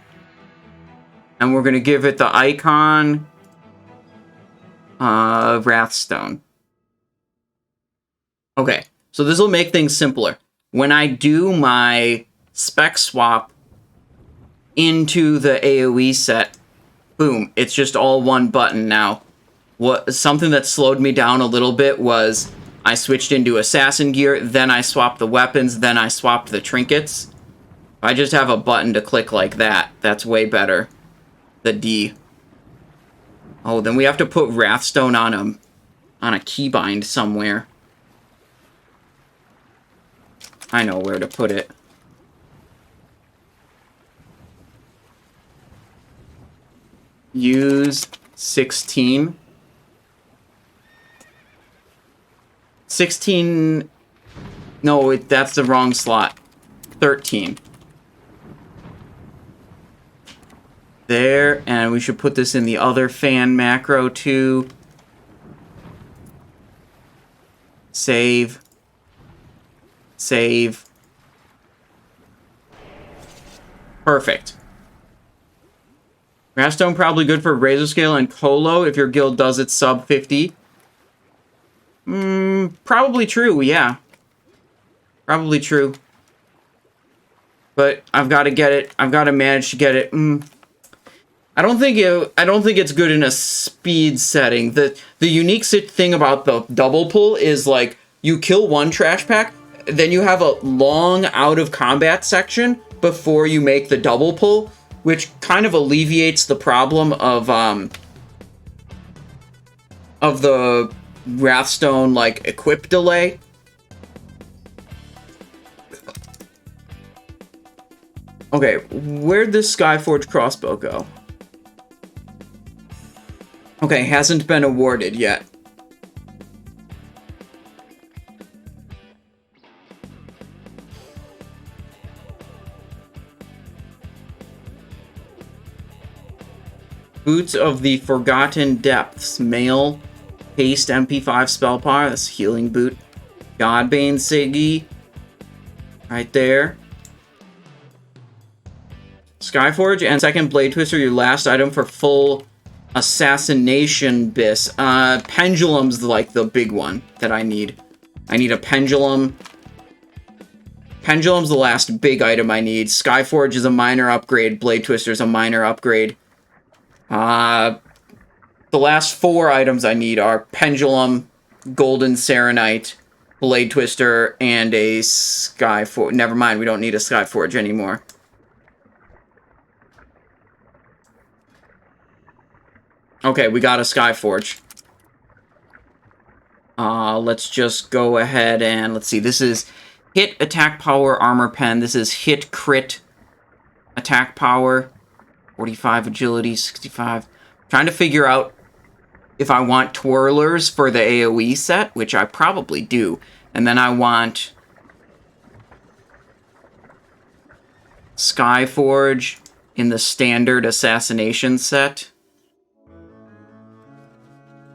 Speaker 1: And we're gonna give it the icon Wrathstone. Okay, so this will make things simpler. When I do my spec swap into the AoE set, boom, it's just all one button now. Something that slowed me down a little bit was I switched into assassin gear, then I swapped the weapons, then I swapped the trinkets. If I just have a button to click like that, that's way better. The D. Oh, then we have to put Wrathstone on a keybind somewhere. I know where to put it. Use 16. 16... No, that's the wrong slot. 13. There, and we should put this in the other fan macro too. Save. Save. Perfect. Wrathstone probably good for Razorscale and Colo if your guild does it sub 50. Probably true, yeah. Probably true. But I've got to get it. I've got to manage to get it. I don't think it's good in a speed setting. The unique thing about the double pull is like you kill one trash pack, then you have a long out of combat section before you make the double pull, which kind of alleviates the problem of the Wrathstone like equip delay. Okay, where'd this Skyforge crossbow go? Okay, hasn't been awarded yet. Boots of the Forgotten Depths, male, haste MP5 spell power, that's healing boot. Godbane Siggy, right there. Skyforge and second Blade Twister, your last item for full Assassination Bis. Pendulum's like the big one that I need. I need a Pendulum. Pendulum's the last big item I need. Skyforge is a minor upgrade. Blade Twister's a minor upgrade. The last 4 items I need are Pendulum, Golden Serenite, Blade Twister and a Skyforge. Never mind, we don't need a Skyforge anymore. Okay, we got a Skyforge. Let's just go ahead and, let's see, this is hit, attack power, armor pen. This is hit, crit, attack power, 45 agility, 65. Trying to figure out if I want twirlers for the AoE set, which I probably do. And then I want Skyforge in the standard assassination set.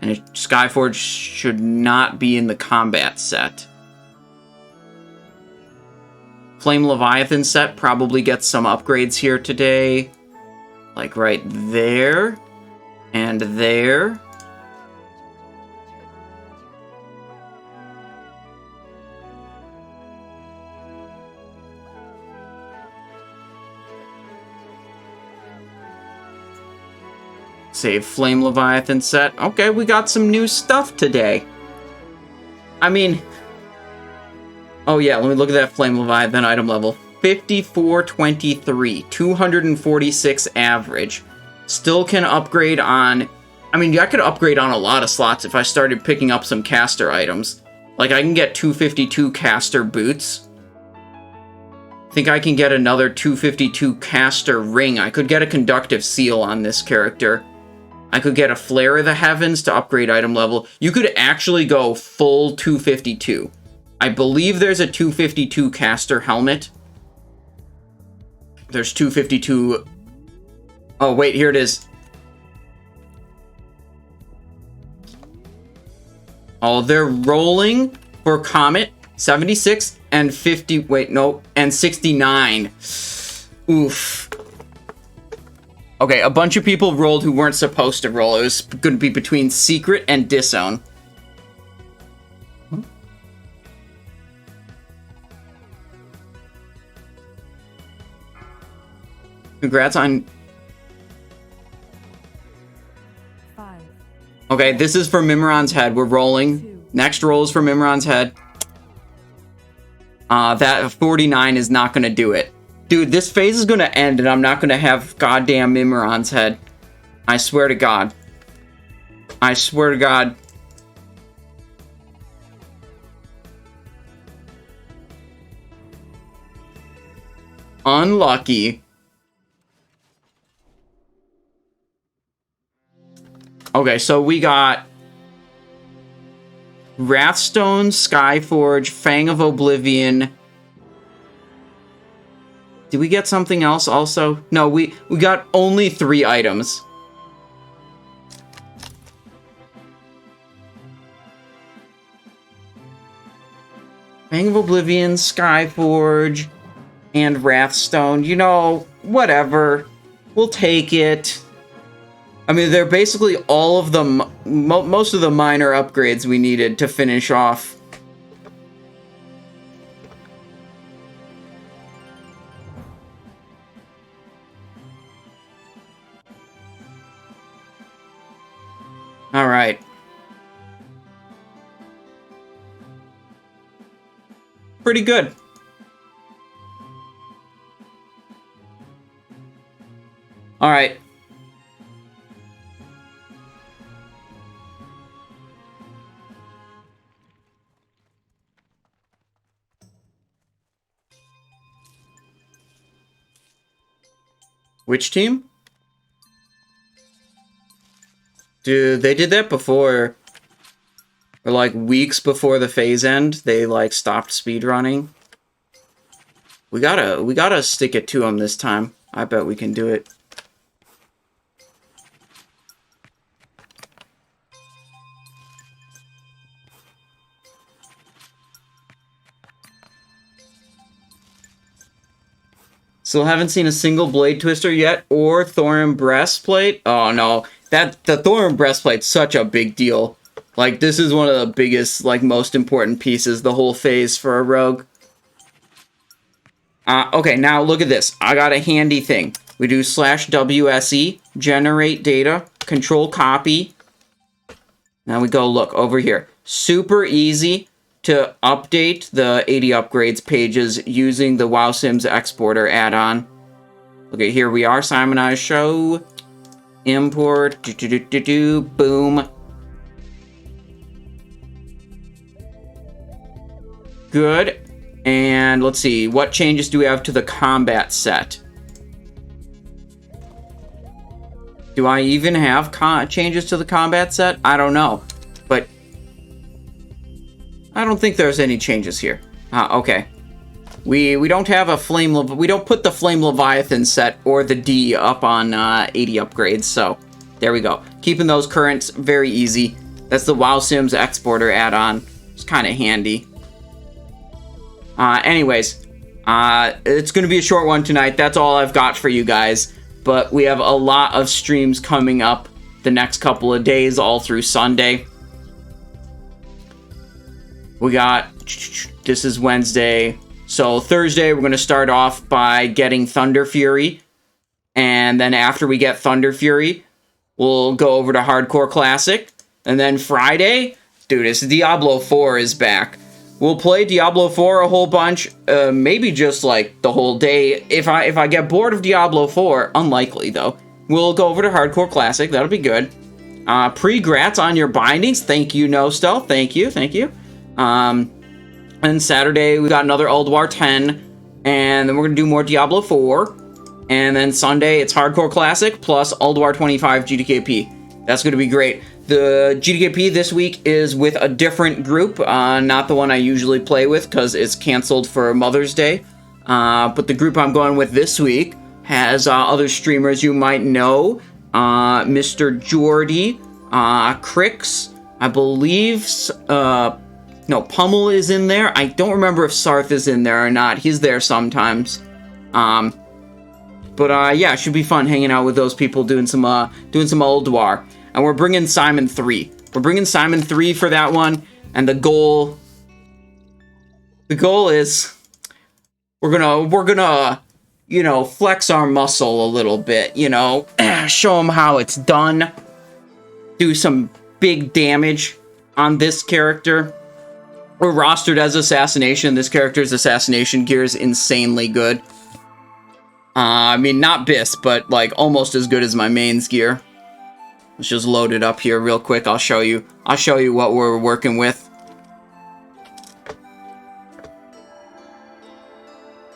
Speaker 1: And Skyforge should not be in the combat set. Flame Leviathan set probably gets some upgrades here today. Like right there. And there. Save Flame Leviathan set. Okay, we got some new stuff today. I mean... Oh yeah, let me look at that Flame Leviathan item level. 5423. 246 average. Still can upgrade on... I mean, I could upgrade on a lot of slots if I started picking up some caster items. Like, I can get 252 caster boots. I think I can get another 252 caster ring. I could get a conductive seal on this character. I could get a Flare of the Heavens to upgrade item level. You could actually go full 252. I believe there's a 252 caster helmet. There's 252... Oh, wait, here it is. Oh, they're rolling for Comet. 76 and 50... Wait, no. And 69. Oof. Okay, a bunch of people rolled who weren't supposed to roll. It was going to be between Secret and Disown. Congrats on...
Speaker 3: 5.
Speaker 1: Okay, this is for Mimiron's head. We're rolling. Next roll is for Mimiron's head. That 49 is not going to do it. Dude, this phase is going to end and I'm not going to have goddamn Mimiron's head. I swear to God. I swear to God. Unlucky. Okay, so we got Wrathstone, Skyforge, Fang of Oblivion. Did we get something else also? No, we got only 3 items. Fang of Oblivion, Skyforge, and Wrathstone. You know, whatever. We'll take it. I mean, they're basically all of them, most of the minor upgrades we needed to finish off. All right. Pretty good. All right. Which team? Dude, they did that before. Or like weeks before the phase end, they like stopped speedrunning. We gotta stick it to them this time. I bet we can do it. Still haven't seen a single Blade Twister yet, or Thorim Breastplate. Oh no, the Thorim Breastplate's such a big deal. Like, this is one of the biggest, like, most important pieces the whole phase for a rogue. Okay, now look at this. I got a handy thing. We do /WSE, generate data, control copy. Now we go look over here. Super easy. to update the 80 upgrades pages using the WoW Sims exporter add-on. Okay, here we are, Simonize show. Import, boom. Good. And let's see, what changes do we have to the combat set? Do I even have changes to the combat set? I don't know. But I don't think there's any changes here. Okay. We don't have a flame, we don't put the Flame Leviathan set or the D up on 80 upgrades, so there we go. Keeping those currents very easy. That's the WoW Sims exporter add-on. It's kind of handy. Anyways, it's going to be a short one tonight. That's all I've got for you guys. But we have a lot of streams coming up the next couple of days, all through Sunday. We got, this is Wednesday. So Thursday, we're going to start off by getting Thunder Fury. And then after we get Thunder Fury, we'll go over to Hardcore Classic. And then Friday, dude, it's Diablo 4 is back. We'll play Diablo 4 a whole bunch, maybe just like the whole day. If I get bored of Diablo 4, unlikely though, we'll go over to Hardcore Classic. That'll be good. Pre-grats on your bindings. Thank you, No Stealth. Thank you. And Saturday we got another Ulduar 10, and then we're gonna do more Diablo 4. And then Sunday it's Hardcore Classic plus Ulduar 25 GDKP. That's gonna be great. The GDKP this week is with a different group, not the one I usually play with because it's canceled for Mother's Day. But the group I'm going with this week has other streamers you might know. Mr. Jordy, Crix, I believe, no, Pummel is in there. I don't remember if Sarth is in there or not. He's there sometimes. But yeah, it should be fun hanging out with those people doing some Ulduar. And we're bringing Simon 3. We're bringing Simon 3 for that one. And the goal is we're gonna, you know, flex our muscle a little bit, you know, show them how it's done. Do some big damage on this character. We're rostered as Assassination. This character's Assassination gear is insanely good. I mean, not Biss, but like almost as good as my mains gear. Let's just load it up here real quick. I'll show you what we're working with.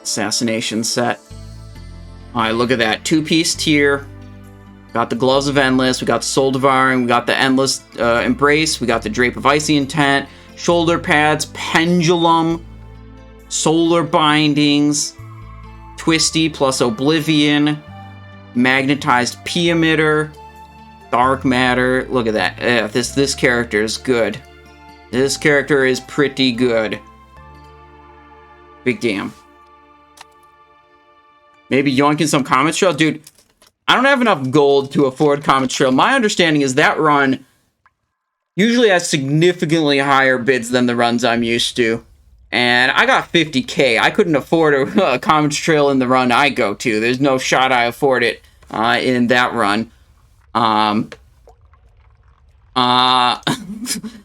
Speaker 1: Assassination set. Alright, look at that. 2-piece tier. Got the Gloves of Endless. We got Soul Devouring. We got the Endless Embrace. We got the Drape of Icy Intent. Shoulder pads. Pendulum. Solar Bindings. Twisty plus Oblivion. Magnetized P-Emitter. Dark Matter. Look at that. This character is good. This character is pretty good. Big damn. Maybe yoinking some Comet Trail? Dude, I don't have enough gold to afford Comet Trail. My understanding is that run usually has significantly higher bids than the runs I'm used to. And I got 50k. I couldn't afford a Comet Trail in the run I go to. There's no shot I afford it in that run.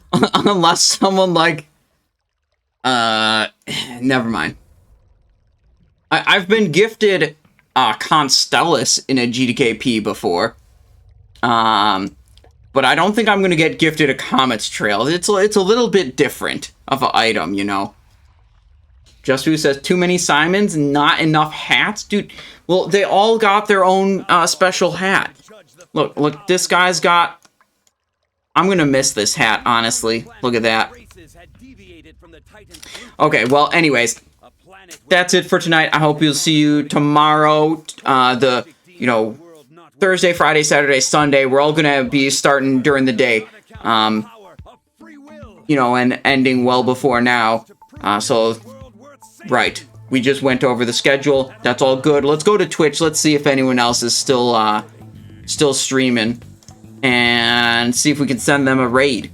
Speaker 1: Unless someone like, never mind. I've been gifted, Constellus in a GDKP before. But I don't think I'm gonna get gifted a Comet's Trail. It's a little bit different of an item, you know. Just Who says, too many Simons, not enough hats? Dude, well, they all got their own, special hat. Look, this guy's got... I'm gonna miss this hat, honestly. Look at that. Okay, well, anyways. That's it for tonight. I hope you'll see you tomorrow. Thursday, Friday, Saturday, Sunday. We're all gonna be starting during the day. And ending well before now. Right. We just went over the schedule. That's all good. Let's go to Twitch. Let's see if anyone else is still streaming. And see if we can send them a raid.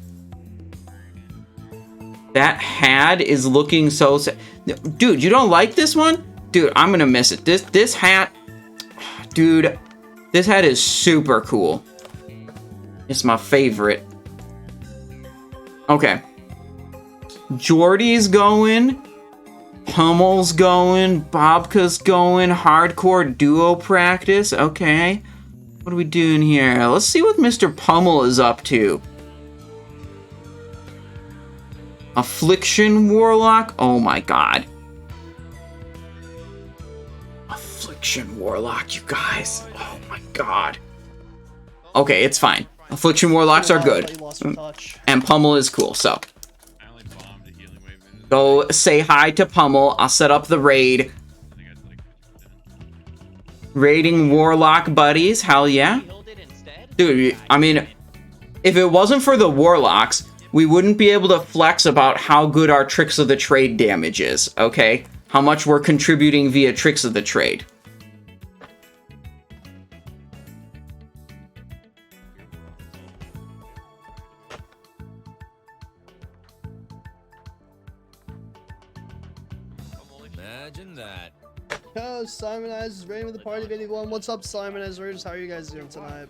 Speaker 1: That hat is looking so sad. Dude, you don't like this one? Dude, I'm gonna miss it. This hat... Dude, this hat is super cool. It's my favorite. Okay. Jordy's going. Pummel's going. Bobka's going. Hardcore duo practice. Okay. What are we doing here? Let's see what Mr. Pummel is up to. Affliction Warlock? Oh my god. Affliction Warlock, you guys. Oh my god. Okay, it's fine. Affliction Warlocks are good. And Pummel is cool, so. Go say hi to Pummel. I'll set up the raid. Raiding Warlock buddies, hell yeah. Dude, I mean, if it wasn't for the Warlocks, we wouldn't be able to flex about how good our Tricks of the Trade damage is, okay? How much we're contributing via Tricks of the Trade.
Speaker 10: Imagine that.
Speaker 11: Yo, Simon is ready with the party of 81. What's up, Simon Ezra? How are you guys doing tonight?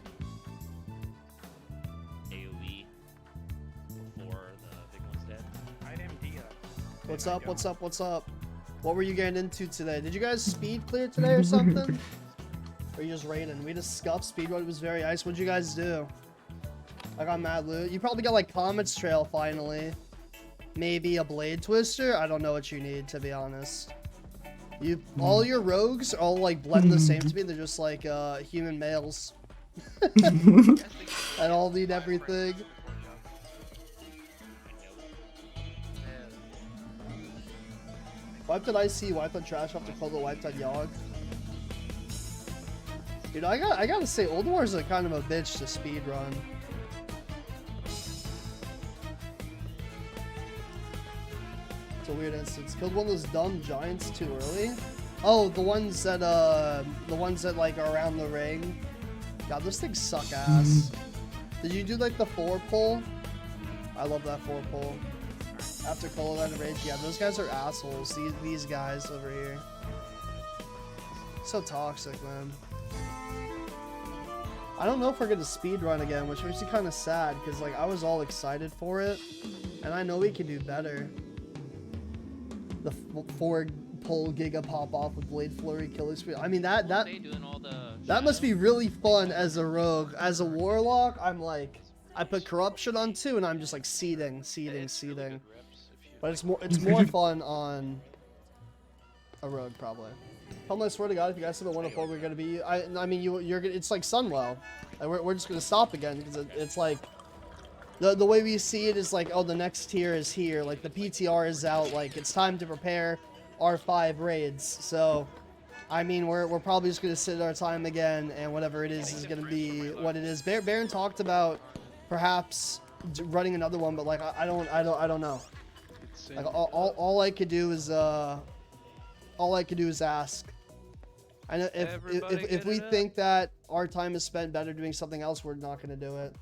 Speaker 10: AoE before the big one's dead.
Speaker 11: What's up? What's up? What's up? What were you getting into today? Did you guys speed clear today or something? Or you just raiding? We just scuffed speedrun. It was very nice. What'd you guys do? I got mad loot. You probably got like Comet's Trail finally. Maybe a Blade Twister. I don't know what you need, to be honest. All your rogues all like blend the same to me. They're just like human males. I all need everything. Wiped on IC, wiped on Trash off the Kolo, wiped on Yogg. Dude, I gotta say, Ulduar is a kind of a bitch to speedrun. It's a weird instance. Killed one of those dumb giants too early. Oh, the ones that like are around the ring. God, those things suck ass. Did you do like the 4 pull? I love that 4 pull. After Kologarn and Rage, yeah, those guys are assholes. These guys over here. So toxic, man. I don't know if we're gonna speedrun again, which makes me kind of sad, because like I was all excited for it, and I know we can do better. The 4 pull Giga pop off with Blade Flurry killing speed. I mean that must be really fun as a rogue. As a warlock, I'm like, I put corruption on 2, and I'm just like seeding. But it's more fun on a rogue probably. Pummel, I swear to God, if you guys haven't won a 4, we're gonna be. I mean, you're gonna. It's like Sunwell. Like we're just gonna stop again because it's like the way we see it is like, oh, the next tier is here. Like the PTR is out. Like it's time to prepare our 5 raids. So, I mean, we're probably just gonna sit our time again, and whatever it is gonna be what it is. Baron talked about perhaps running another one, but like I don't know. Like all I could do is ask. I know if we think that our time is spent better doing something else, we're not gonna do it.